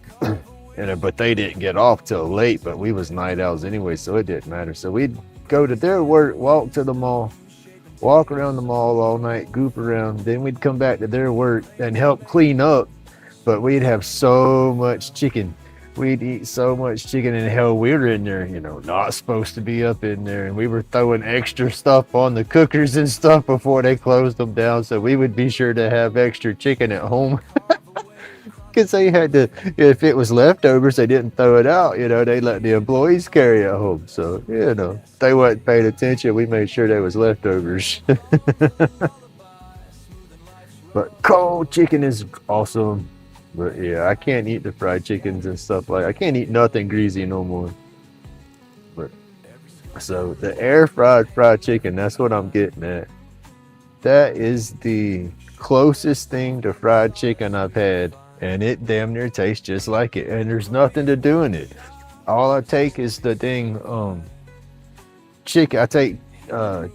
But they didn't get off till late, but we was night owls anyway, so it didn't matter. So we'd go to their work, walk to the mall, walk around the mall all night, goop around. Then we'd come back to their work and help clean up. But we'd have so much chicken. We'd eat so much chicken, and hell, we were in there, you know, not supposed to be up in there. And we were throwing extra stuff on the cookers and stuff before they closed them down. So we would be sure to have extra chicken at home. Because they had to, if it was leftovers, they didn't throw it out, you know, they let the employees carry it home. So, you know, if they wasn't paying attention, we made sure there was leftovers. But cold chicken is awesome. But yeah, I can't eat the fried chickens and stuff like, I can't eat nothing greasy no more. But so the air fried chicken, that's what I'm getting at. That is the closest thing to fried chicken I've had, and it damn near tastes just like it, and there's nothing to do in it. All I take is the dang chicken. I take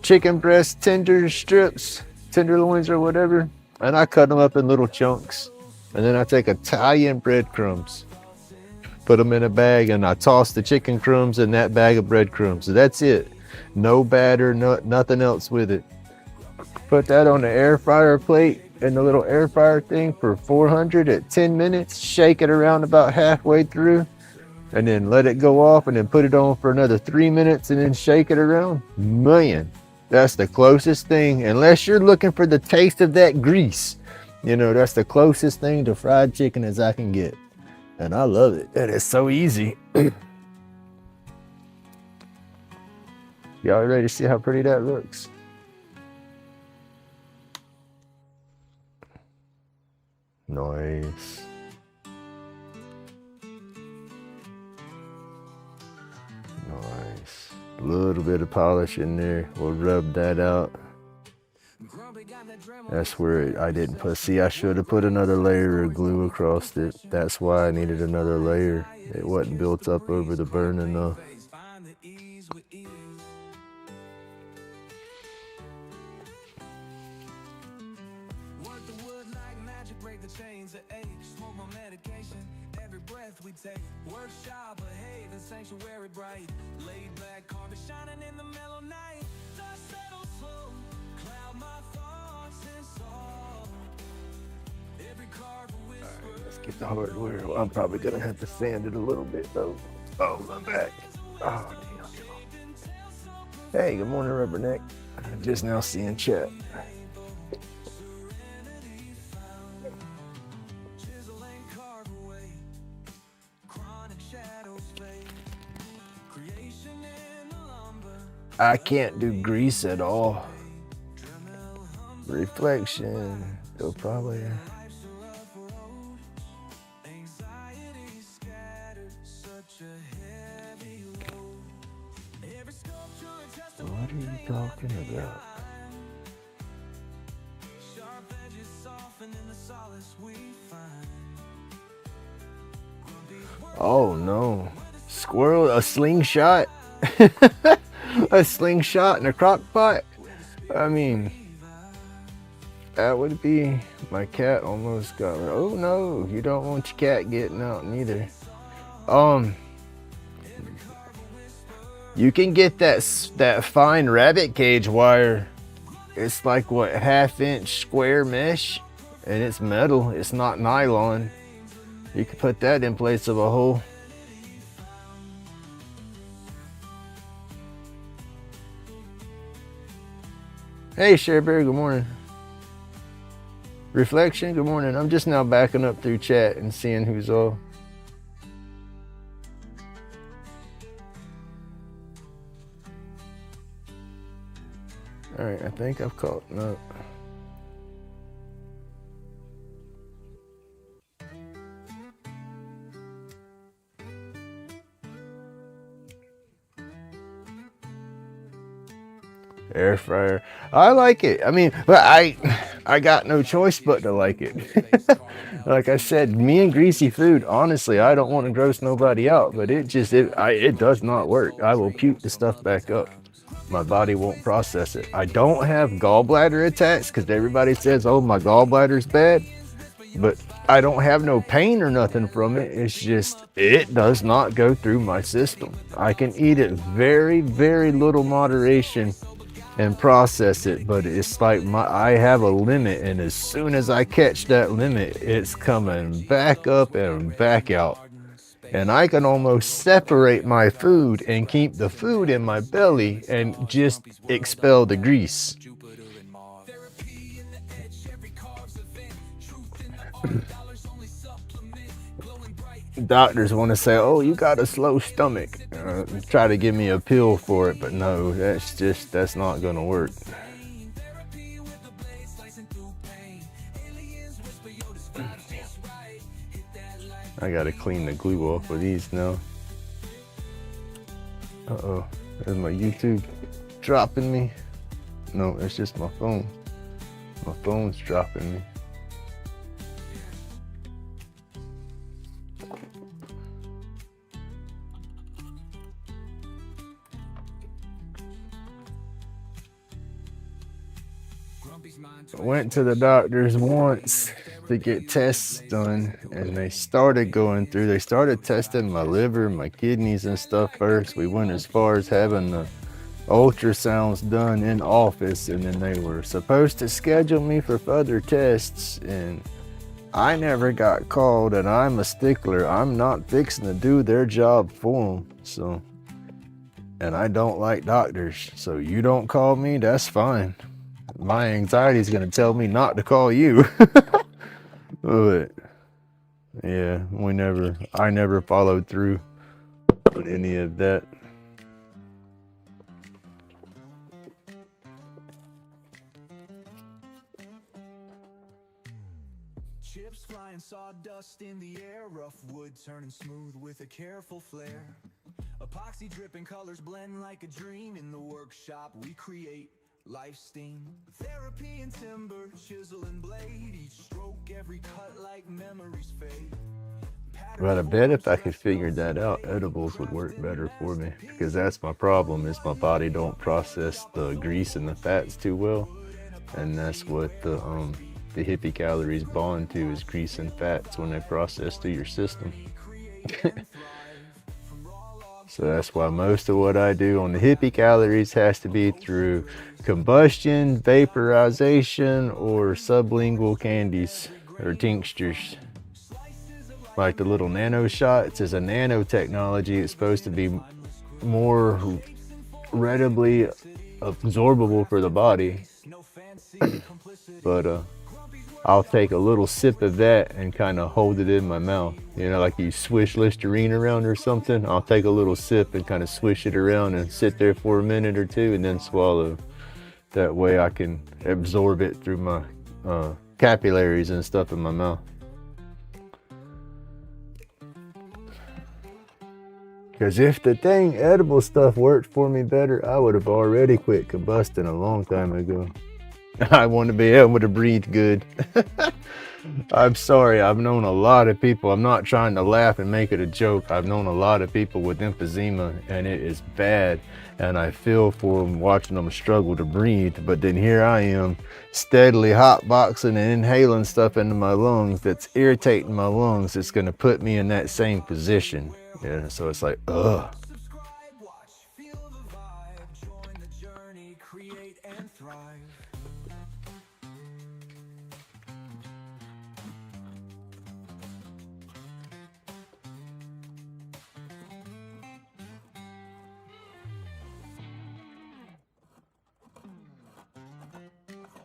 chicken breast tender strips, tenderloins or whatever, and I cut them up in little chunks. And then I take Italian breadcrumbs, put them in a bag, and I toss the chicken crumbs in that bag of breadcrumbs. So that's it. No batter, nothing else with it. Put that on the air fryer plate in the little air fryer thing for 400 at 10 minutes. Shake it around about halfway through, and then let it go off, and then put it on for another 3 minutes, and then shake it around. Man, that's the closest thing. Unless you're looking for the taste of that grease. You know, that's the closest thing to fried chicken as I can get. And I love it. And it's so easy. Y'all ready to see how pretty that looks? Nice. Nice. A little bit of polish in there. We'll rub that out. That's where I didn't put, see, I should have put another layer of glue across it. That's why I needed another layer. It wasn't built up over the burn enough. Workshop, behave, and sanctuary bright. Laid back, carpet shining in the mellow night. Dust settles slow, cloud my thoughts and soul. Every carve a whisper. All right, let's get the hardware. Well, I'm probably gonna have to sand it a little bit though. Oh, my back. Oh, damn. Hey, good morning, Rubberneck. I'm just now seeing chat. I can't do grease at all. Reflection, they'll probably. What are you talking about? Oh no. Squirrel, a slingshot? A slingshot in a crock pot? I mean, that would be, my cat almost got, oh no, you don't want your cat getting out neither. You can get that fine rabbit cage wire. It's like what, 1/2-inch square mesh, and it's metal, it's not nylon. You can put that in place of a hole. Hey Sharebear, good morning. Reflection, good morning. I'm just now backing up through chat and seeing who's all. All right, I think I've caught up. Air fryer, I like it. I mean, but I got no choice but to like it. Like I said, me and greasy food, honestly, I don't want to gross nobody out, but it does not work. I will puke the stuff back up. My body won't process it. I don't have gallbladder attacks because everybody says, oh, my gallbladder's bad, but I don't have no pain or nothing from it. It's just, it does not go through my system. I can eat it very, very little moderation and process it, but it's like I have a limit, and as soon as I catch that limit, it's coming back up and back out. And I can almost separate my food and keep the food in my belly and just expel the grease. Doctors want to say, oh, you got a slow stomach. Try to give me a pill for it, but no, that's not going to work. I got to clean the glue off of these now. Uh-oh, there's my YouTube dropping me. No, it's just my phone. My phone's dropping me. I went to the doctors once to get tests done, and they started testing my liver, my kidneys and stuff first. We went as far as having the ultrasounds done in office, and then they were supposed to schedule me for further tests, and I never got called, and I'm a stickler. I'm not fixing to do their job for them, so, and I don't like doctors, so you don't call me, that's fine. My anxiety is going to tell me not to call you. But yeah, I never followed through on any of that. Chips flying, sawdust in the air, rough wood turning smooth with a careful flair. Epoxy dripping, colors blend like a dream. In the workshop we create life steam. Therapy and timber, chisel and blade, each stroke, every cut like memories fade. But I bet if I could figure that out, edibles would work better for me, because that's my problem, is my body don't process the grease and the fats too well, and that's what the hippie calories bond to, is grease and fats when they process through your system. So that's why most of what I do on the hippie calories has to be through combustion, vaporization, or sublingual candies or tinctures. Like the little nano shots is a nanotechnology. It's supposed to be more readily absorbable for the body. But I'll take a little sip of that and kind of hold it in my mouth. You know, like you swish Listerine around or something. I'll take a little sip and kind of swish it around and sit there for a minute or two and then swallow. That way I can absorb it through my capillaries and stuff in my mouth. Because if the dang edible stuff worked for me better, I would have already quit combusting a long time ago. I want to be able to breathe good. I'm sorry, I've known a lot of people. I'm not trying to laugh and make it a joke. I've known a lot of people with emphysema and it is bad. And I feel for them, watching them struggle to breathe. But then here I am, steadily hotboxing and inhaling stuff into my lungs that's irritating my lungs. It's going to put me in that same position. Yeah, so it's like, ugh. Subscribe, watch, feel the vibe. Join the journey, create and thrive.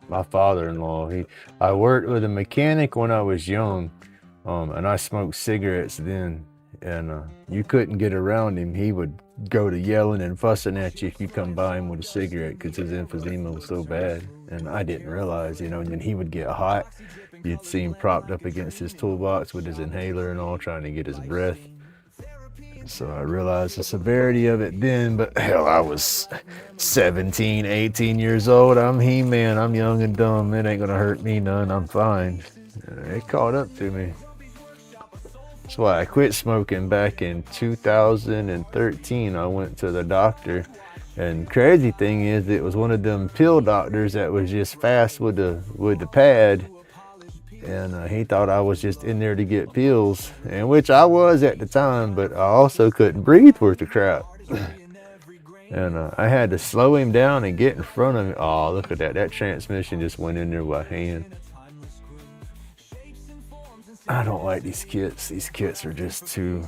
My father-in-law, I worked with a mechanic when I was young, and I smoked cigarettes then, and you couldn't get around him. He would go to yelling and fussing at you if you come by him with a cigarette because his emphysema was so bad. And I didn't realize, you know, and then he would get hot. You'd see him propped up against his toolbox with his inhaler and all, trying to get his breath. So I realized the severity of it then, but hell, I was 17, 18 years old. I'm He-Man, I'm young and dumb. It ain't gonna hurt me none, I'm fine. It caught up to me. That's why I quit smoking back in 2013. I went to the doctor, and crazy thing is, it was one of them pill doctors that was just fast with the pad. And he thought I was just in there to get pills, and which I was at the time, but I also couldn't breathe worth the crap. And I had to slow him down and get in front of him. Oh, look at that. That transmission just went in there by hand. I don't like these kits. These kits are just too...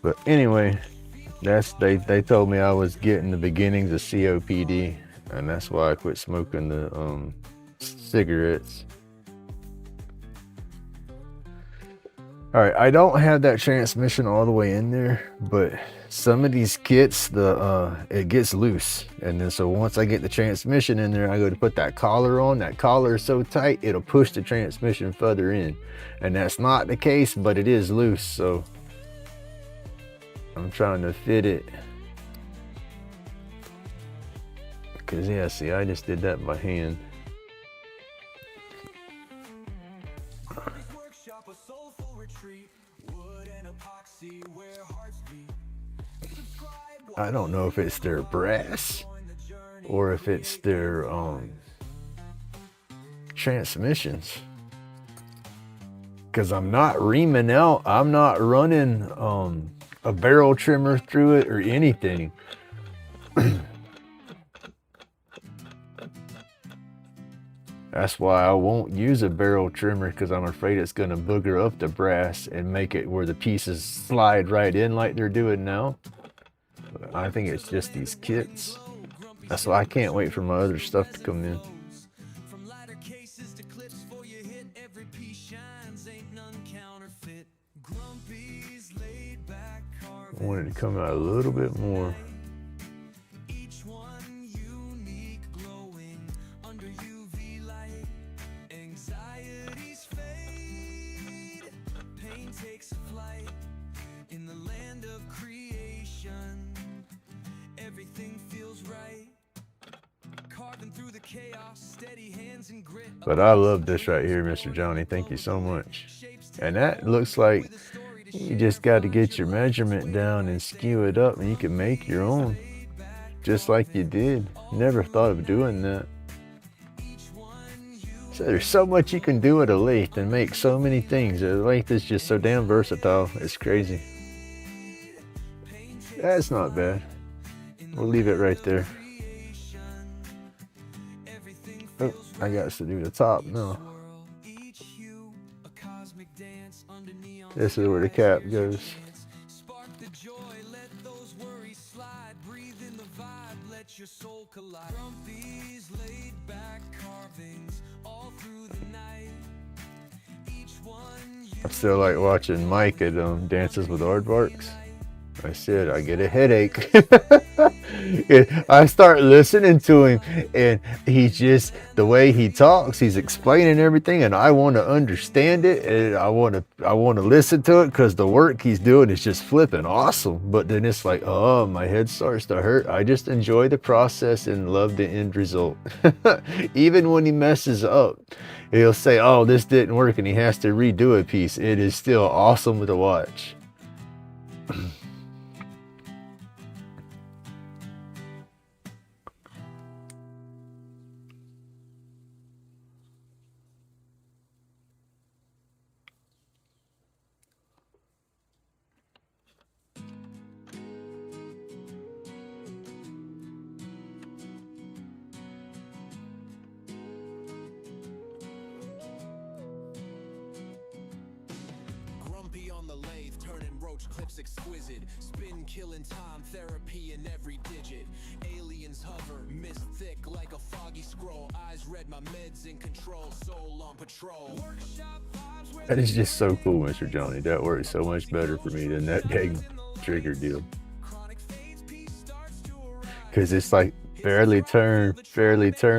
But anyway, they told me I was getting the beginnings of COPD, and that's why I quit smoking the cigarettes. All right, I don't have that transmission all the way in there, but some of these kits, it gets loose, and then so once I get the transmission in there, I go to put that collar on. That collar is so tight, it'll push the transmission further in, and that's not the case, but it is loose, so I'm trying to fit it. Because yeah, see, I just did that by hand. I don't know if it's their brass or if it's their transmissions. Because I'm not reaming out. I'm not running a barrel trimmer through it or anything. That's why I won't use a barrel trimmer, because I'm afraid it's going to booger up the brass and make it where the pieces slide right in like they're doing now. But I think it's just these kits. That's why I can't wait for my other stuff to come in. I wanted to come out a little bit more. But I love this right here, Mr. Johnny. Thank you so much. And that looks like you just got to get your measurement down and skew it up, and you can make your own, just like you did. Never thought of doing that. So there's so much you can do with a lathe and make so many things. The lathe is just so damn versatile. It's crazy. That's not bad. We'll leave it right there. Oh, I got to do the top now. This is where the cap goes. the joy, let those worries slide. Breathe in the vibe, let your soul collide. Grumpy's laid back carvings all through the night. Each one I still like watching Mike at Dances with Aardvarks. I said I get a headache. I start listening to him, and he's just the way he talks. He's explaining everything, and I want to understand it, and I want to listen to it because the work he's doing is just flipping awesome. But then it's like, oh, my head starts to hurt. I just enjoy the process and love the end result. Even when he messes up, he'll say, "Oh, this didn't work," and he has to redo a piece. It is still awesome to watch. Grumpy on the lathe, turning roach clips exquisite. Spin killing time, therapy in every digit. Aliens hover, mist thick like a foggy scroll. Eyes red, my meds in control, soul on patrol. Workshop vibes where That is just so cool, Mr. Johnny. That works so much better for me than that dang trigger deal. chronic fades, peace starts to arise. Because it's like fairly turn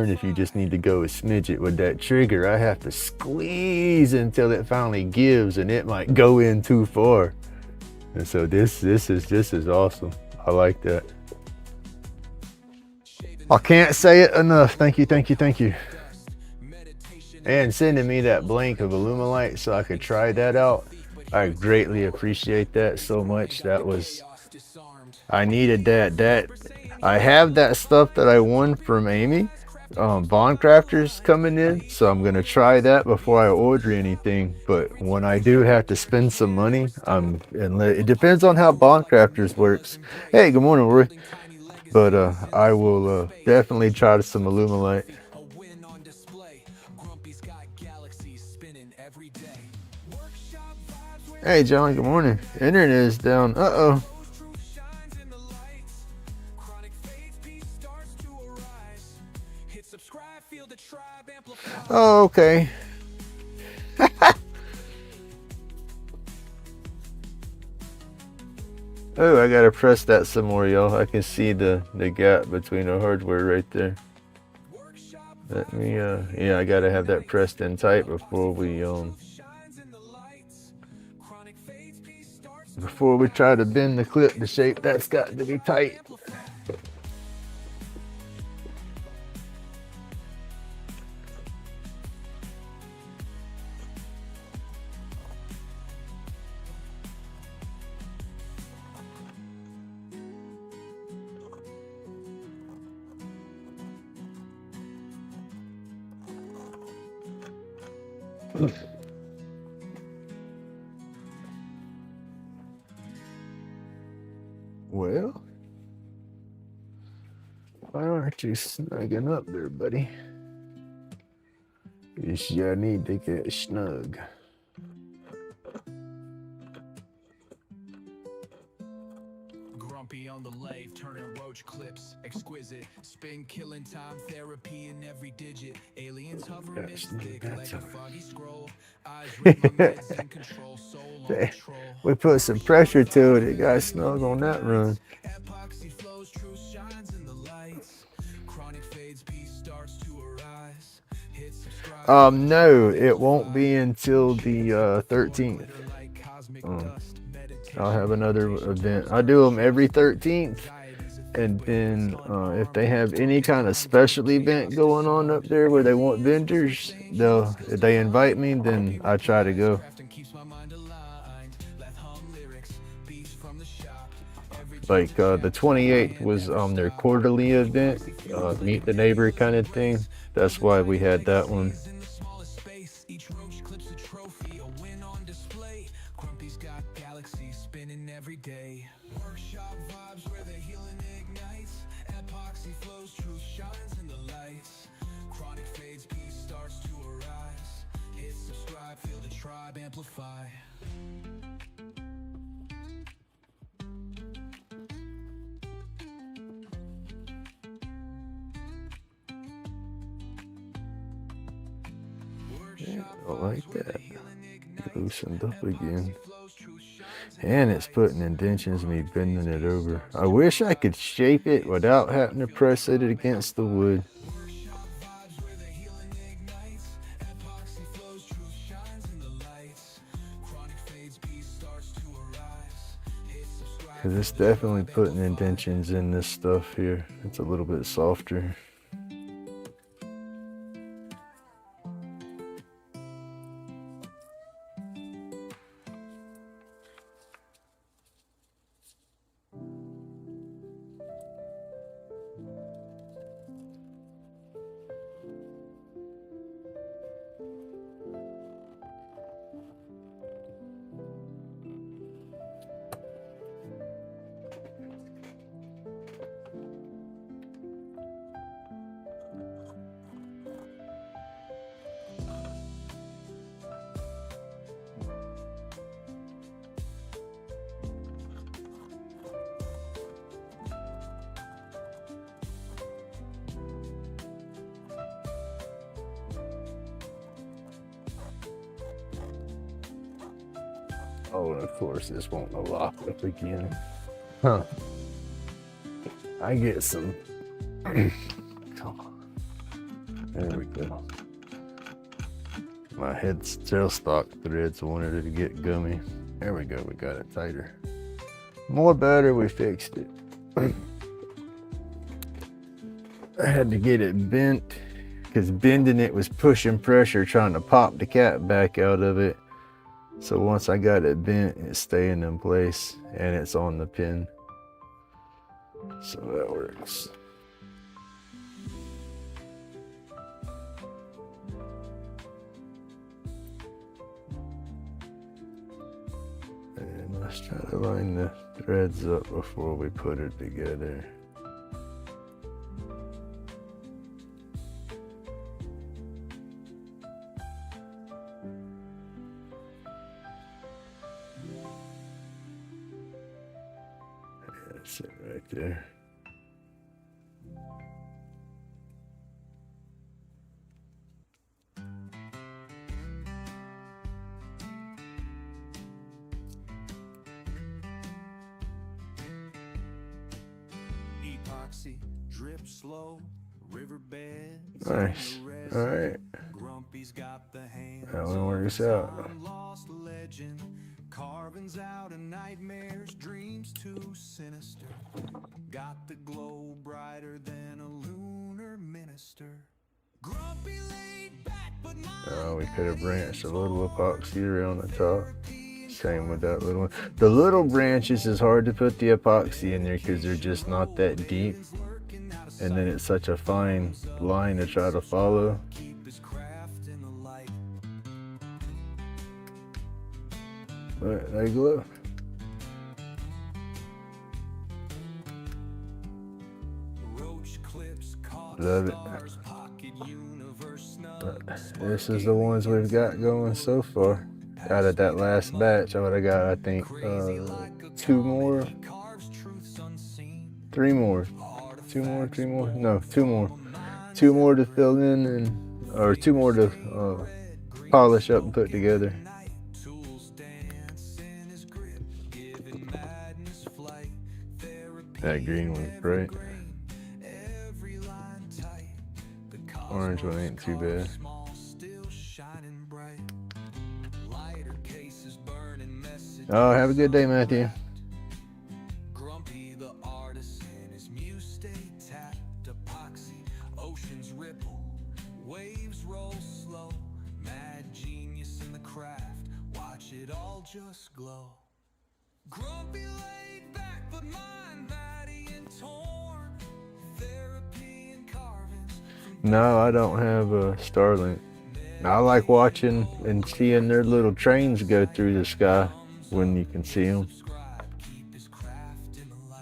if you just need to go a smidget. With that trigger, I have to squeeze until it finally gives, and it might go in too far. And so this is awesome. I like that. I can't say it enough. Thank you. And sending me that blank of Illumilite so I could try that out. I greatly appreciate that so much. That was, I needed that. I have that stuff that I won from Amy, Bond Crafters coming in, so I'm gonna try that before I order anything. But when I do have to spend some money, it depends on how Bond Crafters works. Hey, good morning, Roy. But I will definitely try some Illumilite. A win on display. Grumpy's got galaxies spinning every day. Workshop vibes where Hey, John. Good morning. Internet is down. truth shines in the lights. Chronic fades, peace starts to arise. Hit subscribe, feel the tribe amplify. Oh, okay. Oh, I gotta press that some more, y'all. I can see the gap between the hardware right there. Workshop Let me, yeah, I gotta have that pressed in tight before we, shines in the lights. Chronic fades, peace starts to before we try to bend the clip to shape. That's got to be tight. amplify. Well, why aren't you snugging up there, buddy? Yes, you need to get snug. Grumpy on the lathe, turning roach clips exquisite. Spin killing time, therapy in every digit. Aliens hover, Yeah, mist snug thick that like a time. foggy scroll. Eyes red, my meds in control, soul on patrol. We put some pressure to it. It got snug on that run. Epoxy flows, truth shines in the lights. Chronic fades, peace starts to arise. Hit subscribe. No, it won't be until the 13th. Like cosmic dust, I'll have another event. I do them every 13th. And then if they have any kind of special event going on up there where they want vendors, if they invite me, then I try to go. crafting keeps my mind aligned. Let hum lyrics, beats from the shop. Every Like the 28th was their quarterly event, meet the neighbor kind of thing. That's why we had that one. in the smallest space, each roach clips a trophy, a win on display. Grumpy's got galaxies spinning every day. Workshop vibes where the healing ignites. Epoxy flows, truth shines in the lights. Chronic fades, peace starts to arise. Hit subscribe, feel the tribe amplify. Yeah, I like that. Loosened up again. And it's putting indentions, me bending it over. I wish I could shape it without having to press it against the wood. Because it's definitely putting indentions in this stuff here. It's a little bit softer. Oh, and of course this won't lock up again. Huh. I get some. There we go. My head's tailstock threads wanted it to get gummy. There we go, we got it tighter. More better, we fixed it. I had to get it bent because bending it was pushing pressure trying to pop the cap back out of it. So once I got it bent, it's staying in place and it's on the pin. So that works. And let's try to line the threads up before we put it together. That's it right there. Epoxy drip slow, riverbed. Nice. All right. Grumpy's got the hands. That one works out. Lost legend, carvings out of nightmares, dreams too sinister. Got the glow brighter than a lunar minister. Grumpy laid back, but We could have branched a little epoxy around the top. Same with that little one. The little branches is hard to put the epoxy in there because they're just not that deep. And then it's such a fine line to try to follow. But they glow. Love it. This is the ones we've got going so far. Out of that last batch, I would have got, I think, 2 more, 3 more, 2 more, 3 more, no, 2 more. 2 more to fill in, and or 2 more to polish up and put together. That green one's great. Orange one ain't too bad. Oh, have a good day, Matthew. Grumpy the artist and his muse stay tapped. Epoxy, oceans ripple, waves roll slow. Mad genius in the craft, watch it all just glow. Grumpy laid back, but mind batty and torn. Therapy and carvings. No, I don't have a Starlink. I like watching and seeing their little trains go through the sky when you can see them.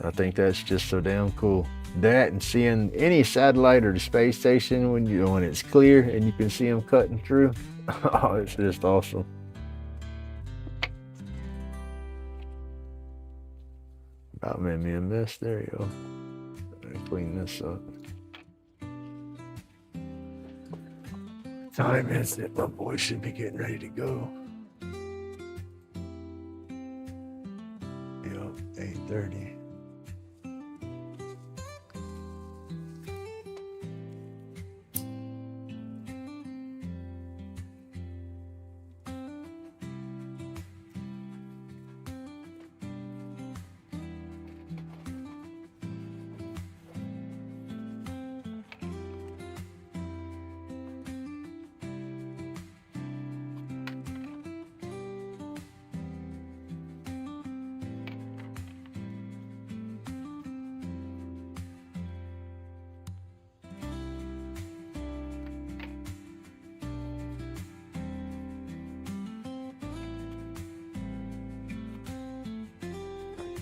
I think that's just so damn cool. That and seeing any satellite or the space station when it's clear and you can see them cutting through. Oh, it's just awesome. About made me a mess. There you go. Let me clean this up. Time is it? My boy should be getting ready to go. Yep, 8:30.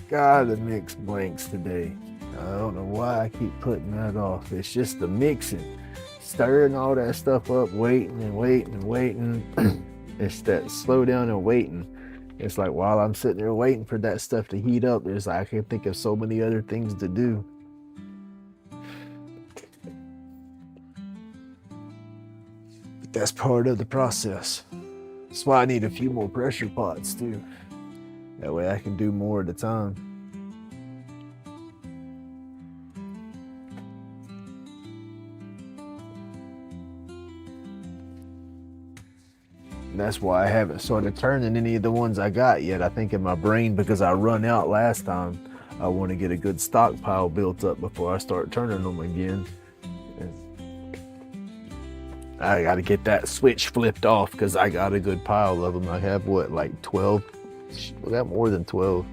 God, the mix blanks today. I don't know why I keep putting that off. It's just the mixing, stirring all that stuff up, waiting and waiting and waiting. It's that slow down and waiting. It's like while I'm sitting there waiting for that stuff to heat up, there's like I can think of so many other things to do. But that's part of the process. That's why I need a few more pressure pots too. That way I can do more at a time. And that's why I haven't started turning any of the ones I got yet. I think in my brain, because I run out last time, I want to get a good stockpile built up before I start turning them again. I got to get that switch flipped off because I got a good pile of them. I have what, like 12? I got more than 12.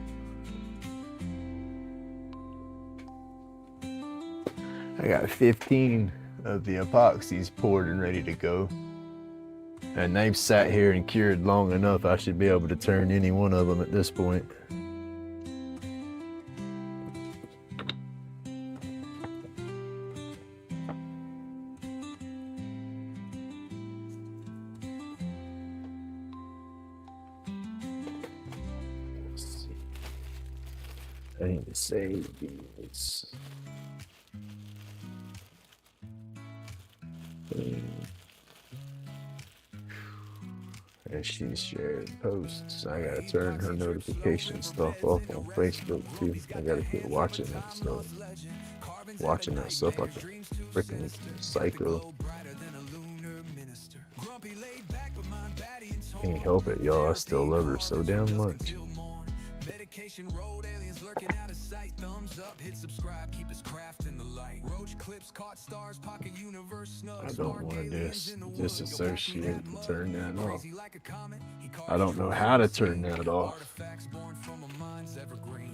I got 15 of the epoxies poured and ready to go. And they've sat here and cured long enough, I should be able to turn any one of them at this point. I need to save these. And she's sharing posts. I gotta turn her notification stuff off on Facebook too. I gotta quit watching that stuff. Watching that stuff like a freaking psycho. Can't help it, y'all. I still love her so damn much. Road aliens lurking out of sight. Thumbs up, hit subscribe, keep his craft in the light. Roach clips, caught stars, pocket universe snugs. I don't want to disassociate and turn that off. I don't know how to turn that off.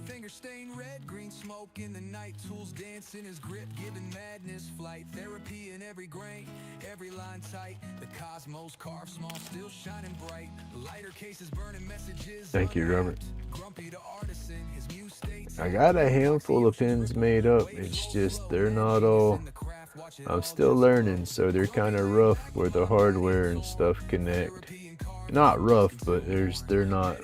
Finger stain red, green smoke in the night. Tools dance in his grip, giving madness flight. Therapy in every grain, every line tight. The cosmos carved small, still shining bright. Lighter cases burning messages. Thank you, Robert. I got a handful of pins made up. It's just they're not all. I'm still learning, so they're kind of rough where the hardware and stuff connect. Not rough, but they're not.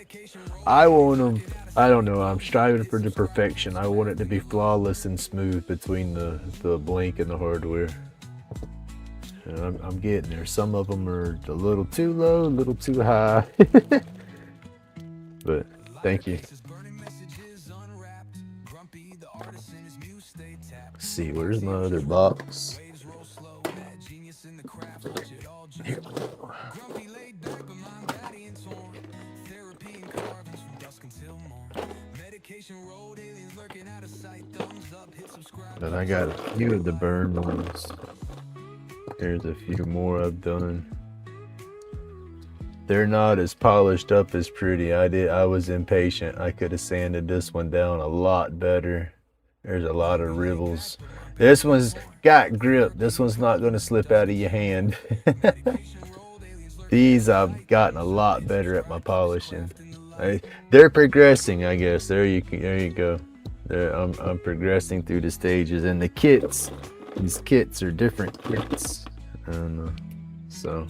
I want them. I don't know. I'm striving for the perfection. I want it to be flawless and smooth between the blank and the hardware. And I'm getting there. Some of them are a little too low, a little too high. But thank you. Let's see, where's my other box? Here we go. Then I got a few of the burned ones. There's a few more I've done. They're not as polished up as pretty. I was impatient. I could have sanded this one down a lot better. There's a lot of rivels. This one's got grip. This one's not going to slip out of your hand. These I've gotten a lot better at my polishing. They're progressing, I guess. There you go. I'm progressing through the stages, and the kits. These kits are different kits. I don't know. So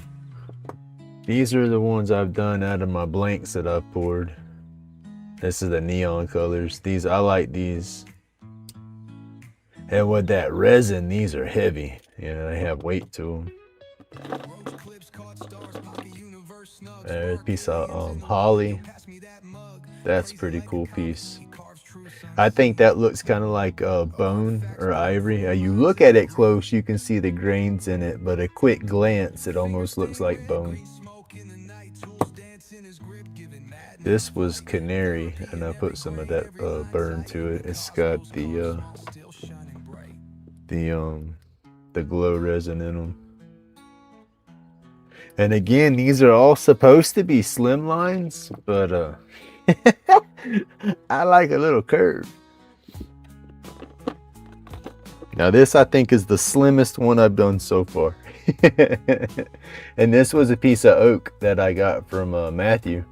these are the ones I've done out of my blanks that I've poured. This is the neon colors. I like these. And with that resin, these are heavy. Yeah, they have weight to them. A piece of holly. That's a pretty cool piece. I think that looks kind of like bone or ivory. You look at it close, you can see the grains in it, but a quick glance, it almost looks like bone. This was canary, and I put some of that burn to it. It's got the glow resin in them. And again, these are all supposed to be slim lines, but I like a little curve. Now this, I think, is the slimmest one I've done so far. And this was a piece of oak that I got from Matthew.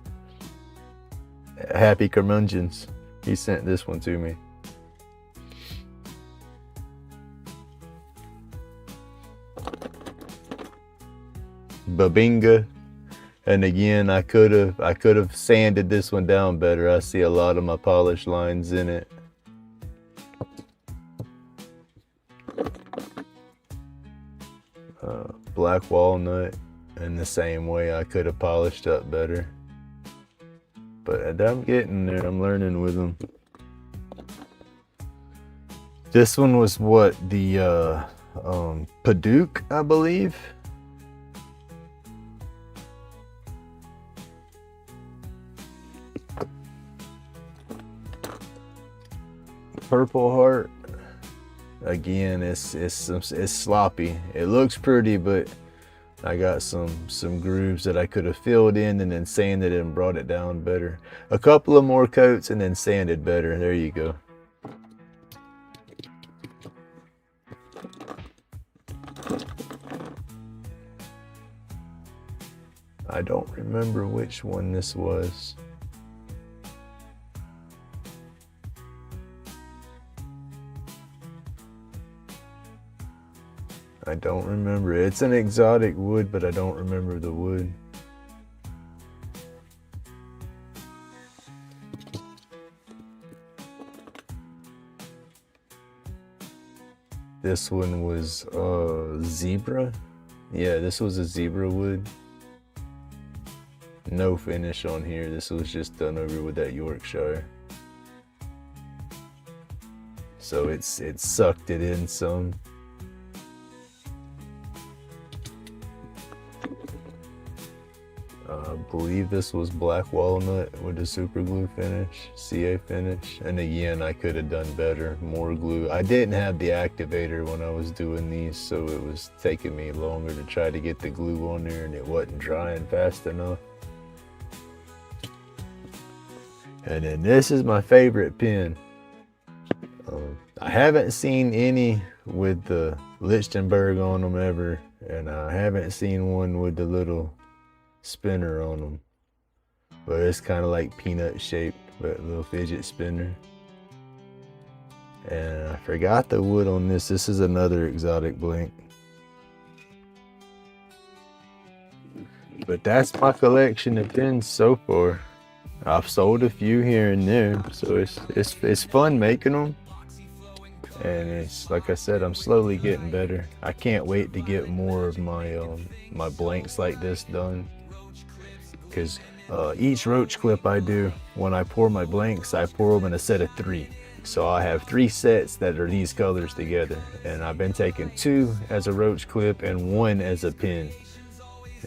Happy Curmudgeons. He sent this one to me. Babinga. And again, I could have sanded this one down better. I see a lot of my polish lines in it. Black walnut, in the same way I could have polished up better. But I'm getting there. I'm learning with them. This one was what, the Paduke, I believe. Purple Heart. Again, it's sloppy. It looks pretty, but I got some grooves that I could have filled in and then sanded and brought it down better. A couple of more coats and then sanded better. There you go. I don't remember which one this was. I don't remember. It's an exotic wood, but I don't remember the wood. This one was zebra. Yeah, this was a zebra wood. No finish on here. This was just done over with that Yorkshire. So it sucked it in some. I believe this was black walnut with a super glue finish, CA finish. And again, I could have done better, more glue. I didn't have the activator when I was doing these, so it was taking me longer to try to get the glue on there, and it wasn't drying fast enough. And then this is my favorite pen. I haven't seen any with the Lichtenberg on them ever, and I haven't seen one with the little spinner on them, but it's kind of like peanut shaped, but a little fidget spinner. And I forgot the wood on this. This is another exotic blank. But that's my collection of pens so far. I've sold a few here and there, so it's fun making them. And it's like I said, I'm slowly getting better. I can't wait to get more of my blanks like this done. Because each roach clip I do, when I pour my blanks, I pour them in a set of 3. So I have 3 sets that are these colors together. And I've been taking 2 as a roach clip and 1 as a pen.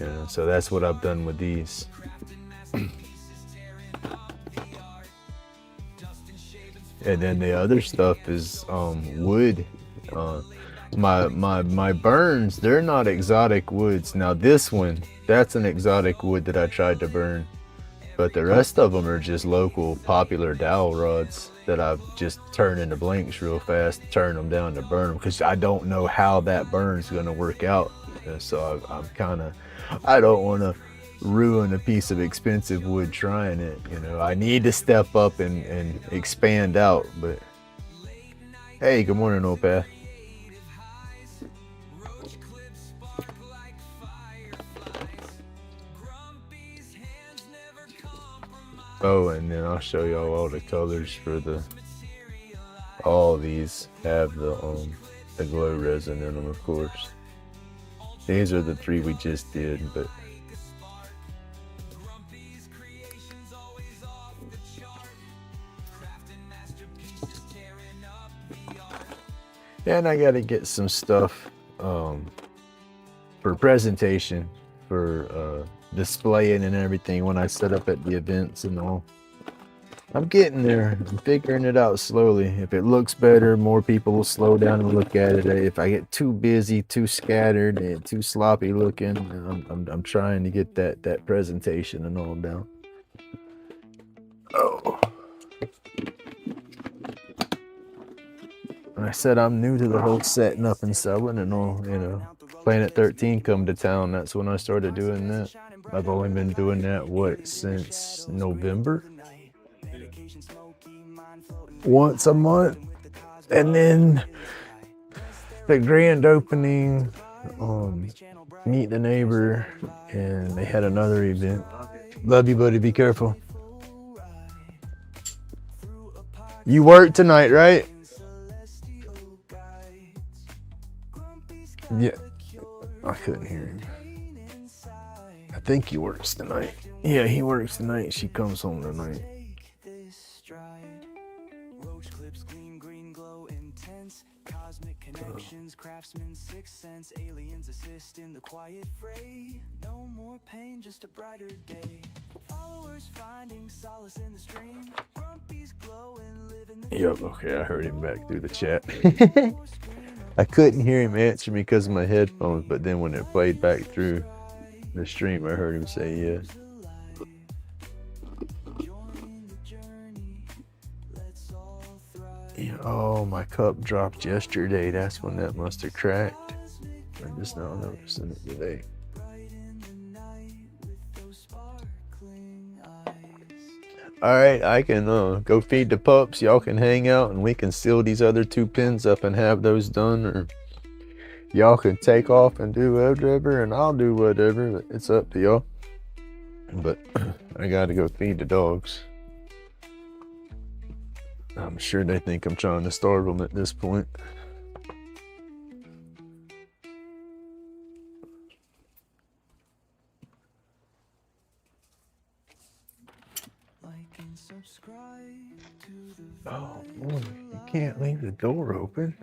You know, so that's what I've done with these. And then the other stuff is wood. My burns, they're not exotic woods. Now this one, that's an exotic wood that I tried to burn. But the rest of them are just local popular dowel rods that I've just turned into blanks real fast, turn them down to burn them, because I don't know how that burn's gonna work out. So I don't wanna ruin a piece of expensive wood trying it. You know, I need to step up and expand out. But hey, good morning, Old Path. Oh, and then I'll show y'all all the colors for all these have the glow resin in them, of course. These are the 3 we just did, but And I got to get some stuff for presentation, for displaying and everything when I set up at the events and all. I'm getting there. I'm figuring it out slowly. If it looks better, more people will slow down and look at it. If I get too busy, too scattered, and too sloppy looking, I'm trying to get that presentation and all down. Oh. I said I'm new to the whole setting up and selling and all, you know. Planet 13 come to town. That's when I started doing that. I've only been doing that, what, since November? Once a month. And then the grand opening, meet the neighbor, and they had another event. Love you, buddy. Be careful. You work tonight, right? Yeah. I couldn't hear him. I think he works tonight. Yeah, he works tonight. She comes home tonight. Craftsman, sixth sense, aliens assist in the quiet fray. No more pain, just a brighter day. Followers finding solace in the stream. Grumpy's glowing, living the Yep, okay, I heard him back through the chat. I couldn't hear him answer me because of my headphones, but then when it played back through the stream, I heard him say yes. Oh, my cup dropped yesterday. That's when that must have cracked. I'm just now noticing it today. All right, I can go feed the pups. Y'all can hang out and we can seal these other 2 pins up and have those done. Or y'all can take off and do whatever and I'll do whatever. It's up to y'all. But I got to go feed the dogs. I'm sure they think I'm trying to starve them at this point. Oh boy, you can't leave the door open.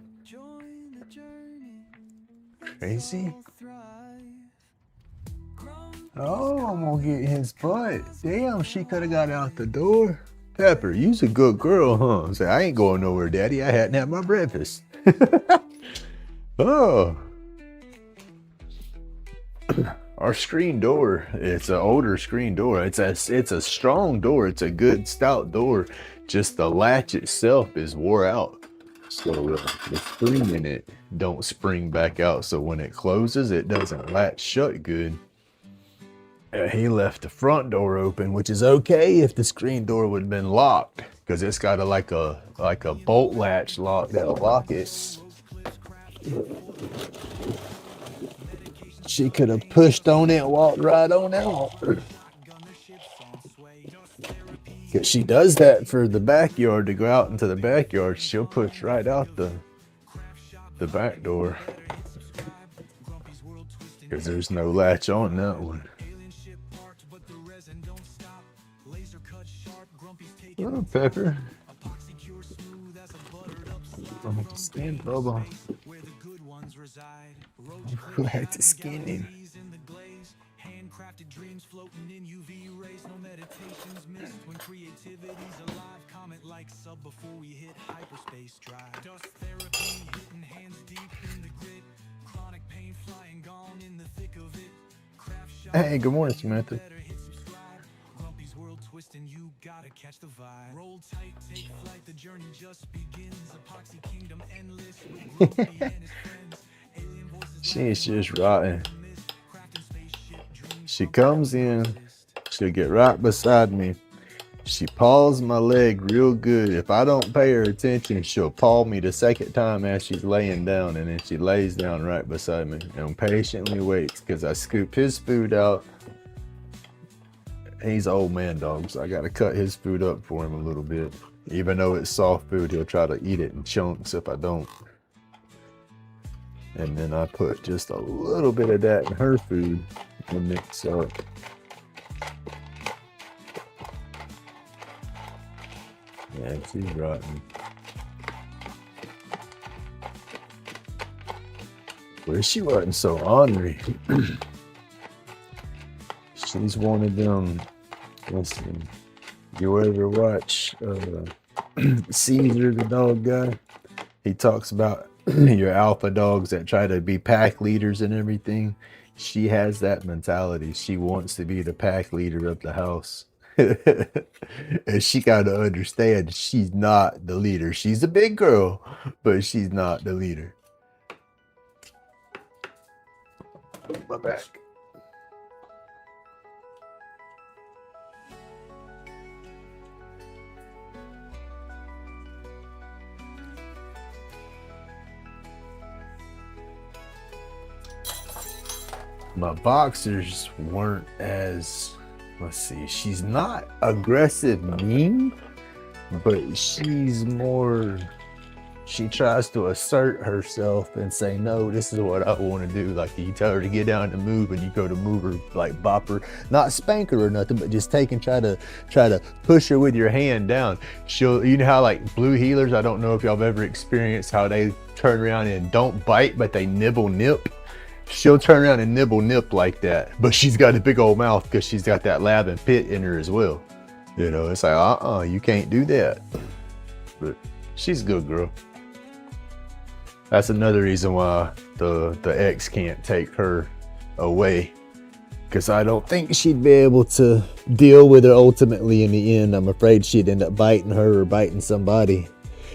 Crazy. Oh, I'm gonna get his butt. Damn, she could have got out the door. Pepper, you's a good girl, huh? Say, I ain't going nowhere, Daddy. I hadn't had my breakfast. Oh. Our screen door, it's an older screen door. It's a strong door. It's a good stout door. Just the latch itself is wore out. So the spring in it don't spring back out. So when it closes, it doesn't latch shut good. He left the front door open, which is okay if the screen door would have been locked, because it's got like a bolt latch lock that'll lock it. She could have pushed on it and walked right on out. Because she does that for the backyard, to go out into the backyard. She'll push right out the back door, because there's no latch on that one. Oh, Pepper. I'm going to skin Bubba. Who had to skin him? Handcrafted dreams floating in UV rays, no meditations missed when creativity's alive. Comment, like, sub before we hit hyperspace drive. Dust therapy hitting hands deep in the grit. Chronic pain flying gone in the thick of it. Craft shop. Hey, good morning, Samantha. Grumpy's world twisting, you gotta catch the vibe. Roll tight, take flight, the journey just begins. Epoxy kingdom endless with Grumpy and his friends. She's just rotten. She comes in, she'll get right beside me. She paws my leg real good. If I don't pay her attention, she'll paw me the second time as she's laying down, and then she lays down right beside me and patiently waits because I scoop his food out. He's an old man dog, so I gotta cut his food up for him a little bit. Even though it's soft food, he'll try to eat it in chunks if I don't. And then I put just a little bit of that in her food and mix up. Yeah, she's rotten. Well, she wasn't so ornery. She's one of them. Listen, you ever watch Caesar the dog guy? He talks about your alpha dogs that try to be pack leaders and everything. She has that mentality. She wants to be the pack leader of the house. And she got to understand she's not the leader. She's a big girl, but she's not the leader. My back. My boxers weren't as, let's see, she's not aggressive mean, but she's more, she tries to assert herself and say, no, this is what I want to do. Like you tell her to get down and move, and you go to move her, like bop her, not spank her or nothing, but just take and try to push her with your hand down. She'll, you know how like blue heelers, I don't know if y'all have ever experienced how they turn around and don't bite, but they nibble nip. She'll turn around and nibble nip like that, but she's got a big old mouth because she's got that lab and pit in her as well. You know, it's like, you can't do that. But she's a good girl. That's another reason why the ex can't take her away, because I don't think she'd be able to deal with her ultimately in the end. I'm afraid she'd end up biting her or biting somebody.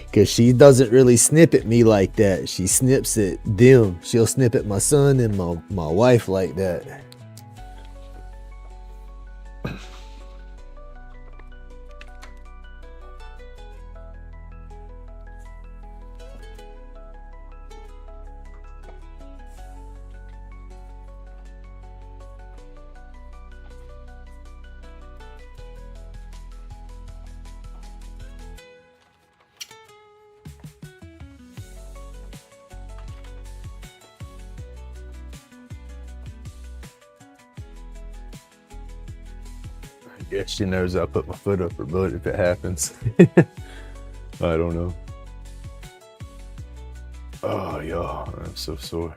Because she doesn't really snip at me like that. She snips at them. She'll snip at my son and my wife like that. I guess she knows I'll put my foot up her butt if it happens. I don't know. Oh, y'all, I'm so sore.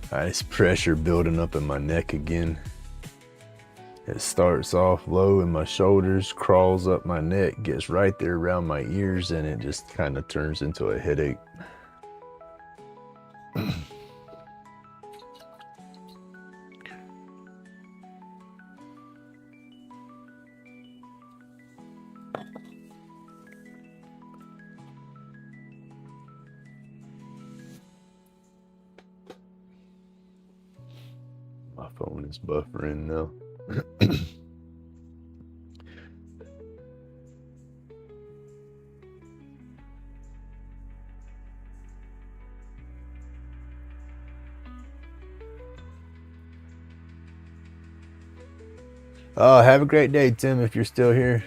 This pressure building up in my neck again. It starts off low in my shoulders, crawls up my neck, gets right there around my ears, and it just kind of turns into a headache. My phone is buffering now. Oh, have a great day, Tim, if you're still here.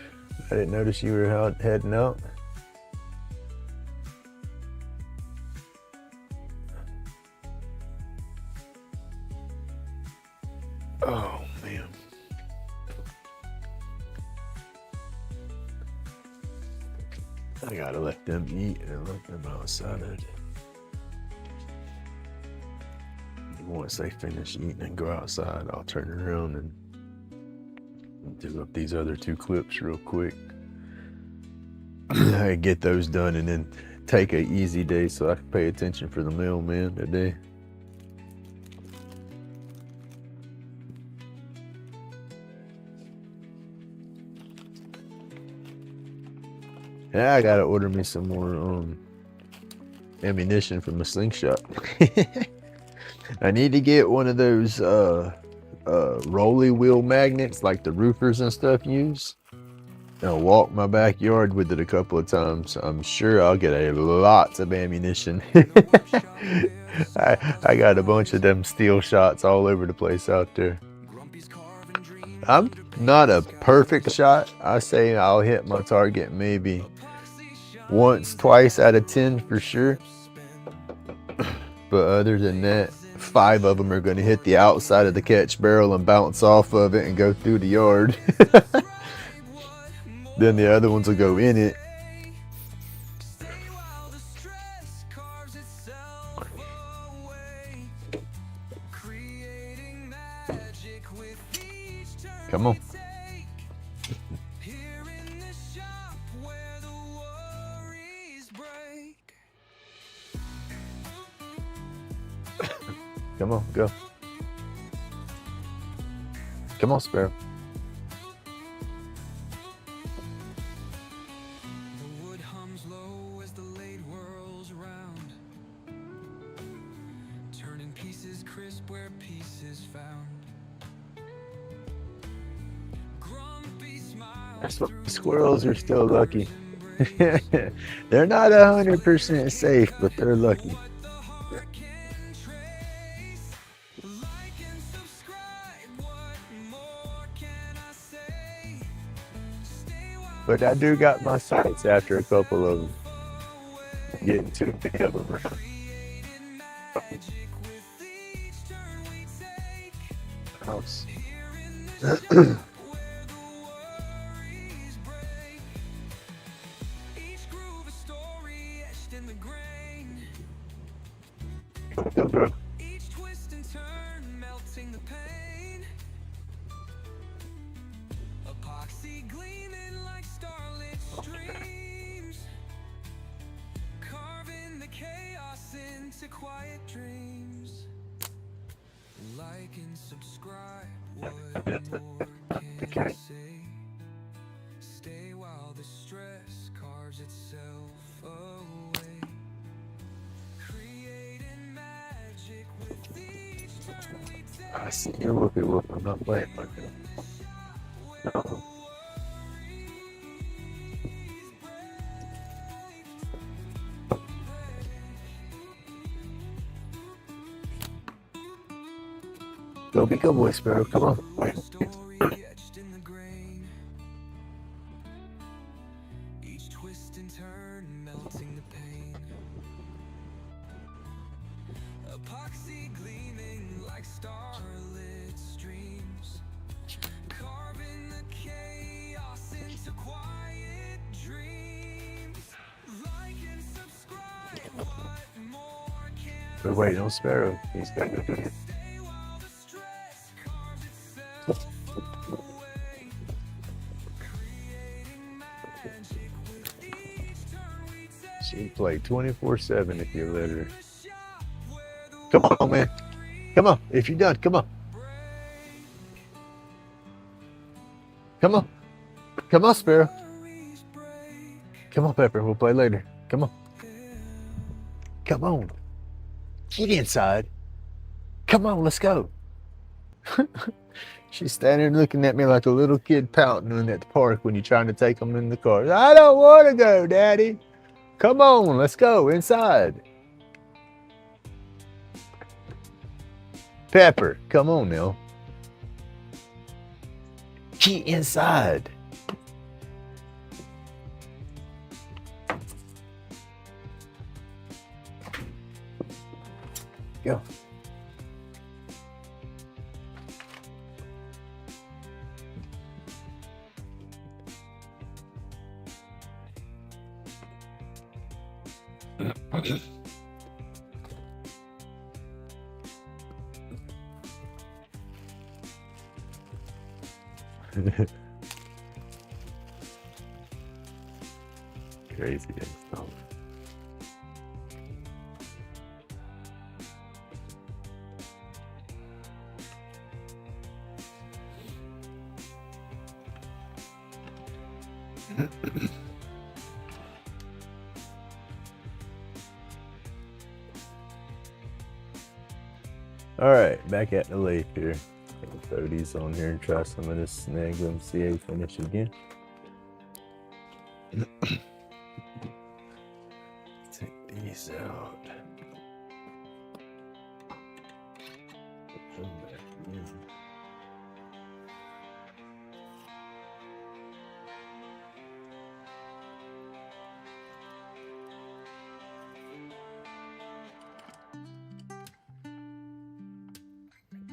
I didn't notice you were heading out. Oh, man. I gotta let them eat and let them outside. Once they finish eating and go outside, I'll turn around and do up these other 2 clips real quick. I get those done and then take a easy day so I can pay attention for the mailman today. Yeah, I gotta order me some more ammunition from the slingshot. I need to get one of those rolly wheel magnets like the roofers and stuff use. I'll walk my backyard with it a couple of times. I'm sure I'll get a lot of ammunition. I got a bunch of them steel shots all over the place out there. I'm not a perfect shot. I say I'll hit my target maybe once, twice out of 10 for sure. But other than that, 5 of them are going to hit the outside of the catch barrel and bounce off of it and go through the yard. Then the other ones will go in it. Come on, go. Come on, Sparrow. The wood hums low as the late whirls around, turning pieces crisp where peace is found. Grumpy smiles That's why through squirrels are still lucky. They're not 100% safe, but they're lucky. what the heart can trace. Like and subscribe, what more can I say? Stay while But I do got my sights after a couple of them. Getting too big of them. creating magic with each turn we take. House. Here in the shop where the worries break. Each groove a story etched in the grain. Each twist and turn melting the pain. Epoxy gleaming like starlit streams. Carving the chaos into quiet dreams. Like and subscribe, what more can I say? Stay while the stress carves itself away. Creating magic with each turn we take. I see you whooping. I'm not playing like that. Where the worries Go be good boy, Sparrow. Come on. story etched in the grain. Each twist and turn melting the pain. Epoxy gleaming like starlit streams. Carving the chaos into quiet dreams. Like and subscribe, what more can We're waiting on Sparrow. He's got to do it. stay while the stress carves itself away. Creating magic with each turn we take. She can play 24/7 if you let her. The shop where the Come on, man. Come on. If you're done, come on. Come on. Come on, Sparrow. worries break. Come on, Pepper. We'll play later. Come on. Come on. Get inside. Come on, let's go. She's standing looking at me like a little kid pouting at the park when you're trying to take them in the car. I don't want to go, Daddy. Come on, let's go inside. Pepper, come on now. Get inside. Go. Crazy stuff. All right, back at the lake here. Throw these on here and try some of this snag. Let me see how you finish again. Take these out. Put them back in.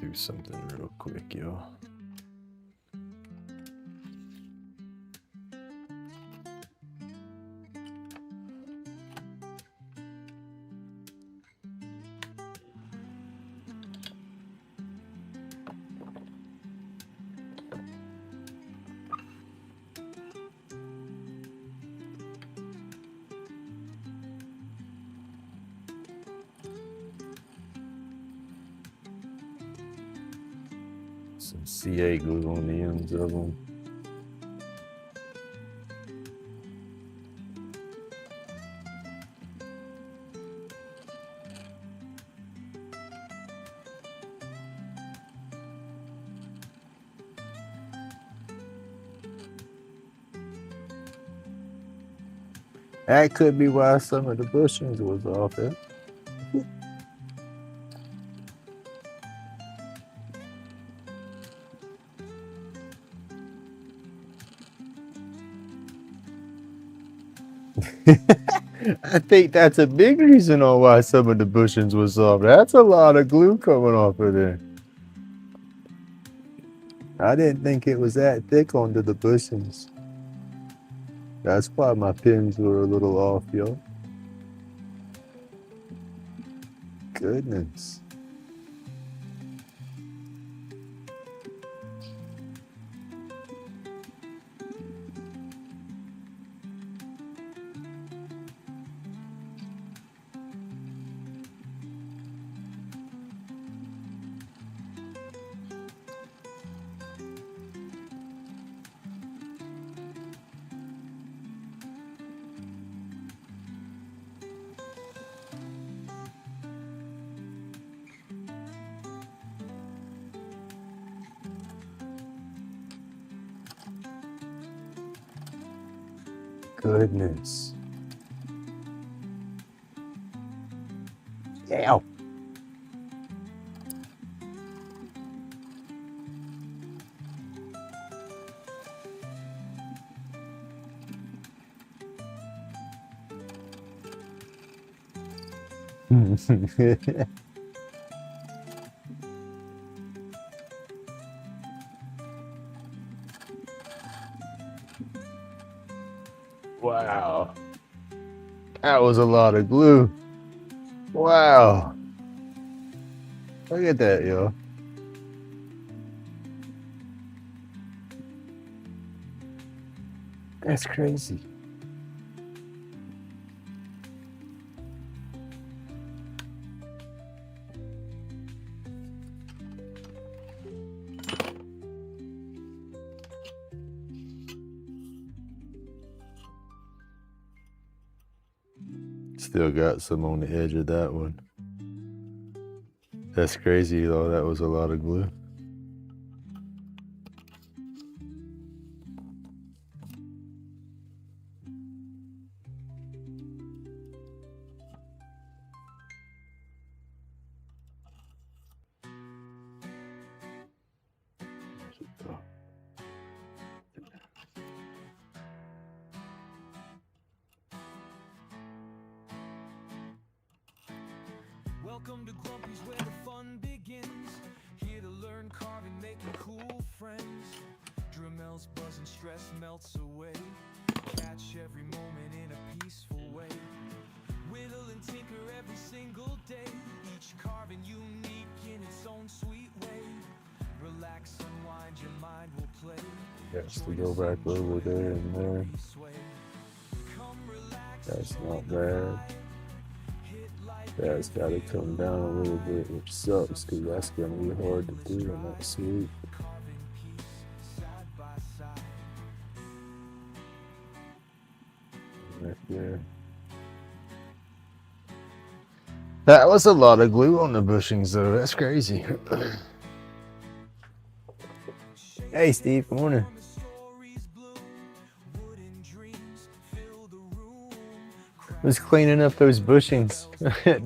Do something real quick, y'all. Some CA glue on the ends of them. That could be why some of the bushings was off it. I think that's a big reason on why some of the bushings was off. That's a lot of glue coming off of there. I didn't think it was that thick onto the bushings. That's why my pins were a little off, yo. Goodness. Goodness. Ow. Wow. That was a lot of glue. Wow. Look at that, yo. That's crazy. Still got some on the edge of that one. That's crazy though, that was a lot of glue. Welcome to Grumpy's where the fun begins. Here to learn carving, making cool friends. Dremel's buzzing, stress melts away. Catch every moment in a peaceful way. Whittle and tinker every single day. Each carving unique in its own sweet way. Relax, unwind, your mind will play. Yes, to go back over there and there. That's not bad. That's got to come down a little bit, which sucks because that's going to be hard to do in that sweep. Right there. That was a lot of glue on the bushings though, that's crazy. Hey Steve, good morning. Was cleaning up those bushings.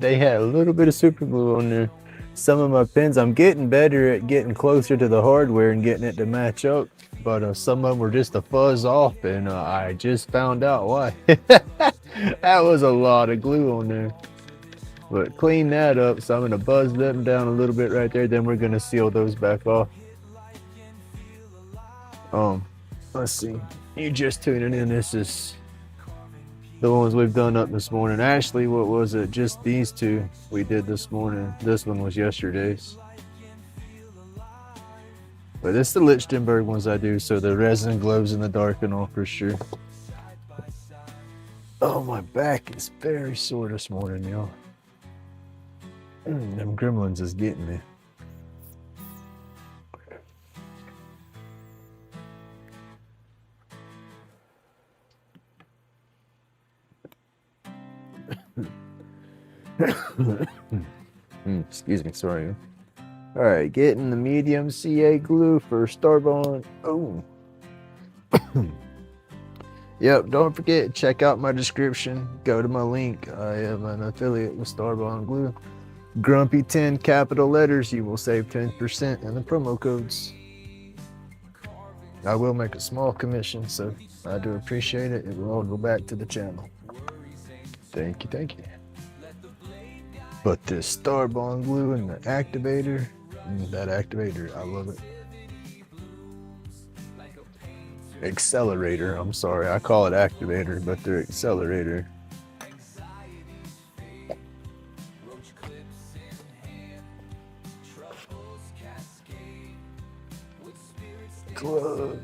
They had a little bit of super glue on there. Some of my pins, I'm getting better at getting closer to the hardware and getting it to match up, but some of them were just a fuzz off, and I just found out why. That was a lot of glue on there. But clean that up, so I'm gonna buzz them down a little bit right there, then we're gonna seal those back off. Let's see, you just tuning in, this is the ones we've done up this morning. Actually, what was it? Just these two we did this morning. This one was yesterday's. But it's the Lichtenberg ones I do, so the resin glows in the dark and all for sure. Oh, my back is very sore this morning, y'all. Them gremlins is getting me. Excuse me, sorry. All right, getting the medium CA glue for Starbond. Oh. Yep, don't forget, check out my description. Go to my link. I am an affiliate with Starbond Glue. Grumpy 10 capital letters. You will save 10% in the promo codes. I will make a small commission, so I do appreciate it. It will all go back to the channel. Thank you, thank you. But this Starbond glue and the activator, that activator, I love it. Accelerator, I'm sorry, I call it activator, but they're accelerator. Glove.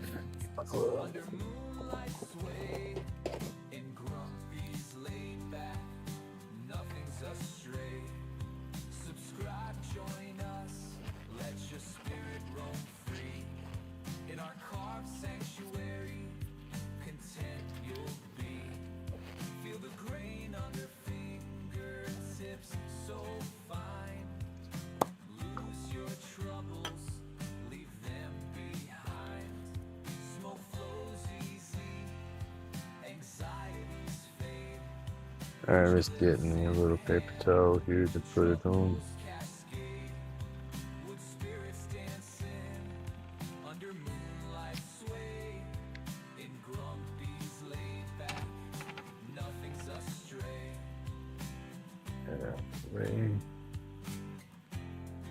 Alright, let's get me a little paper towel here to put it on.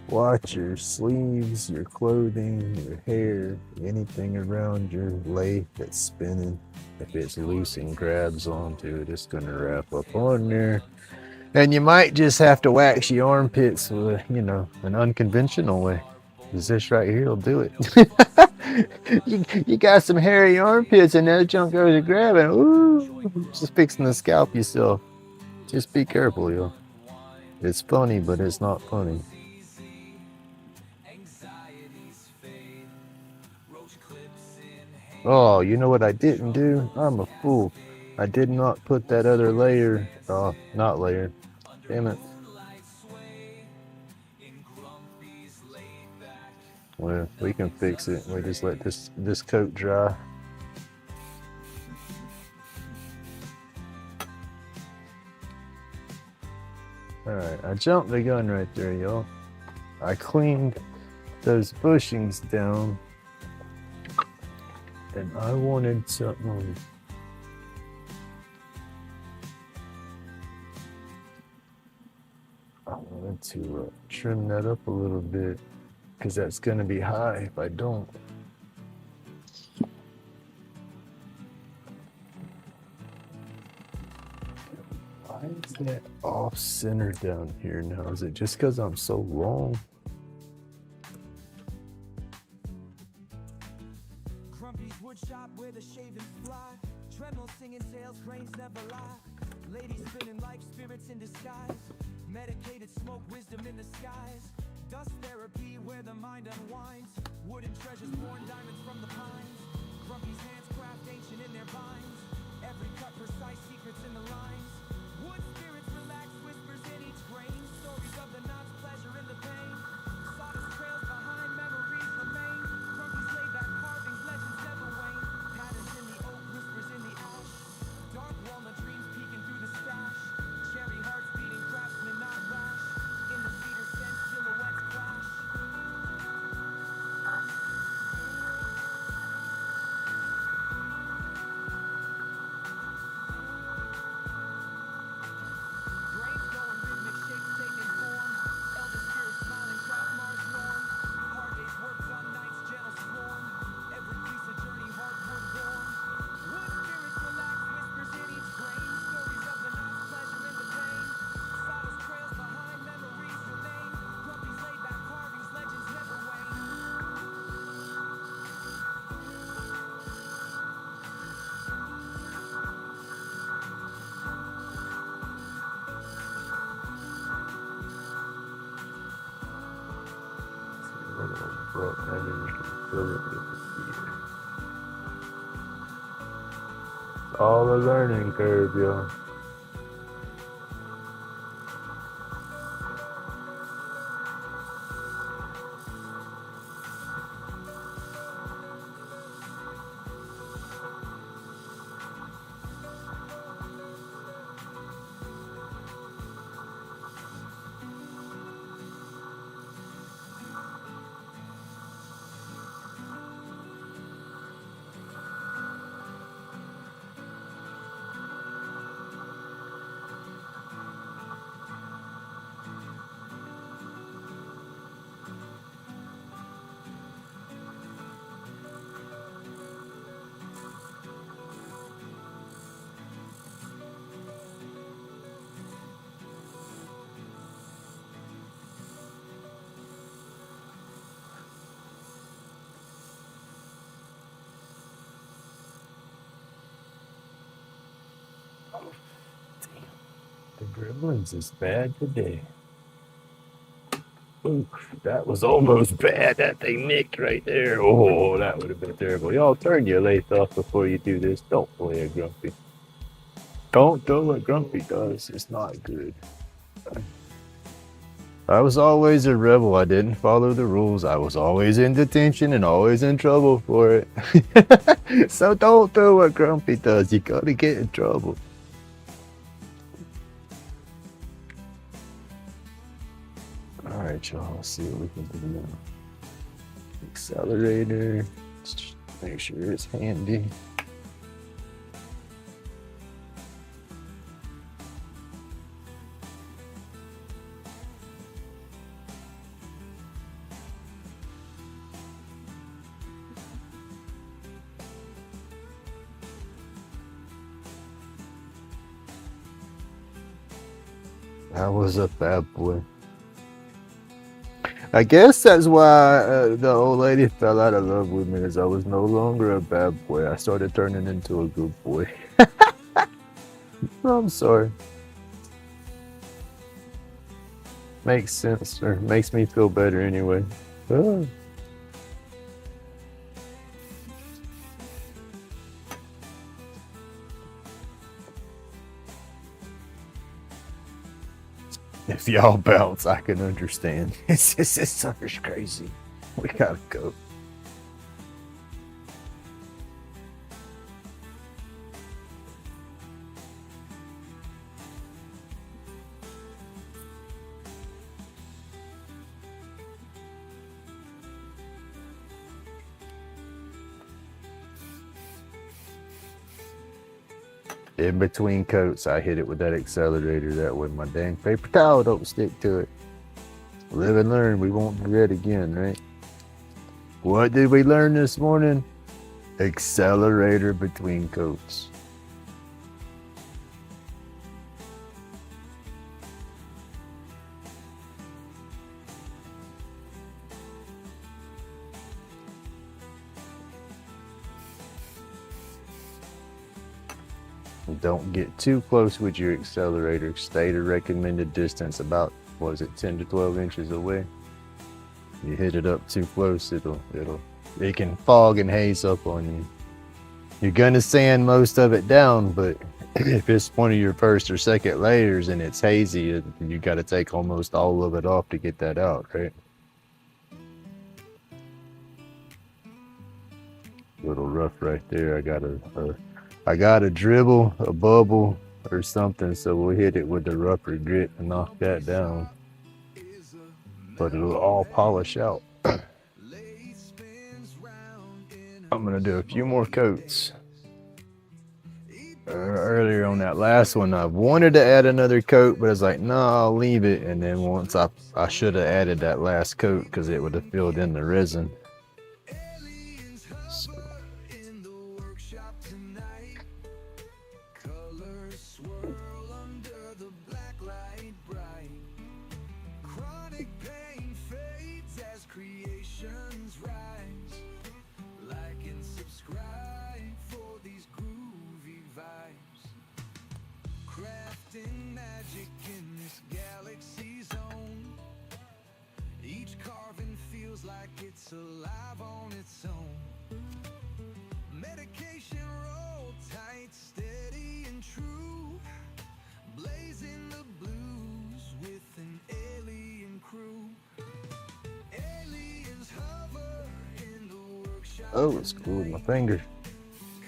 Watch your sleeves, your clothing, your hair, anything around your lathe that's spinning. If it's loose and grabs onto it, it's gonna wrap up on there. And you might just have to wax your armpits with, you know, an unconventional way. Because this right here will do it. you got some hairy armpits and that junk goes to grabbing. Ooh, just fixing to scalp yourself. Just be careful, yo. It's funny, but it's not funny. Oh, you know what I didn't do? I'm a fool. I did not put that other layer, not layer. Damn it. Well, we can fix it. We just let this coat dry. Alright, I jumped the gun right there, y'all. I cleaned those bushings down. And I wanted something. I wanted to trim that up a little bit because that's going to be high if I don't. Why is that off center down here now? Is it just because I'm so long? Shop where the shavings fly, tremble singing sales, grains never lie. Ladies spinning like spirits in disguise, medicated smoke, wisdom in the skies. Dust therapy where the mind unwinds, wooden treasures born diamonds from the pines. Grumpy's hands craft ancient in their binds, every cut precise, secrets in the lines. Wood spirits relax, whispers in each grain, stories of the knots, pleasure in the pain. Sawdust trails behind, memories remain. Grumpy's laid back carvings, legends never wane. Patterns in the oak, whispers in the ash. Dark walnut dreams peeking through the stash. Cherry hearts beating, craftsmen not rash. In the cedar scent, silhouettes clash. Brains going rhythmic, shapes taking form. Elder spirits smiling, craft Mars norm. Hard days worked on nights, gentle swarm. Every piece of journey, hardwood born. Wood spirits relax, whispers in each grain. Stories of the knots, pleasure in the pain. Sawdust trails behind, memories remain. Grumpy's laid back carvings, legends never wane. All a learning curve, y'all. The gremlins is bad today. Ooh, that was almost bad. That thing nicked right there. Oh, that would have been terrible. Y'all turn your lathe off before you do this. Don't play a Grumpy. Don't do what Grumpy does. It's not good. I was always a rebel. I didn't follow the rules. I was always in detention and always in trouble for it. So don't do what Grumpy does. You gotta get in trouble. Alright, y'all. Let's see what we can do now. Accelerator. Just make sure it's handy. I was a bad boy. I guess that's why the old lady fell out of love with me, as I was no longer a bad boy. I started turning into a good boy. I'm sorry. Makes sense, or makes me feel better anyway. Ah. If y'all bounce, I can understand. It's just, this sucker's crazy. We gotta go. In between coats, I hit it with that accelerator. That way my dang paper towel don't stick to it. Live and learn. We won't do that again, right? What did we learn this morning? Accelerator between coats. Don't get too close with your accelerator. Stay to recommended distance, about, what is it, 10 to 12 inches away. You hit it up too close, it can fog and haze up on you. You're gonna sand most of it down, but if it's one of your first or second layers and it's hazy, you gotta take almost all of it off to get that out, right? A little rough right there. I got a dribble, a bubble, or something, so we'll hit it with the rougher grit and knock that down. But it'll all polish out. I'm gonna do a few more coats. Earlier on that last one, I wanted to add another coat, but I was like, no, I'll leave it. And then once I should have added that last coat because it would have filled in the resin. It's alive on its own. Medication roll tight, steady and true. Blazing the blues with an alien crew. Aliens hover in the workshop. Oh, it's cool with my finger.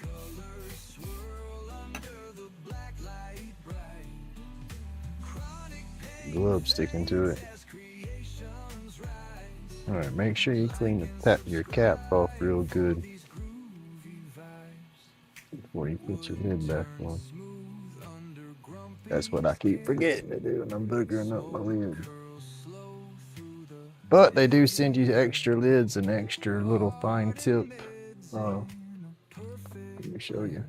Colors swirl under the black light bright. Chronic pain Glove sticking to it. as creations rise. All right, make sure you clean your cap off real good before you put your lid back on. That's what I keep forgetting to do when I'm boogering up my lid. But they do send you extra lids and extra little fine tip. Let me show you.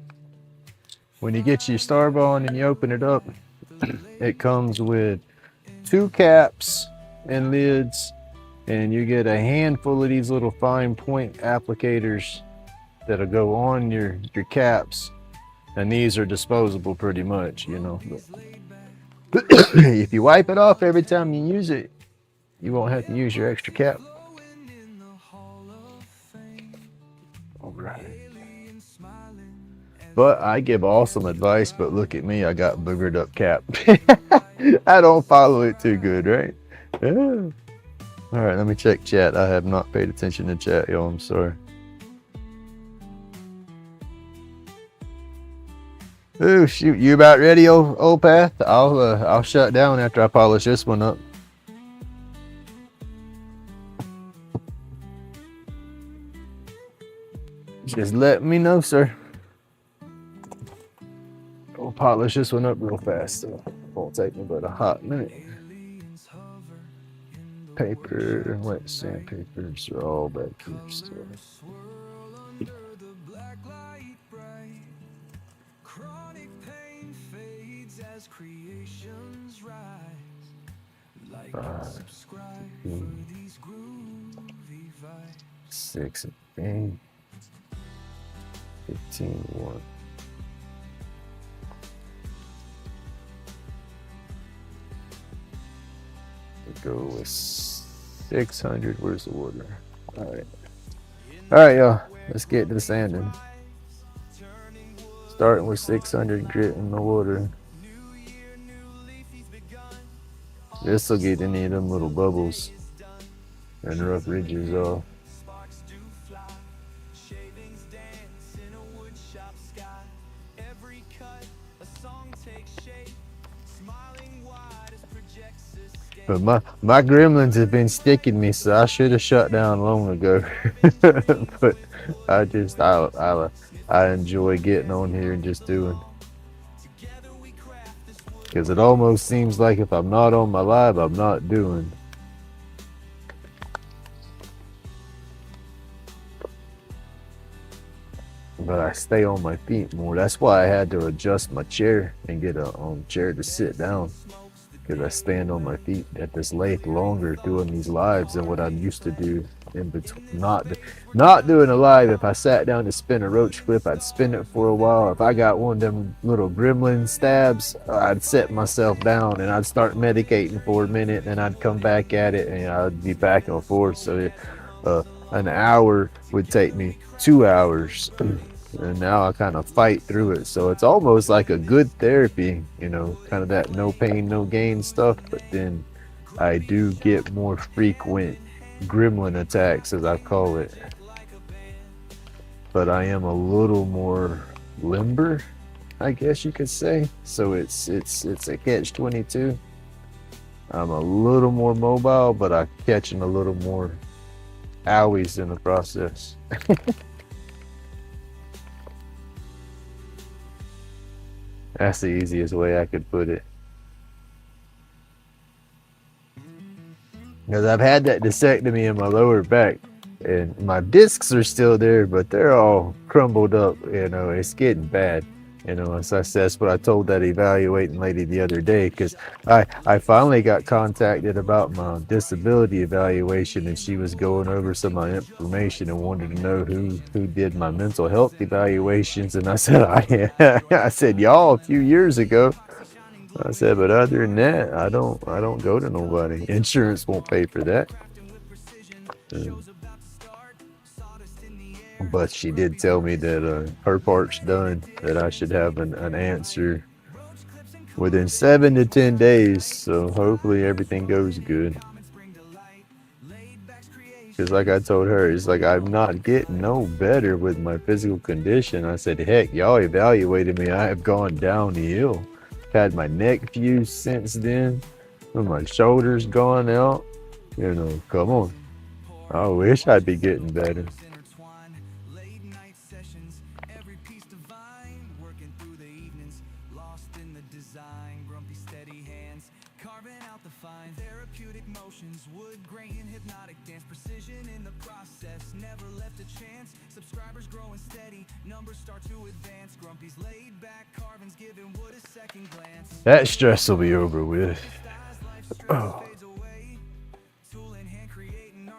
When you get your star bond and you open it up, it comes with 2 caps and lids. And you get a handful of these little fine point applicators that'll go on your caps. And these are disposable pretty much, you know. If you wipe it off every time you use it, you won't have to use your extra cap. All right. But I give awesome advice, but look at me, I got boogered up cap. I don't follow it too good, right? Yeah. All right, let me check chat. I have not paid attention to chat, yo, I'm sorry. Oh shoot, you about ready, old Path? I'll shut down after I polish this one up. Just let me know, sir. I'll polish this one up real fast, so it won't take me but a hot minute. Paper, wet sandpapers are all back here still. Five, 6, 8, 15, 1. We'll go with 600. Where's the water? All right, y'all. Let's get to the sanding. Starting with 600 grit in the water. This will get any of them little bubbles and rough ridges off. But my gremlins have been sticking me, so I should have shut down long ago. But I enjoy getting on here and just doing. Because it almost seems like if I'm not on my live, I'm not doing. But I stay on my feet more. That's why I had to adjust my chair and get a chair to sit down. Because I stand on my feet at this length longer doing these lives than what I'm used to do in between. Not doing a live. If I sat down to spin a roach clip, I'd spin it for a while. If I got one of them little gremlin stabs, I'd set myself down and I'd start medicating for a minute, and I'd come back at it, and I'd be back and forth. So an hour would take me 2 hours. And now I kind of fight through it. So it's almost like a good therapy, you know, kind of that no pain, no gain stuff. But then I do get more frequent gremlin attacks, as I call it. But I am a little more limber, I guess you could say. So it's a catch-22. I'm a little more mobile, but I'm catching a little more owies in the process. That's the easiest way I could put it. Because I've had that discectomy in my lower back, and my discs are still there, but they're all crumbled up. You know, it's getting bad. You know, so that's what I told that evaluating lady the other day, because I finally got contacted about my disability evaluation, and she was going over some of my information and wanted to know who did my mental health evaluations. And I said, I said, y'all a few years ago. I said, but other than that, I don't go to nobody. Insurance won't pay for that. But she did tell me that her part's done, that I should have an answer within 7 to 10 days. So hopefully everything goes good. Because like I told her, it's like I'm not getting no better with my physical condition. I said, heck, y'all evaluated me. I have gone downhill. Had my neck fused since then. My shoulders gone out. You know, come on. I wish I'd be getting better. That stress will be over with. Oh.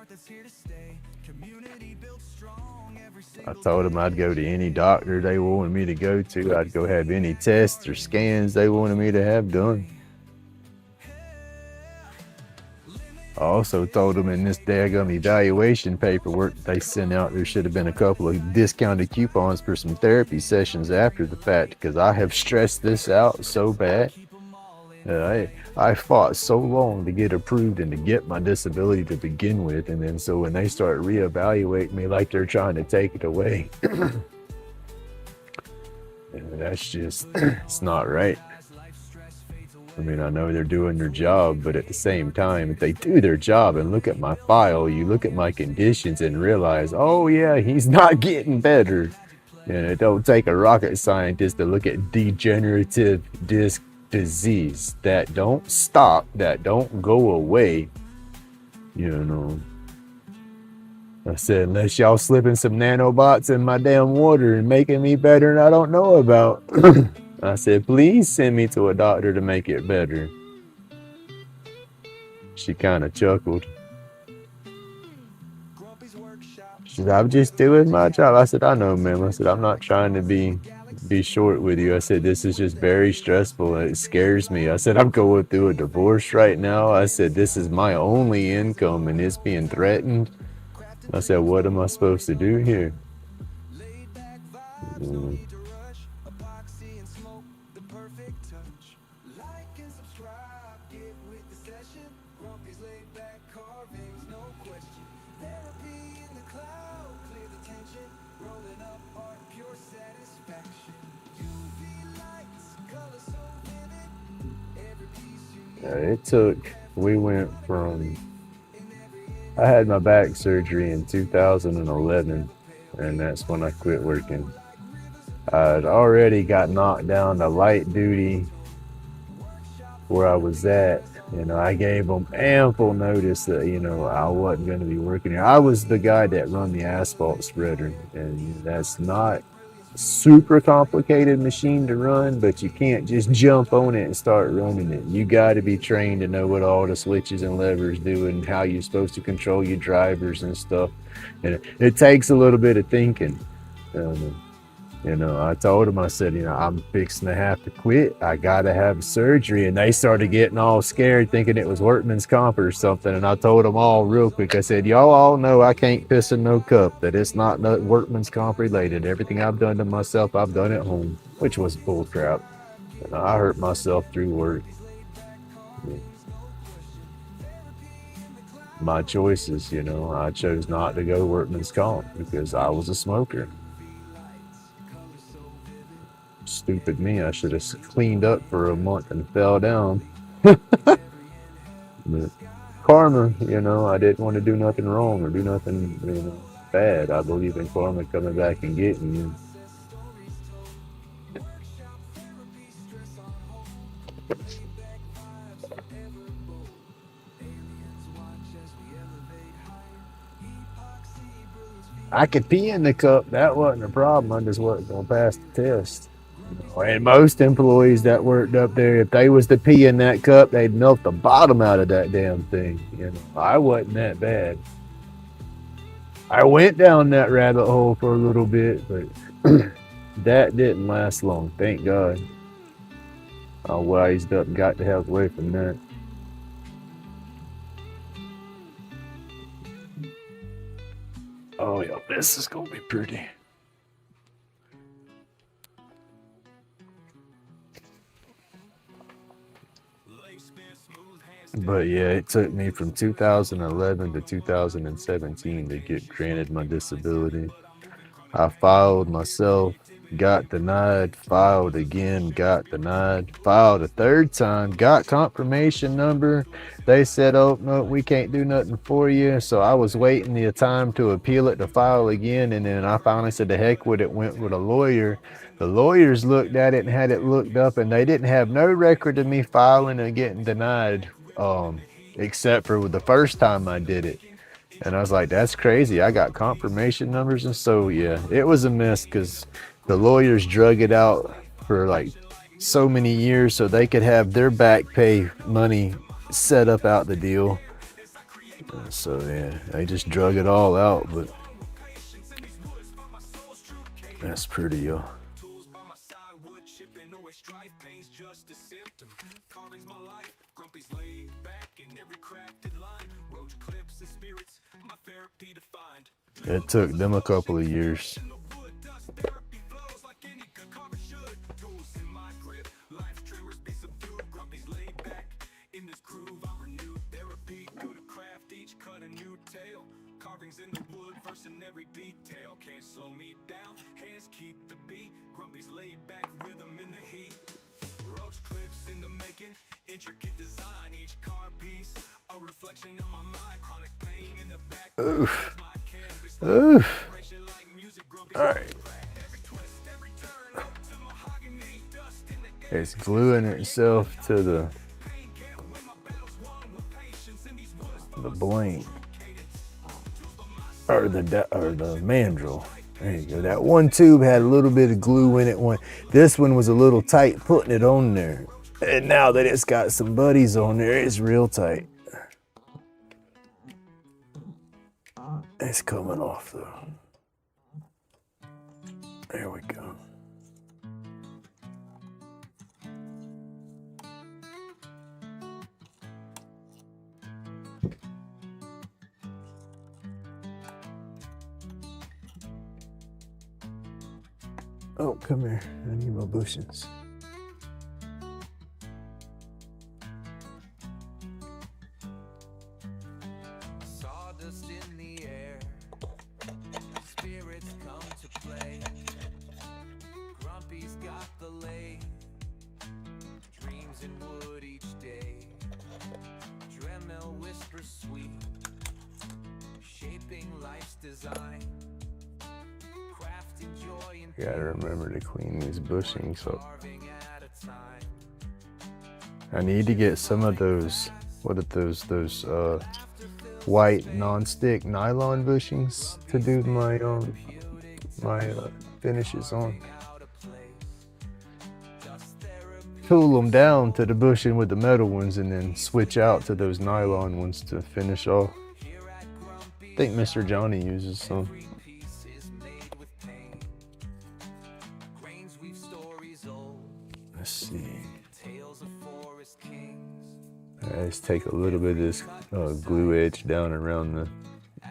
that's here to stay. Community built strong every I single told them I'd go to any doctor they wanted me to go to. I'd go have any tests or scans they wanted me to have done. I also told them in this daggum evaluation paperwork they sent out there should have been a couple of discounted coupons for some therapy sessions after the fact, because I have stressed this out so bad. I fought so long to get approved and to get my disability to begin with, and then so when they start reevaluating me like they're trying to take it away, that's just, it's not right. I mean, I know they're doing their job, but at the same time, if they do their job and look at my file, you look at my conditions and realize, oh yeah, he's not getting better. And it don't take a rocket scientist to look at degenerative disc disease that don't stop, that don't go away. You know, I said, unless y'all slipping some nanobots in my damn water and making me better and I don't know about. I said, please send me to a doctor to make it better. She kind of chuckled. She said, I'm just doing my job. I said, I know, ma'am. I said, I'm not trying to be short with you. I said, this is just very stressful and it scares me. I said, I'm going through a divorce right now. I said, this is my only income and it's being threatened. I said, what am I supposed to do here? We went from, I had my back surgery in 2011, and that's when I quit working. I'd already got knocked down to light duty where I was at. You know, I gave them ample notice that, you know, I wasn't going to be working here. I was the guy that run the asphalt spreader, and that's not super complicated machine to run, but you can't just jump on it and start running it. You got to be trained to know what all the switches and levers do and how you're supposed to control your drivers and stuff. And it takes a little bit of thinking. You know, I told them, I said, you know, I'm fixing to have to quit. I got to have surgery. And they started getting all scared thinking it was workman's comp or something. And I told them all real quick, I said, y'all all know I can't piss in no cup, that it's not workman's comp related. Everything I've done to myself, I've done at home, which was bull crap. And I hurt myself through work. My choices, you know, I chose not to go workman's comp because I was a smoker. Stupid me, I should have cleaned up for a month and fell down. But karma, you know, I didn't want to do nothing wrong or do nothing, you know, bad. I believe in karma coming back and getting you. I could pee in the cup, that wasn't a problem. I just wasn't gonna pass the test. And most employees that worked up there, if they was to pee in that cup, they'd melt the bottom out of that damn thing. You know, I wasn't that bad. I went down that rabbit hole for a little bit, but that didn't last long, thank God. I wised up and got the hell away from that. Oh yeah, this is gonna be pretty. But yeah, it took me from 2011 to 2017 to get granted my disability. I filed myself, got denied, filed again, got denied, filed a third time, got confirmation number. They said, oh, no, we can't do nothing for you. So I was waiting the time to appeal it to file again. And then I finally said, the heck with it, went with a lawyer. The lawyers looked at it and had it looked up, and they didn't have no record of me filing and getting denied, except for the first time I did it. And I was like, that's crazy. I got confirmation numbers. And so, yeah, it was a mess because the lawyers drug it out for like so many years so they could have their back pay money set up out the deal. So yeah, I just drug it all out, but that's pretty, yo. It took them a couple of years. In the wood, verse in every detail. Can't slow me down, hands keep the beat. Grumpy's laid back, rhythm in the heat. Roach clips in the making, intricate design. Each car piece, a reflection of my mind. Chronic pain in the back. Oof. Oof. All right. It's gluing itself to the blade. Or the mandrel. There you go. That one tube had a little bit of glue in it. This one was a little tight putting it on there. And now that it's got some buddies on there, it's real tight. It's coming off though. There we go. Oh, come here. I need my bushings. Sawdust in the air. Spirits come to play. Grumpy's got the lay. Dreams in wood each day. Dremel whispers sweet. Shaping life's design. You gotta remember to clean these bushings up. I need to get some of those, what are those white non-stick nylon bushings to do my finishes on. Tool them down to the bushing with the metal ones and then switch out to those nylon ones to finish off. I think Mr. Johnny uses some. Let's see. Let's take a little bit of this glue edge down around the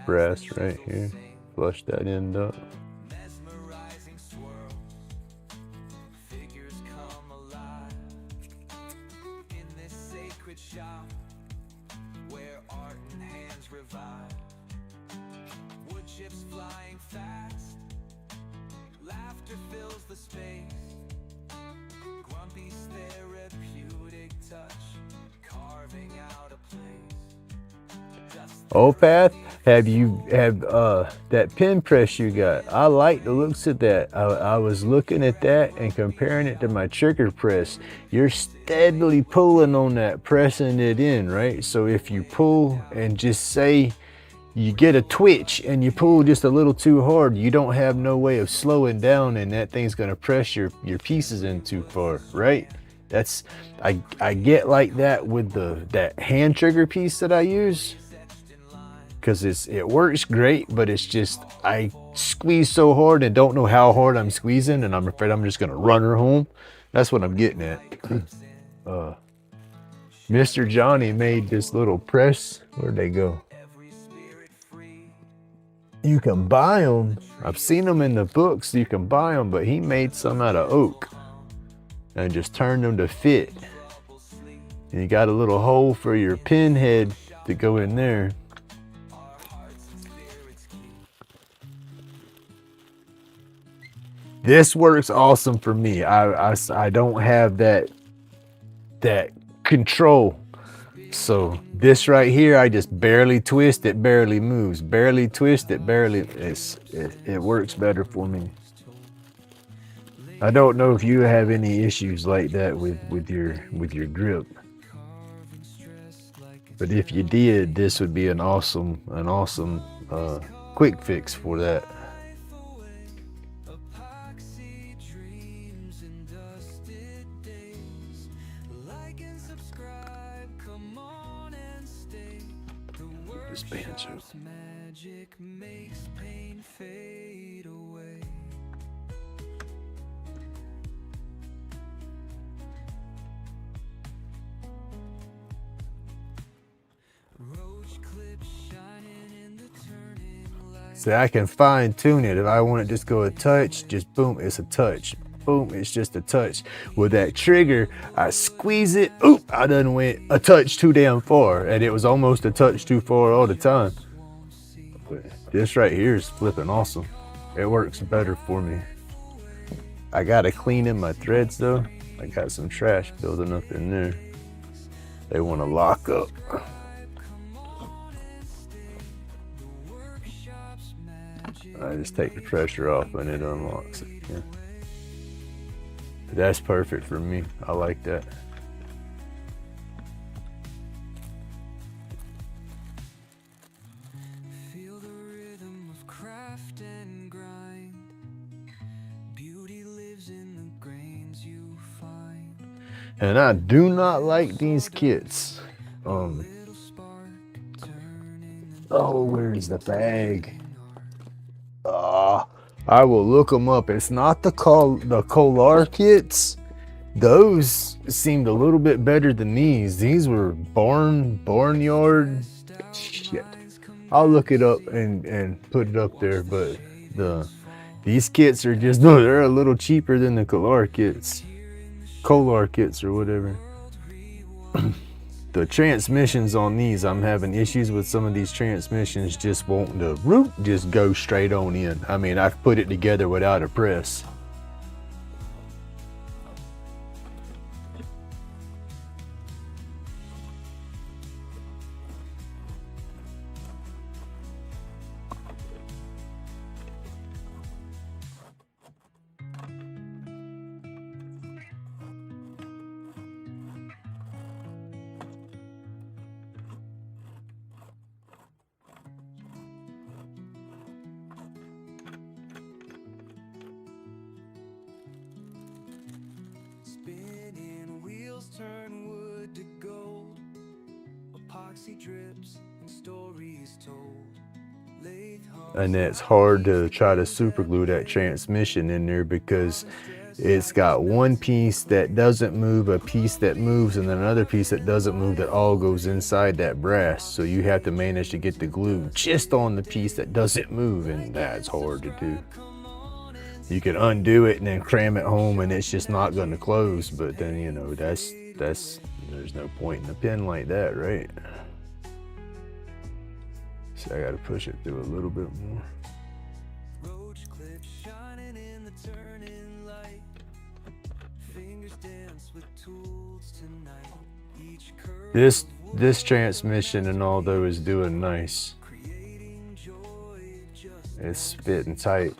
brass right here. Flush that end up. Wood chips flying fast. Laughter fills the space. Grumpy's therapeutic touch, carving out a place. Opath, have that pin press you got? I like the looks of that. I was looking at that and comparing it to my trigger press. You're steadily pulling on that, pressing it in, right? So if you pull and just say you get a twitch and you pull just a little too hard, you don't have no way of slowing down and that thing's gonna press your pieces in too far, right? That's, I get like that with that hand trigger piece that I use, because it works great, but it's just, I squeeze so hard and don't know how hard I'm squeezing, and I'm afraid I'm just gonna run her home. That's what I'm getting at. Mr. Johnny made this little press. Where'd they go? You can buy them. I've seen them in the books. You can buy them, but he made some out of oak and just turned them to fit. And you got a little hole for your pin head to go in there. This works awesome for me. I don't have that control. So this right here, I just barely twist, it barely moves. Barely twist, it barely, it works better for me. I don't know if you have any issues like that with your grip. But if you did, this would be an awesome quick fix for that. this banjo. Magic makes pain fade away. Roach clips shining in the turning light. See, I can fine tune it. If I want to just go a touch, just boom, it's a touch. Boom, it's just a touch. With that trigger, I squeeze it. Oop, I done went a touch too damn far, and it was almost a touch too far all the time. But this right here is flipping awesome. It works better for me. I gotta clean in my threads though. I got some trash building up in there. They want to lock up. I just take the pressure off and it unlocks it. Yeah. That's perfect for me. I like that. Feel the rhythm of craft and grind. Beauty lives in the grains you find. And I do not like these kits. Little spark turning Oh, where's the bag? I will look them up. It's not the Kolar kits. Those seemed a little bit better than these. These were barnyard shit. I'll look it up and put it up there. But these kits are just they're a little cheaper than the Kolar kits or whatever. The transmissions on these, I'm having issues with some of these transmissions just wanting to just go straight on in. I mean, I've put it together without a press. spinning wheels turn wood to gold. Epoxy drips and stories told. And it's hard to try to super glue that transmission in there because it's got one piece that doesn't move, a piece that moves, and then another piece that doesn't move that all goes inside that brass. So you have to manage to get the glue just on the piece that doesn't move, and that's hard to do. You can undo it and then cram it home and it's just not going to close, but then, you know, that's there's no point in a pin like that, right? So I got to push it through a little bit more. Roach clips shining in the turning light. Fingers dance with tools tonight. Each curve This transmission and all though is doing nice. creating joy just It's fitting tight.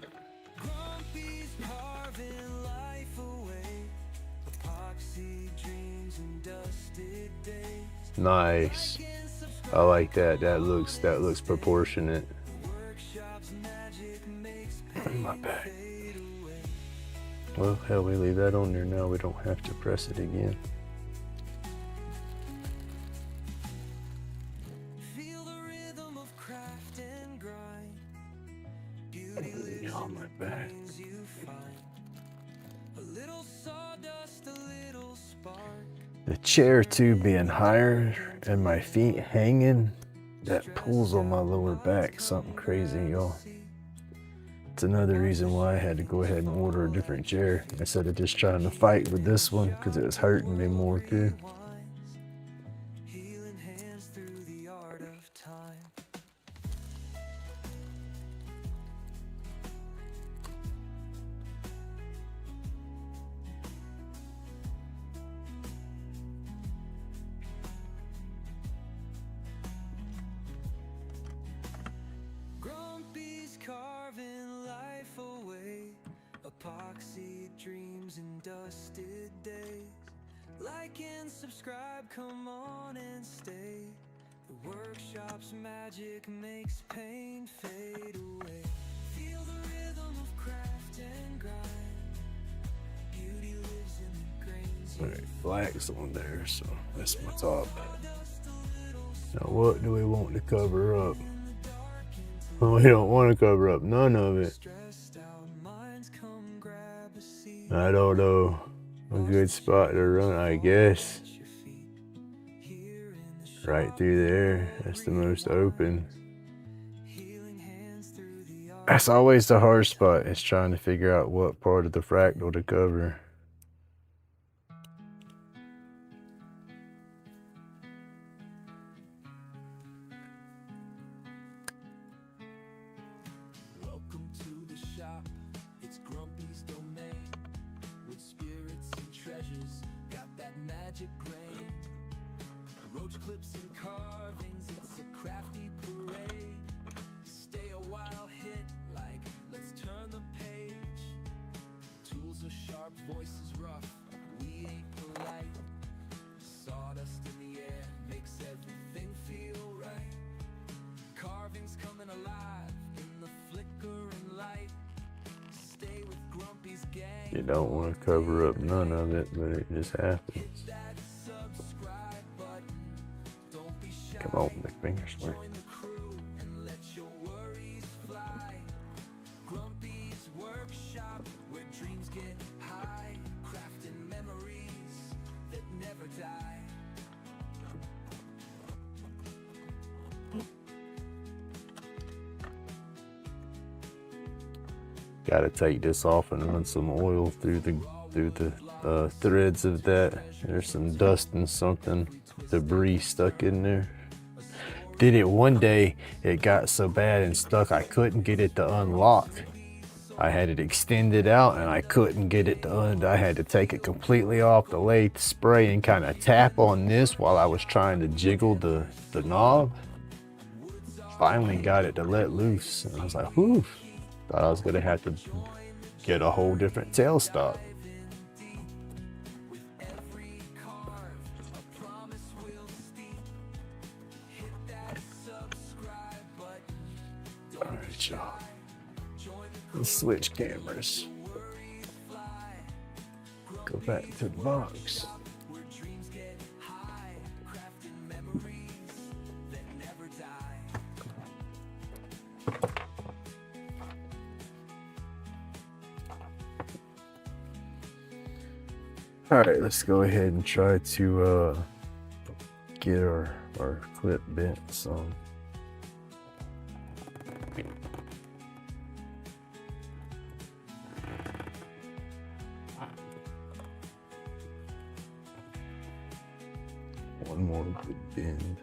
Grumpy's carving life away. Epoxy dreams and dusted days. Nice. I like that. That looks proportionate. Workshop's magic makes My back. fade away. Well, hell, we leave that on there now. We don't have to press it again. Feel the rhythm of craft and grind. Beauty lives Oh, in my the back. things you find. A little sawdust, a little spark. The chair too being higher and my feet hanging, that pulls on my lower back. Something crazy, y'all. It's another reason why I had to go ahead and order a different chair instead of just trying to fight with this one because it was hurting me more too. Healing hands through the art of time. Grumpy's carving life away. Epoxy dreams and dusted days. Like and subscribe, come on and stay. The workshop's magic makes pain fade away. Feel the rhythm of craft and grind. Beauty lives in the grains you Alright, black's on there, so that's my top. Dust a little Now what do we want to cover up? Well, we don't want to cover up none of it. I don't know. A good spot to run, I guess. Right through there. That's the most open. That's always the hard spot, is trying to figure out what part of the fractal to cover. Welcome to the shop. It's Grumpy's domain. With spirits and treasures, got that magic grain. Roach clips and carvings, it's a crafty parade. Stay a while, hit like, let's turn the page. Tools are sharp, voices rough, we ain't polite. Sawdust in the air makes everything feel right. Carvings coming alive in the flickering light. Stay with Grumpy's gang. You don't want to cover up none of it, but it just happens. Come on, big fingers. Join the crew and let your worries fly. Grumpy's workshop, where dreams get high, crafting memories that never die. Got to take this off and run some oil through the threads of that. There's some dust and something, debris stuck in there. Did it one day, it got so bad and stuck I couldn't get it to unlock. I had it extended out and I couldn't get it to I had to take it completely off the lathe spray and kind of tap on this while I was trying to jiggle the knob. Finally got it to let loose and I was like, whew. Thought I was gonna have to get a whole different tailstock. Alright, y'all. Let's switch cameras. Go back to the box. All right, let's go ahead and try to get our clip bent some. One more good bend.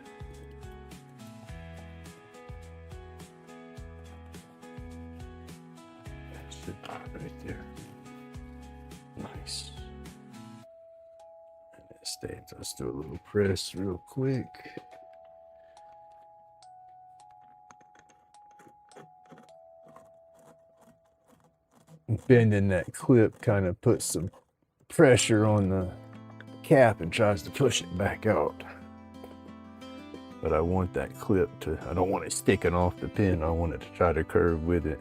That's it right there. Nice. And it stays. Let's do a little press real quick. Bending that clip kind of puts some pressure on the cap and tries to push it back out. But I want that clip to, I don't want it sticking off the pin. I want it to try to curve with it.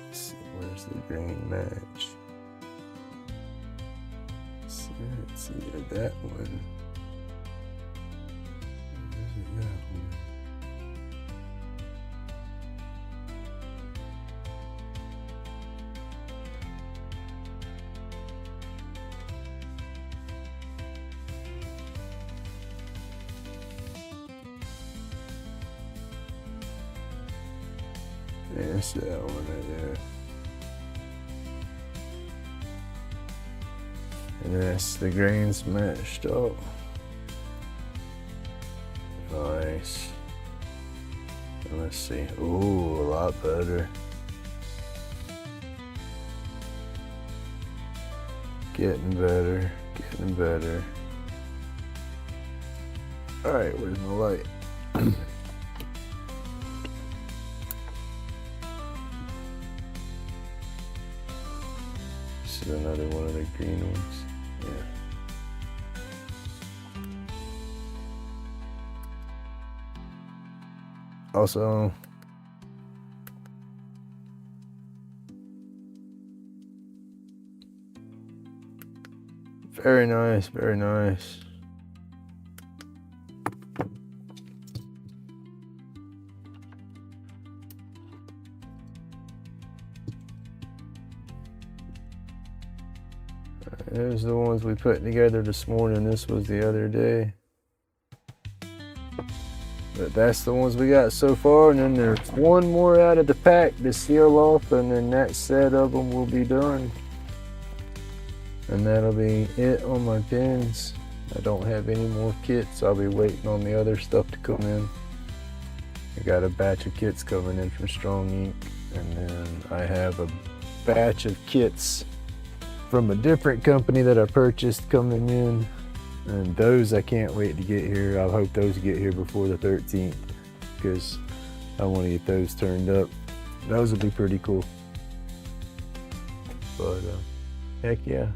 Let's see, where's the grain match? Let's see, that one. Where's that one? There's that one right there. And that's the grains matched up. Nice. And let's see. Ooh, a lot better. Getting better. Getting better. Alright, where's my light? This is another one of the green ones. Yeah. Also, Very nice, very nice. There's the ones we put together this morning. This was the other day. But that's the ones we got so far. And then there's one more out of the pack to seal off. And then that set of them will be done. And that'll be it on my pins. I don't have any more kits. I'll be waiting on the other stuff to come in. I got a batch of kits coming in from Strong Ink. And then I have a batch of kits from a different company that I purchased coming in, and those I can't wait to get here. I hope those get here before the 13th because I want to get those turned up. Those will be pretty cool. But heck yeah.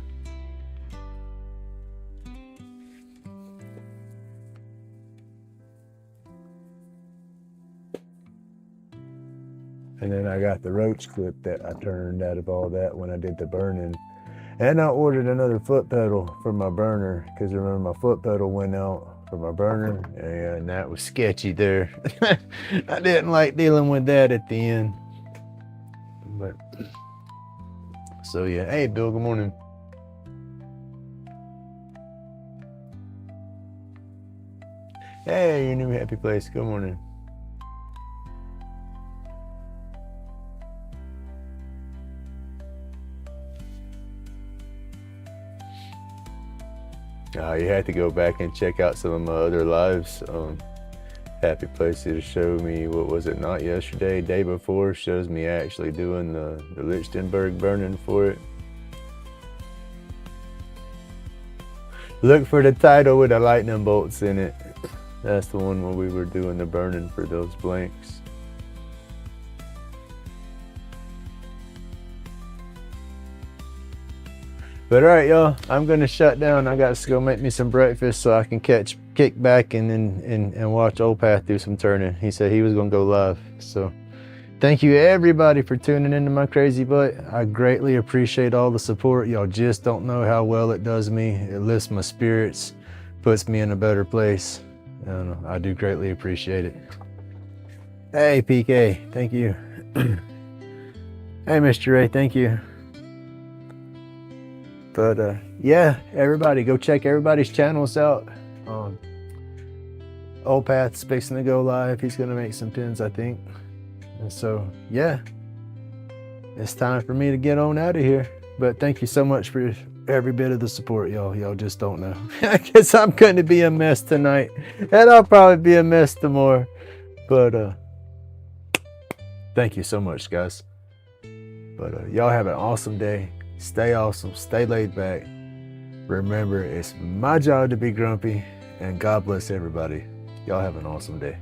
And then I got the roach clip that I turned out of all that when I did the burning. And I ordered another foot pedal for my burner because remember my foot pedal went out for my burner and that was sketchy there. I didn't like dealing with that at the end. But so yeah, hey Bill, good morning. Hey, your new happy place, good morning. You had to go back and check out some of my other lives. Happy Place to show me, what was it, not yesterday, day before, shows me actually doing the Lichtenberg burning for it. Look for the title with the lightning bolts in it. That's the one where we were doing the burning for those blanks. But all right, y'all, I'm gonna shut down. I got to go make me some breakfast so I can kick back and watch Old Path do some turning. He said he was gonna go live. So thank you everybody for tuning into my crazy butt. I greatly appreciate all the support. Y'all just don't know how well it does me. It lifts my spirits, puts me in a better place. I do greatly appreciate it. Hey PK, thank you. Hey Mr. Ray, thank you. But yeah, everybody go check everybody's channels out. Old Path's fixing to go live. He's gonna make some pins, I think. And so yeah, it's time for me to get on out of here. But thank you so much for every bit of the support, y'all. Y'all just don't know. I guess I'm gonna be a mess tonight, and I'll probably be a mess tomorrow. But thank you so much, guys. But y'all have an awesome day. Stay awesome, stay laid back. Remember, it's my job to be grumpy, and God bless everybody. Y'all have an awesome day.